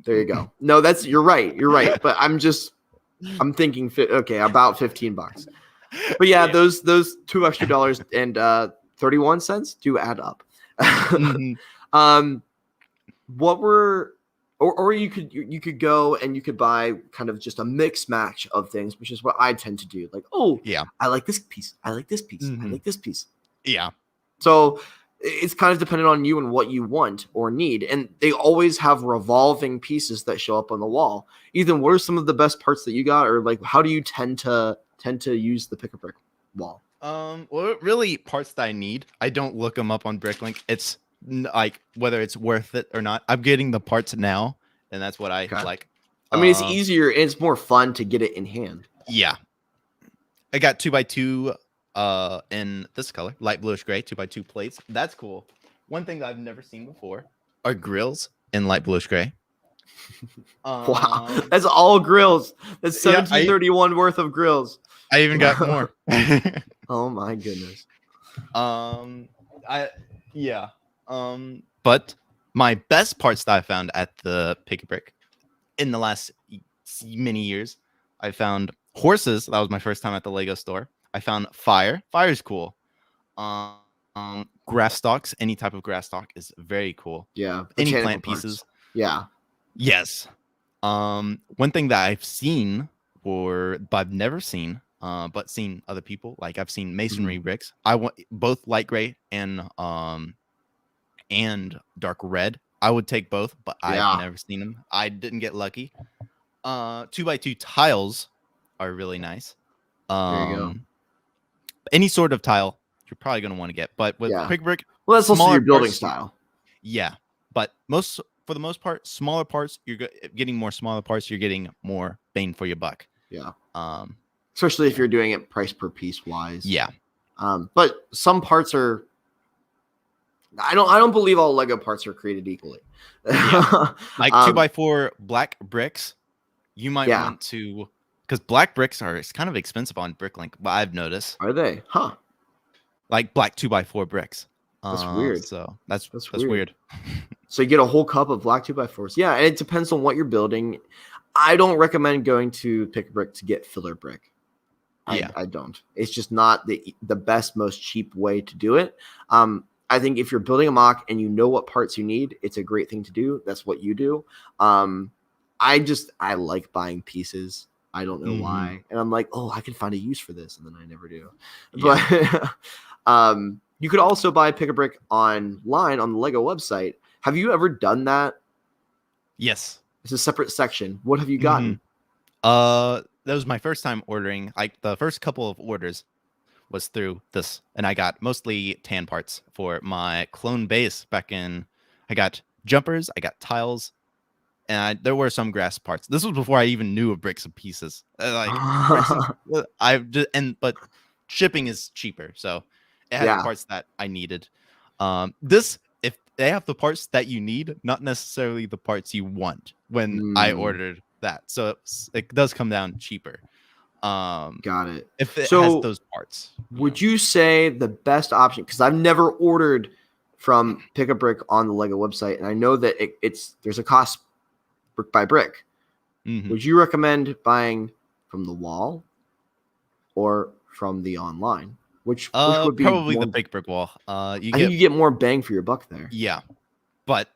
There you go. No, you're right. But I'm thinking about $15. But yeah, those $2 extra and 31 cents do add up. What were or you could go and you could buy kind of just a mix match of things, which is what I tend to do. Like, I like this piece. I like this piece. I like this piece. Yeah. So it's kind of dependent on you and what you want or need. And they always have revolving pieces that show up on the wall. Ethan, what are some of the best parts that you got? Or like, how do you tend to use the Pick-a-Brick wall? Well, really parts that I need, I don't look them up on Bricklink. It's like whether it's worth it or not. I'm getting the parts now, and that's what I like. I mean, it's easier and it's more fun to get it in hand. Yeah. I got 2x2 in this color, light bluish gray, 2x2 plates. That's cool. One thing that I've never seen before are grills in light bluish gray. Wow, that's all grills. That's 1731 worth of grills. I even got more. Oh my goodness. But my best parts that I found at the Pick-a-Brick in the last many years, I found horses. That was my first time at the Lego store. I found fire. Fire's cool. Grass stalks. Any type of grass stalk is very cool. Yeah. Any plant pieces. Yeah. Yes. One thing that I've seen, but I've never seen, but seen other people, like I've seen masonry bricks. I want both light gray and dark red. I would take both, but I've never seen them. I didn't get lucky. 2x2 tiles are really nice. There you go. Any sort of tile you're probably going to want to get, but with Pick-a-Brick, well, that's also your building style. Yeah, but for the most part, smaller parts, you're getting more smaller parts. You're getting more bang for your buck. Yeah. Especially if you're doing it price per piece wise. Yeah. But some parts are. I don't believe all Lego parts are created equally. Yeah. Like 2x4 black bricks, you might want to, because black bricks it's kind of expensive on Bricklink. But I've noticed. Are they? Huh. Like black 2x4 bricks. That's weird. So that's weird. So you get a whole cup of black 2x4s. Yeah, and it depends on what you're building. I don't recommend going to Pick-a-Brick to get filler brick. I don't. It's just not the best, most cheap way to do it. I think if you're building a MOC and you know what parts you need, it's a great thing to do. That's what you do. I like buying pieces. I don't know why. And I'm like, I can find a use for this. And then I never do. Yeah. But you could also buy Pick-a-Brick online on the Lego website. Have you ever done that? Yes. It's a separate section. What have you gotten? That was my first time ordering. Like the first couple of orders was through this, and I got mostly tan parts for my clone base back in. I got jumpers, I got tiles, and there were some grass parts. This was before I even knew of bricks and pieces. But shipping is cheaper, so it had the parts that I needed. If they have the parts that you need, not necessarily the parts you want when I ordered that, so it does come down cheaper. Got it. If it has those parts. Would you say the best option, because I've never ordered from Pick-a-Brick on the Lego website, and I know that there's a cost brick by brick. Would you recommend buying from the wall or from the online? Which would be probably the Pick-a-Brick wall. I think you get more bang for your buck there. Yeah, but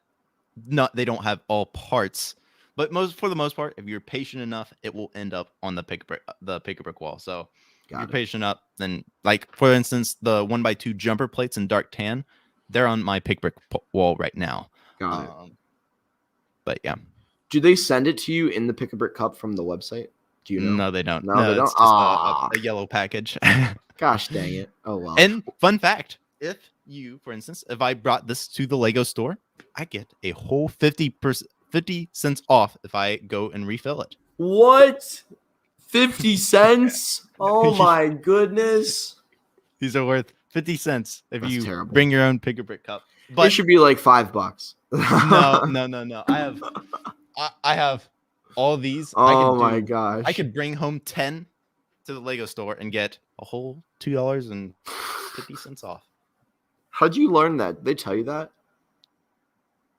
they don't have all parts. But for the most part, if you're patient enough, it will end up on the Pick-a-Brick wall. So if you're patient enough, then, like, for instance, the 1x2 jumper plates in dark tan, they're on my Pick-a-Brick wall right now. Got it. But yeah. Do they send it to you in the Pick-a-Brick cup from the website? Do you know? No, they don't. No, they don't. It's just a yellow package. Gosh dang it. Oh, well. And fun fact, if I brought this to the Lego store, I get a whole 50 cents off if I go and refill it. What? 50 cents? Oh my goodness. These are worth 50 cents if That's you terrible. bring your own pick-a-brick cup. It But should be like $5. no. I have all these. Oh my gosh. I could bring home 10 to the Lego store and get a whole $2.50 off. How'd you learn that? Did they tell you that?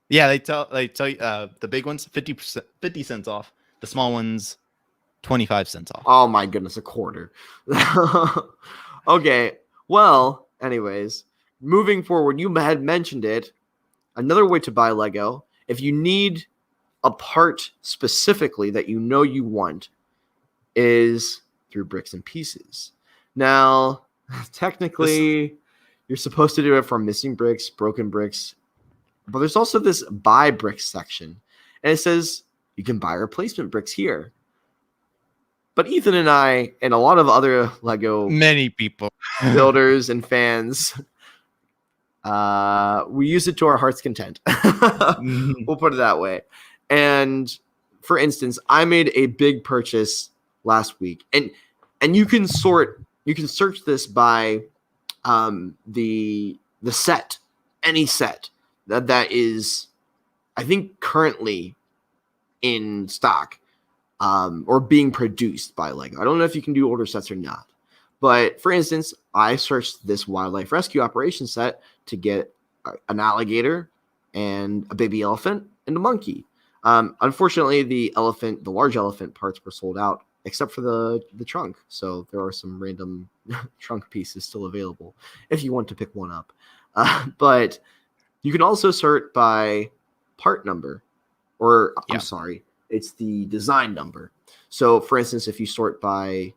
Yeah, they tell you the big ones 50 cents off. The small ones 25 cents off. Oh my goodness, a quarter. Okay. Well, anyways, moving forward, you had mentioned it. Another way to buy Lego, if you need a part specifically that you know you want, is through bricks and pieces. Now, technically, you're supposed to do it from missing bricks, broken bricks, but there's also this buy bricks section, and it says you can buy replacement bricks here. But Ethan and I, and a lot of other Lego Many people builders and fans, we use it to our heart's content. We'll put it that way. And for instance, I made a big purchase last week, and you can search this by the set, any set that is, I think, currently in stock or being produced by Lego. I don't know if you can do older sets or not, but for instance, I searched this wildlife rescue operation set to get an alligator and a baby elephant and a monkey. Unfortunately, the large elephant parts were sold out, except for the trunk. So there are some random trunk pieces still available if you want to pick one up. But you can also sort by part number, or I'm sorry, it's the design number. So for instance, if you sort by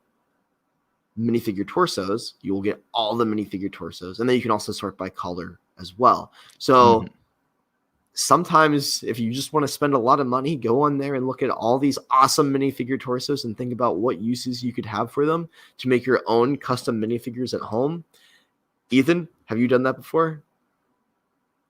minifigure torsos, you will get all the minifigure torsos, and then you can also sort by color as well. So sometimes if you just want to spend a lot of money, go on there and look at all these awesome minifigure torsos and think about what uses you could have for them to make your own custom minifigures at home. Ethan, have you done that before?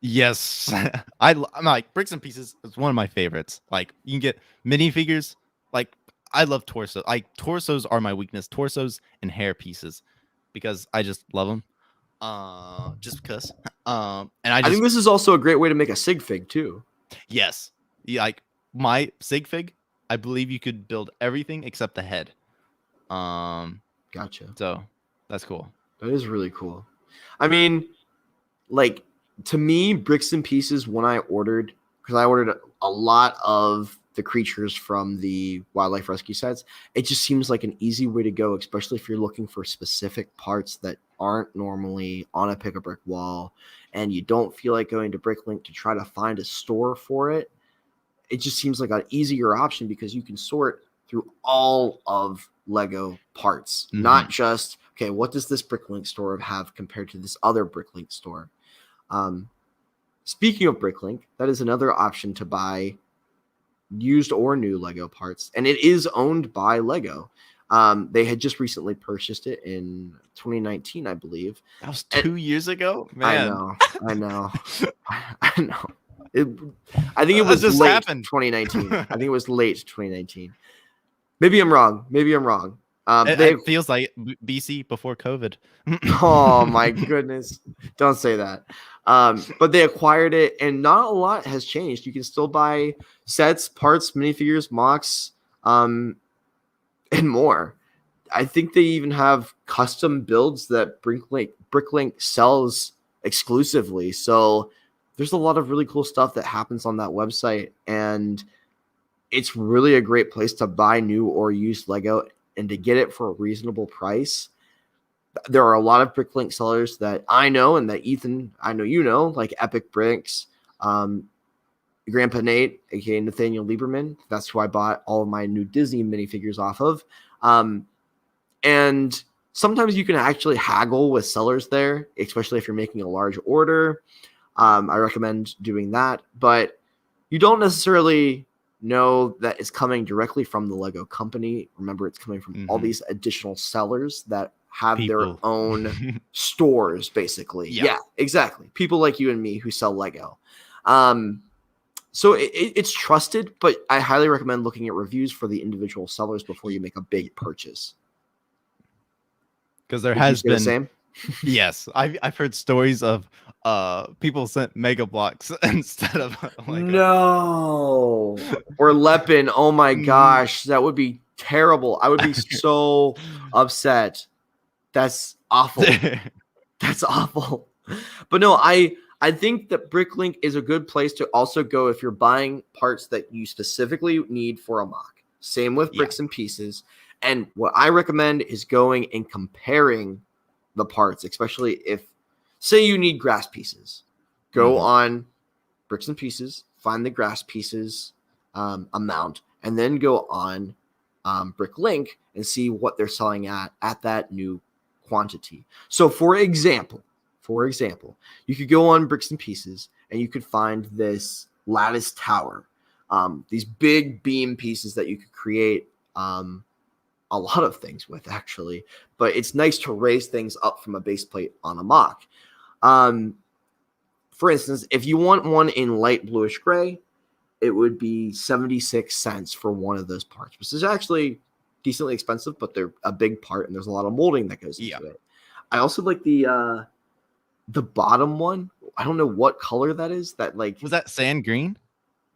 Yes. I'm like, bricks and pieces is one of my favorites. Like, you can get minifigures. Like, I love torsos. Like, torsos are my weakness. Torsos and hair pieces, because I just love them. Just because. And I think this is also a great way to make a sig fig too. Yes. Yeah, like my sig fig, I believe you could build everything except the head. Gotcha. So that's cool. That is really cool. I mean, like, to me, bricks and pieces, when I ordered, because I ordered a lot of the creatures from the wildlife rescue sets, it just seems like an easy way to go, especially if you're looking for specific parts that aren't normally on a pick-a-brick wall and you don't feel like going to Bricklink to try to find a store for it. It just seems like an easier option because you can sort through all of Lego parts, not just, okay, what does this Bricklink store have compared to this other Bricklink store? Speaking of Bricklink, that is another option to buy used or new Lego parts, and it is owned by Lego. They had just recently purchased it in 2019, I believe. That was 2 years ago, man. I know. I think it was just late happened. 2019. I think it was late 2019. Maybe I'm wrong. It feels like BC before COVID. Oh my goodness! Don't say that. But they acquired it, and not a lot has changed. You can still buy sets, parts, minifigures, MOCs, and more. I think they even have custom builds that Bricklink sells exclusively. So there's a lot of really cool stuff that happens on that website, and it's really a great place to buy new or used Lego and to get it for a reasonable price. There are a lot of Bricklink sellers that I know and that Ethan, I know you know, like Epic Bricks, Grandpa Nate, aka Nathaniel Lieberman. That's who I bought all of my new Disney minifigures off of. And sometimes you can actually haggle with sellers there, especially if you're making a large order. I recommend doing that, but you don't necessarily know that it's coming directly from the Lego company. Remember, it's coming from all these additional sellers that have their own stores, basically. Yeah, exactly. People like you and me who sell Lego. So it's trusted, but I highly recommend looking at reviews for the individual sellers before you make a big purchase. Because there Would you has say the been same? yes, I've heard stories of people sent Mega Blocks instead of Lego. No. Or Lepin. Oh my gosh, that would be terrible. I would be so upset. That's awful. That's awful. But no, I think that Bricklink is a good place to also go if you're buying parts that you specifically need for a mock. Same with bricks and pieces. And what I recommend is going and comparing the parts, especially if, say, you need grass pieces. Go on bricks and pieces, find the grass pieces amount, and then go on Bricklink and see what they're selling at that new quantity. So, for example, you could go on bricks and pieces and you could find this lattice tower, these big beam pieces that you could create a lot of things with, actually, but it's nice to raise things up from a base plate on a mock. For instance, if you want one in light bluish gray, it would be 76 cents for one of those parts, which is actually decently expensive, but they're a big part and there's a lot of molding that goes into it. I also like the bottom one. I don't know what color that is. That was that sand green?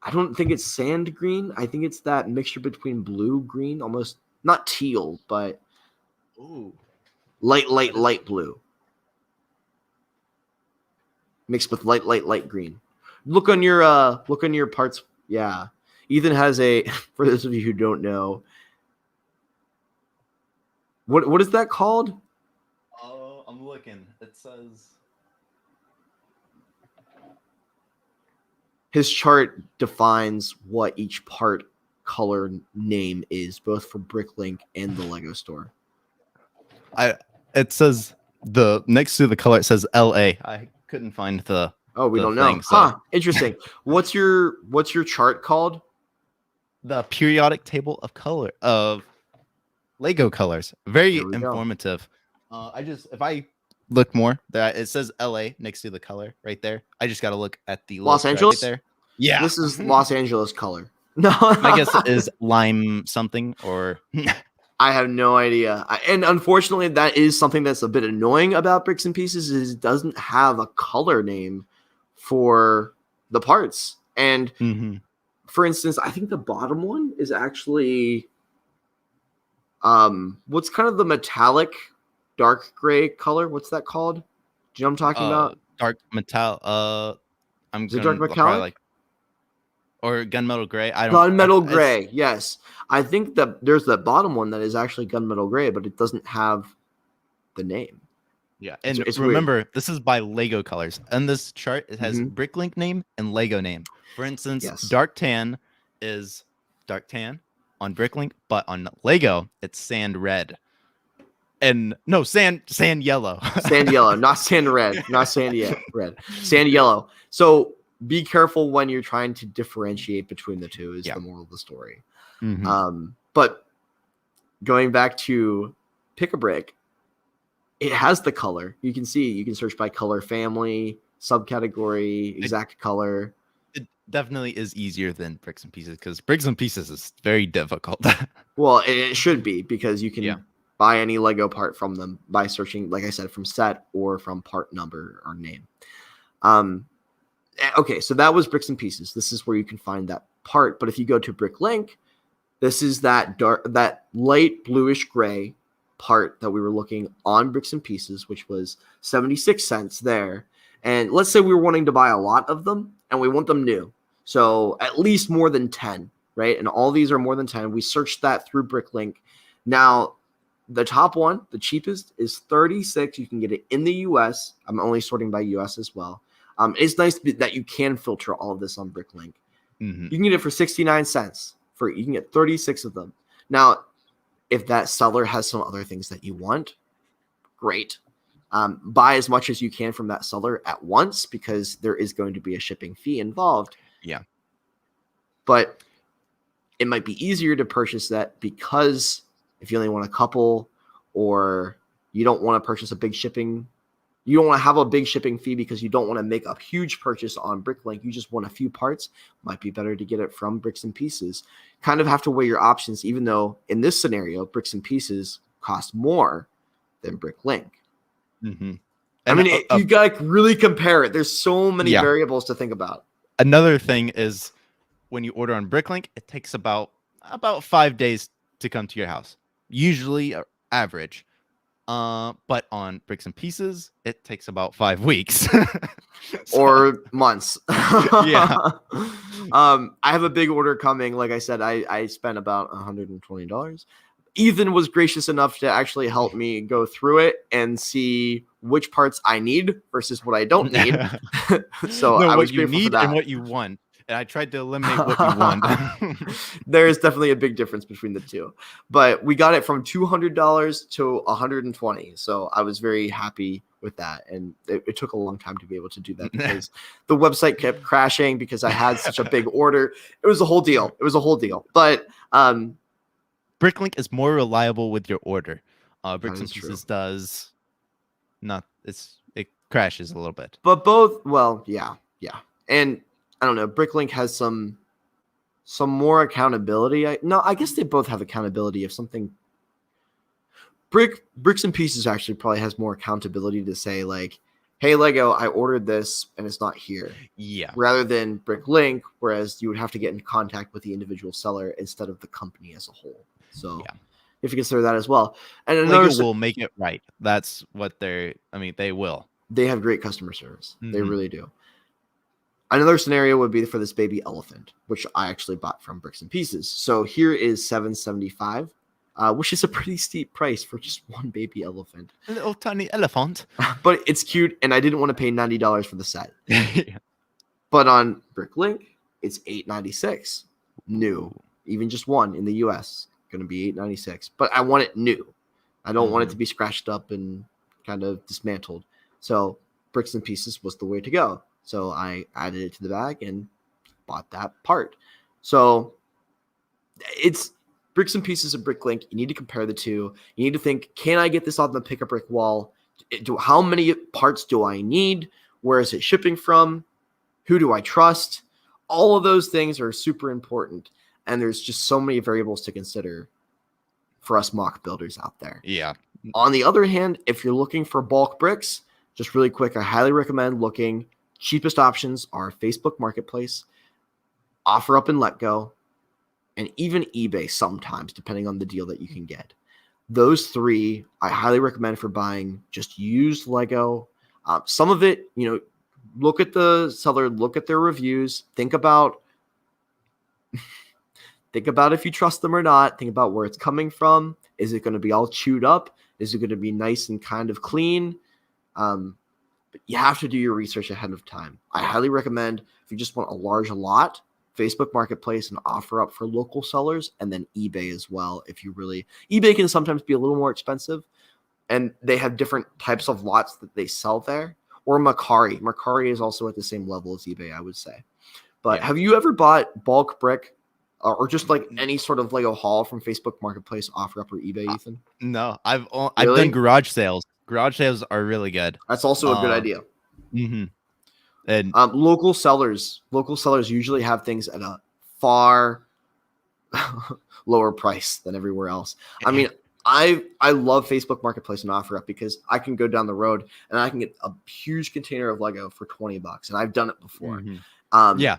I don't think it's sand green. I think it's that mixture between blue, green, almost not teal, but light blue. Mixed with light green. Look on your parts. Yeah. Ethan has a, for those of you who don't know, what is that called? Oh, I'm looking. It says his chart defines what each part color name is, both for Bricklink and the Lego store. It says the next to the color, it says LA. I couldn't find the we don't thing, know. Huh. Interesting. What's your chart called? The periodic table of color of Lego colors. Very informative. If I look more, that it says LA next to the color right there. I just got to look at the Los Angeles right there. Yeah, this is Los Angeles color. No, I guess it is lime something or. I have no idea. And unfortunately, that is something that's a bit annoying about Bricks and Pieces is it doesn't have a color name for the parts. And for instance, I think the bottom one is actually what's kind of the metallic dark gray color. What's that called? Do you know what I'm talking about? Dark metal. Is it dark metallic? Or gunmetal gray. Gunmetal gray. Yes, I think that there's the bottom one that is actually gunmetal gray, but it doesn't have the name. Yeah, and it's remember, weird. This is by Lego colors. And this chart, it has Bricklink name and Lego name. For instance, dark tan is dark tan on Bricklink, but on Lego, it's sand red. And no, sand yellow. Sand yellow, not sand red, not sand red. Sand yellow. So be careful when you're trying to differentiate between the two is the moral of the story. But going back to Pick a Brick, it has the color. You can search by color family, subcategory, exact color. It definitely is easier than Bricks and Pieces because Bricks and Pieces is very difficult. Well, it should be because you can buy any Lego part from them by searching, like I said, from set or from part number or name. Okay, so that was Bricks and Pieces. This is where you can find that part. But if you go to Bricklink, this is that light bluish gray part that we were looking on Bricks and Pieces, which was 76 cents there. And let's say we were wanting to buy a lot of them and we want them new. So at least more than 10, right? And all these are more than 10. We searched that through Bricklink. Now, the top one, the cheapest, is 36. You can get it in the US. I'm only sorting by US as well. It's nice that you can filter all of this on Bricklink. You can get it for 69 cents. You can get 36 of them. Now, if that seller has some other things that you want, great. Buy as much as you can from that seller at once because there is going to be a shipping fee involved. Yeah. But it might be easier to purchase that because if you only want a couple or you don't want to purchase a big shipping, you don't want to have a big shipping fee because you don't want to make a huge purchase on Bricklink. You just want a few parts. Might be better to get it from Bricks and Pieces. Kind of have to weigh your options, even though in this scenario, Bricks and Pieces cost more than Bricklink. Mm-hmm. I mean, you got to really compare it. There's so many variables to think about. Another thing is when you order on Bricklink, it takes about 5 days to come to your house. Usually average. But on Bricks and Pieces, it takes about 5 weeks. Or months. Yeah. I have a big order coming. Like I said, I spent about $120. Ethan was gracious enough to actually help me go through it and see which parts I need versus what I don't need. So I was grateful for that. And what you want. And I tried to eliminate what you want. There is definitely a big difference between the two. But we got it from $200 to $120. So I was very happy with that. And it took a long time to be able to do that because the website kept crashing because I had such a big order. It was a whole deal. But Bricklink is more reliable with your order. Bricks and Pieces does not. It crashes a little bit. But both, well, yeah. And I don't know. Bricklink has some more accountability. I guess they both have accountability. If something Bricks and Pieces actually probably has more accountability to say like, "Hey Lego, I ordered this and it's not here." Yeah. Rather than Bricklink, whereas you would have to get in contact with the individual seller instead of the company as a whole. So if you consider that as well, and another Lego will make it right. That's what they will. They have great customer service. Mm-hmm. They really do. Another scenario would be for this baby elephant, which I actually bought from Bricks and Pieces. So here is $775, which is a pretty steep price for just one baby elephant. A little tiny elephant. But it's cute, and I didn't want to pay $90 for the set. But on Bricklink, it's $896 new. Even just one in the US, going to be $896. But I want it new. I don't want it to be scratched up and kind of dismantled. So Bricks and Pieces was the way to go. So I added it to the bag and bought that part. So it's Bricks and Pieces and Bricklink. You need to compare the two. You need to think, can I get this on the pick a brick wall? How many parts do I need? Where is it shipping from? Who do I trust? All of those things are super important. And there's just so many variables to consider for us mock builders out there. Yeah. On the other hand, if you're looking for bulk bricks, just really quick, I highly recommend looking. Cheapest options are Facebook Marketplace, OfferUp and Let Go, and even eBay sometimes, depending on the deal that you can get. Those three I highly recommend for buying just used Lego. Some of it, look at the seller, look at their reviews, think about if you trust them or not. Think about where it's coming from. Is it going to be all chewed up? Is it going to be nice and kind of clean? But you have to do your research ahead of time. I highly recommend if you just want a large lot, Facebook Marketplace and OfferUp for local sellers, and then eBay as well. eBay can sometimes be a little more expensive, and they have different types of lots that they sell there. Or Mercari. Mercari is also at the same level as eBay, I would say. But have you ever bought bulk brick or just like any sort of Lego haul from Facebook Marketplace, OfferUp, or eBay, Ethan? No, I've done garage sales. Garage sales are really good. That's also a good idea. Mm-hmm. And local sellers usually have things at a far lower price than everywhere else. I mean, I love Facebook Marketplace and OfferUp because I can go down the road and I can get a huge container of Lego for $20, and I've done it before. Yeah,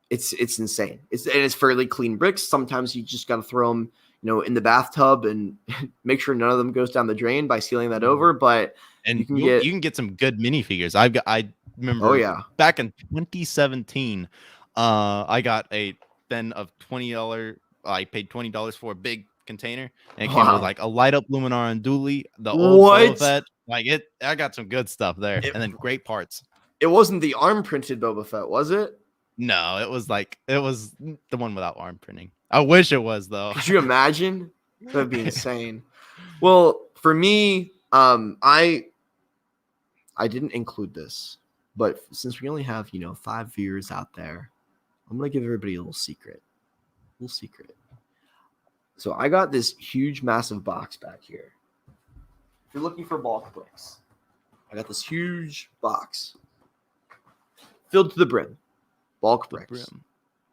it's insane. It's fairly clean bricks. Sometimes you just got to throw them, in the bathtub and make sure none of them goes down the drain by sealing that over. But you can get some good minifigures. I remember back in 2017, I got a bin of $20. I paid $20 for a big container, and it came with like a light up Luminar and Dooley, the old Boba Fett. I got some good stuff there, and then great parts. It wasn't the arm printed Boba Fett, was it? No, it was the one without arm printing. I wish it was though. Could you imagine? That'd be insane. Well, for me, I didn't include this, but since we only have 5 viewers out there, I'm gonna give everybody a little secret. So I got this huge, massive box back here. If you're looking for bulk bricks, I got this huge box filled to the brim, bulk bricks.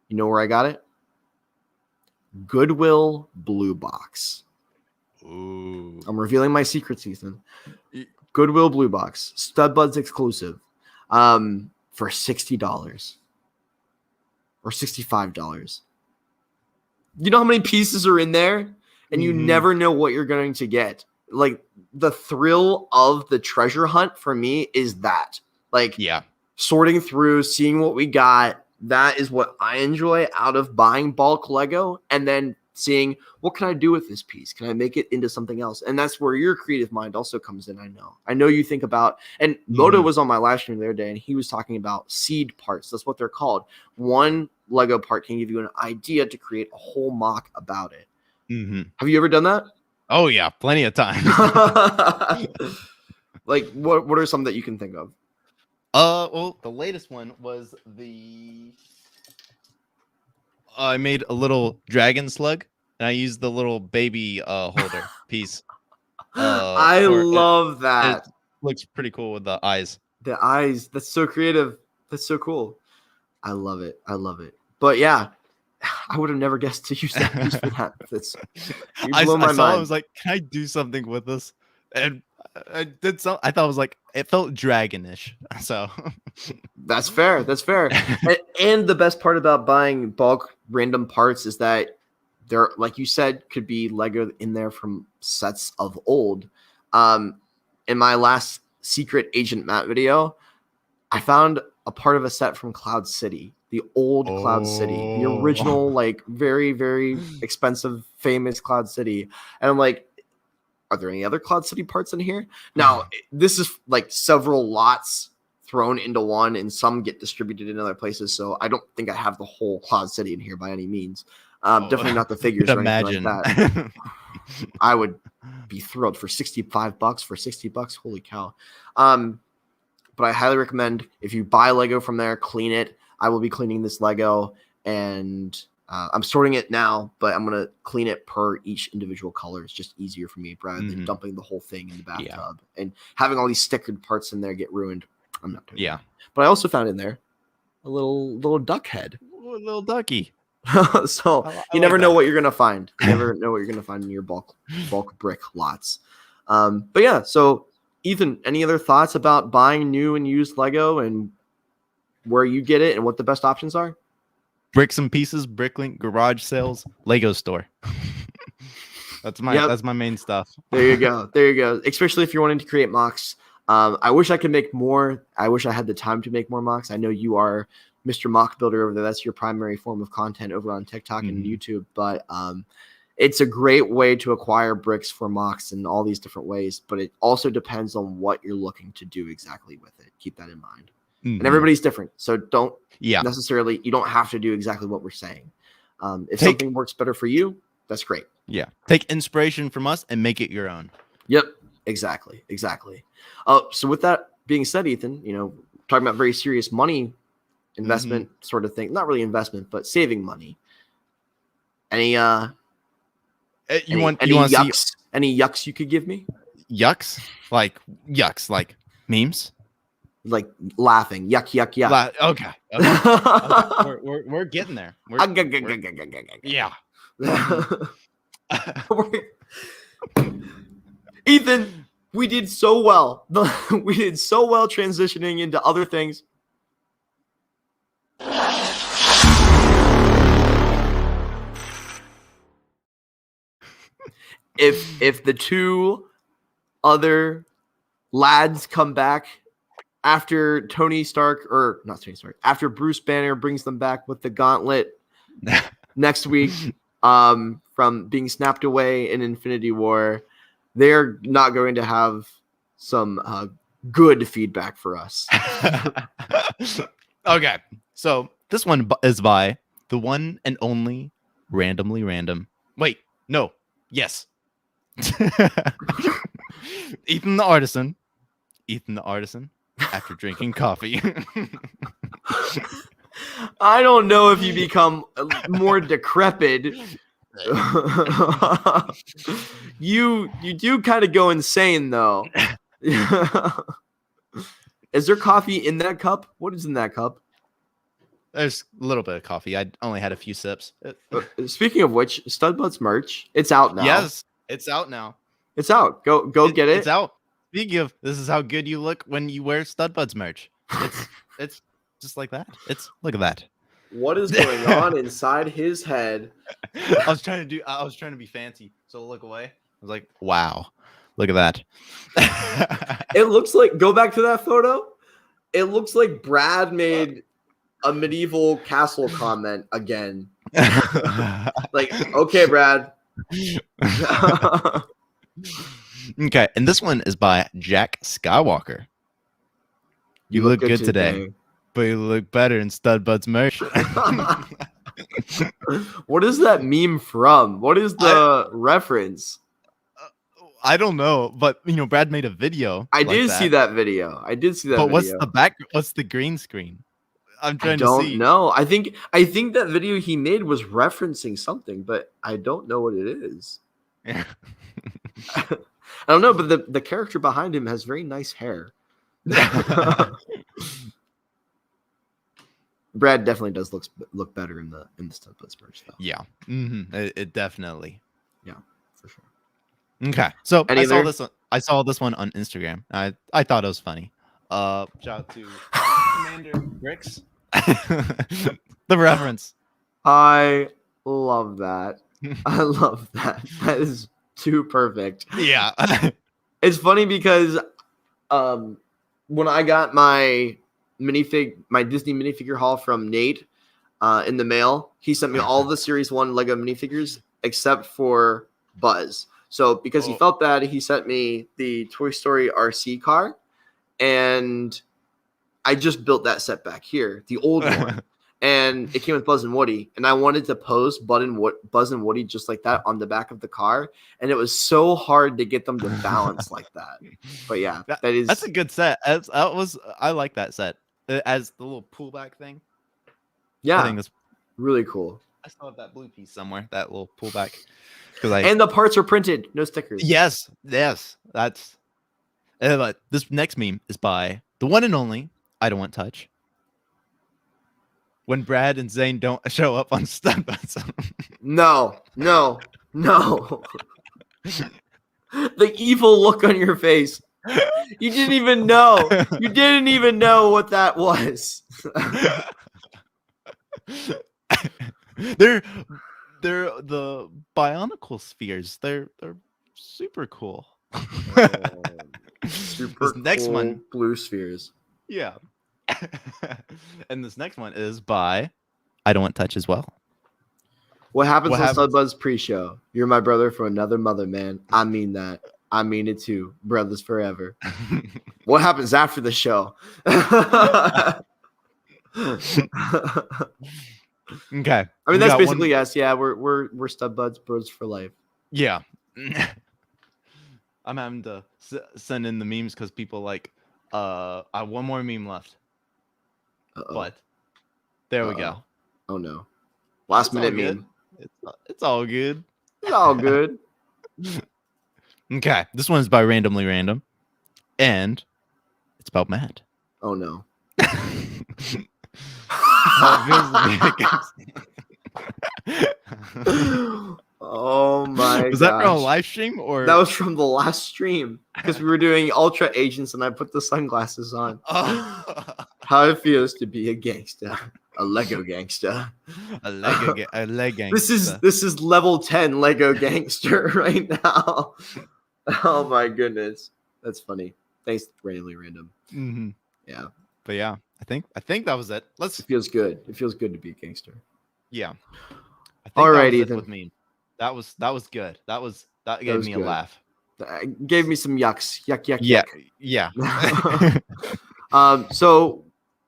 You know where I got it? Goodwill Blue Box. Ooh. I'm revealing my secrets, Ethan. Goodwill Blue Box, Stud Buds exclusive, for $60 or $65. You know how many pieces are in there, and you never know what you're going to get. Like, the thrill of the treasure hunt for me is that. Like, sorting through, seeing what we got. That is what I enjoy out of buying bulk Lego, and then seeing what can I do with this piece? Can I make it into something else? And that's where your creative mind also comes in. I know you think about, and Moto was on my live stream the other day, and he was talking about seed parts. That's what they're called. One Lego part can give you an idea to create a whole mock about it. Have you ever done that? Oh yeah, plenty of times. Like, what are some that you can think of? Well, the latest one was I made a little dragon slug, and I used the little baby holder piece. I love that. It looks pretty cool with the eyes. The eyes. That's so creative. That's so cool. I love it. But yeah, I would have never guessed to use that piece for that. I was like, can I do something with this? And I did so. I thought it was like, it felt dragonish. So that's fair. And the best part about buying bulk random parts is that there, like you said, could be Lego in there from sets of old. In my last Secret Agent Matt video, I found a part of a set from Cloud City, the old Cloud City, the original, like very, very expensive, famous Cloud City. And I'm like, are there any other Cloud City parts in here? Now, this is like several lots thrown into one, and some get distributed in other places. So I don't think I have the whole Cloud City in here by any means. Definitely not the figures or anything like that. I would be thrilled for $65 for $60. Holy cow. But I highly recommend, if you buy Lego from there, clean it. I will be cleaning this Lego, and I'm sorting it now, but I'm going to clean it per each individual color. It's just easier for me rather than dumping the whole thing in the bathtub and having all these stickered parts in there get ruined. I'm not doing that. But I also found in there a little duck head. A little ducky. So you never know what you're going to find. You never know what you're going to find in your bulk brick lots. But yeah, so Ethan, any other thoughts about buying new and used Lego and where you get it and what the best options are? Bricks and Pieces, Bricklink, garage sales, Lego store. That's my main stuff. There you go. Especially if you're wanting to create mocks. I wish I could make more. I wish I had the time to make more mocks. I know you are Mr. Mock Builder over there. That's your primary form of content over on TikTok and YouTube. But it's a great way to acquire bricks for mocks in all these different ways. But it also depends on what you're looking to do exactly with it. Keep that in mind. And everybody's different. So don't necessarily, you don't have to do exactly what we're saying. If something works better for you, that's great. Yeah. Take inspiration from us and make it your own. Yep. Exactly. So with that being said, Ethan, talking about very serious money investment sort of thing. Not really investment, but saving money. Any yucks you could give me? Yucks? Like memes? Like laughing. Yuck. Okay. We're getting there. Yeah. Ethan, we did so well. We did so well transitioning into other things. If the two other lads come back after after Bruce Banner brings them back with the gauntlet next week, from being snapped away in Infinity War, they're not going to have some good feedback for us. Okay, so this one is by the one and only Randomly Random. Wait, no, yes. Ethan the Artisan, after drinking coffee. I don't know if you become more decrepit. You do kind of go insane though. Is there coffee in that cup? What is in that cup? There's a little bit of coffee. I only had a few sips. Speaking of which, Studbuds merch, it's out now. Yes, it's out now. It's out. Go get it. It's out. Speaking of, this is how good you look when you wear Studbuds merch. It's just like that. Look at that. What is going on inside his head? I was trying to be fancy, so look away. I was like, wow, look at that. It looks like, go back to that photo. It looks like Brad made a medieval castle comment again. Like, okay, Brad. Okay, and this one is by Jack Skywalker. You look good today, but you look better in Studbuds merch. What is that meme from? What is the reference? I don't know, but Brad made a video. I did see that video. But what's the back? What's the green screen? I'm trying to see. I don't know. I think that video he made was referencing something, but I don't know what it is. Yeah. I don't know, but the character behind him has very nice hair. Brad definitely does look better in the Studbuds merch though. Yeah, it definitely. Yeah, for sure. Okay, so I saw this one on Instagram. I thought it was funny. Shout out to Commander Bricks. The reference. I love that. I love that. That is too perfect. Yeah. It's funny because when I got my Disney minifigure haul from Nate in the mail, he sent me all the Series 1 Lego minifigures except for Buzz. So because he felt bad, he sent me the Toy Story RC car, and I just built that set back here, the old one. And it came with Buzz and Woody, and I wanted to pose Buzz and Woody just like that on the back of the car, and it was so hard to get them to balance like that. But yeah, that's a good set. I like that set as the little pullback thing. Yeah, I think that's really cool. I still have that blue piece somewhere, that little pullback. And the parts are printed, no stickers. Yes, that's. This next meme is by the one and only I Don't Want Touch. When Brad and Zane don't show up on Studbuds. No. The evil look on your face. You didn't even know. You didn't even know what that was. They're the Bionicle spheres. They're super cool. Super this next cool one, blue spheres. Yeah. And this next one is by I Don't Want Touch as well. What happens on Studbuds pre-show? You're my brother from another mother, man. I mean that. I mean it too. Brothers forever. What happens after the show? Okay. I mean, that's basically us. Yeah, we're Studbuds bros for life. Yeah. I'm having to send in the memes because people like I have one more meme left. But there we go. Oh no. Last minute meme. It's all good. It's all good. Okay. This one's by Randomly Random. And it's about Matt. Oh no. Oh my! Was that from a live stream or that was from the last stream? Because we were doing Ultra Agents and I put the sunglasses on. How it feels to be a gangster, a Lego gangster, a Lego gangster. This is level 10 Lego gangster right now. Oh my goodness, that's funny. Thanks, Randomly Random. Mm-hmm. Yeah, but yeah, I think that was it. It feels good. It feels good to be a gangster. Yeah. Alrighty then. With me. That was good. That gave me a laugh. Gave me some yucks. Yuck. Yeah. So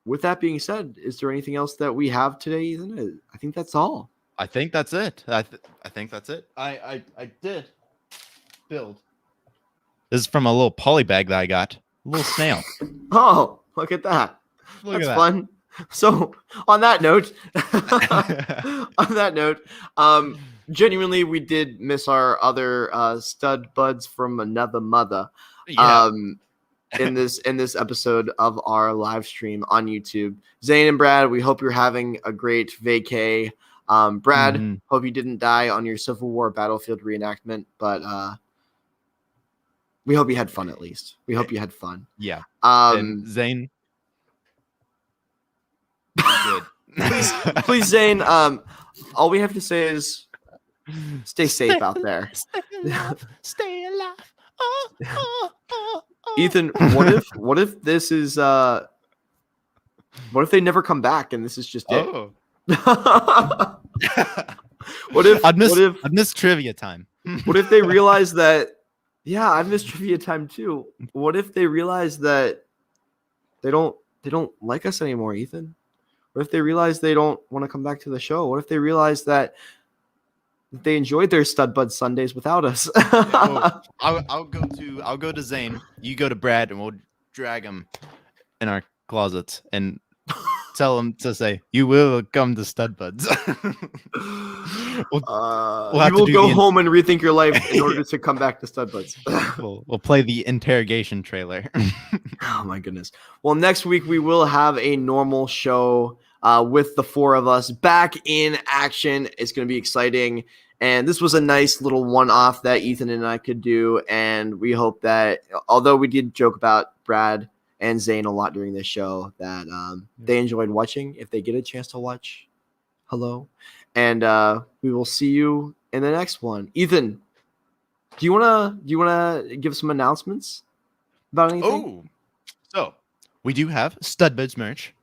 with that being said, is there anything else that we have today, Ethan? I think that's all. I think that's it. I think that's it. I did build. This is from a little poly bag that I got. A little snail. Oh, look at that. That's fun. So on that note, genuinely, we did miss our other stud buds from another mother. Yeah. in this episode of our live stream on YouTube. Zane and Brad, we hope you're having a great vacay. Brad, hope you didn't die on your Civil War battlefield reenactment, but we hope you had fun at least. We hope you had fun. Yeah. And Zane, good. please, Zane. All we have to say is stay safe out there. Stay alive. Ethan, what if this is what if they never come back and this is just it? What if I'd miss trivia time? What if they realize that? Yeah, I miss trivia time too. What if they realize that they don't like us anymore, Ethan? What if they realize they don't want to come back to the show? What if they realize that they enjoyed their Stud Bud Sundays without us? I'll go to Zane. You go to Brad, and we'll drag him in our closets and tell him to say, "You will come to Stud Buds." You will go home and rethink your life in order to come back to Stud Buds. We'll play the interrogation trailer. Oh my goodness. Well, next week we will have a normal show with the four of us back in action. It's going to be exciting. And this was a nice little one-off that Ethan and I could do. And we hope that, although we did joke about Brad and Zane a lot during this show, that they enjoyed watching. If they get a chance to watch, hello. And we will see you in the next one. Ethan, do you wanna give some announcements about anything? Oh, so we do have Stud Buds merch.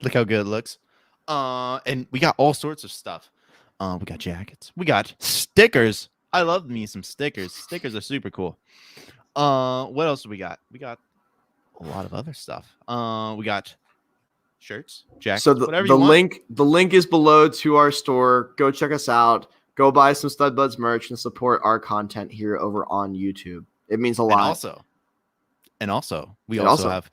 Look how good it looks. And we got all sorts of stuff. We got jackets. We got stickers. I love me some stickers. Stickers are super cool. What else do we got? We got a lot of other stuff. We got shirts, jackets, so whatever the you want. the link is below to our store. Go check us out. Go buy some Stud Buds merch and support our content here over on YouTube. It means a lot. And also, we also have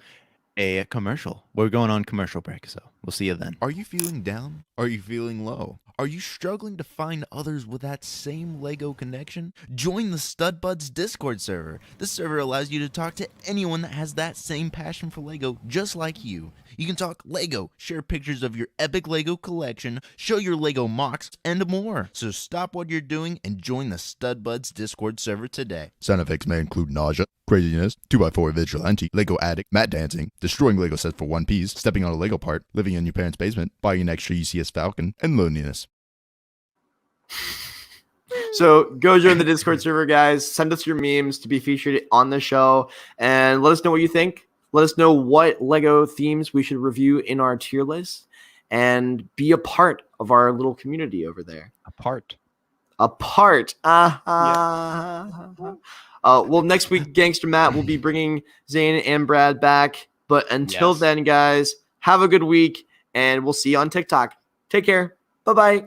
a commercial. We're going on commercial break, so we'll see you then. Are you feeling down? Are you feeling low? Are you struggling to find others with that same LEGO connection? Join the Stud Buds Discord server. This server allows you to talk to anyone that has that same passion for LEGO just like you. You can talk LEGO, share pictures of your epic LEGO collection, show your LEGO MOCs, and more. So stop what you're doing and join the Stud Buds Discord server today. Side effects may include nausea, craziness, 2x4 vigilante, LEGO addict, mat dancing, destroying LEGO sets for one piece, stepping on a LEGO part, living in your parents' basement, buying an extra UCS Falcon, and loneliness. So go join the Discord server, guys. Send us your memes to be featured on the show and let us know what you think. Let us know what LEGO themes we should review in our tier list and be a part of our little community over there. A part. Well, next week, Gangster Matt will be bringing Zane and Brad back. But until then, guys, have a good week, and we'll see you on TikTok. Take care. Bye-bye.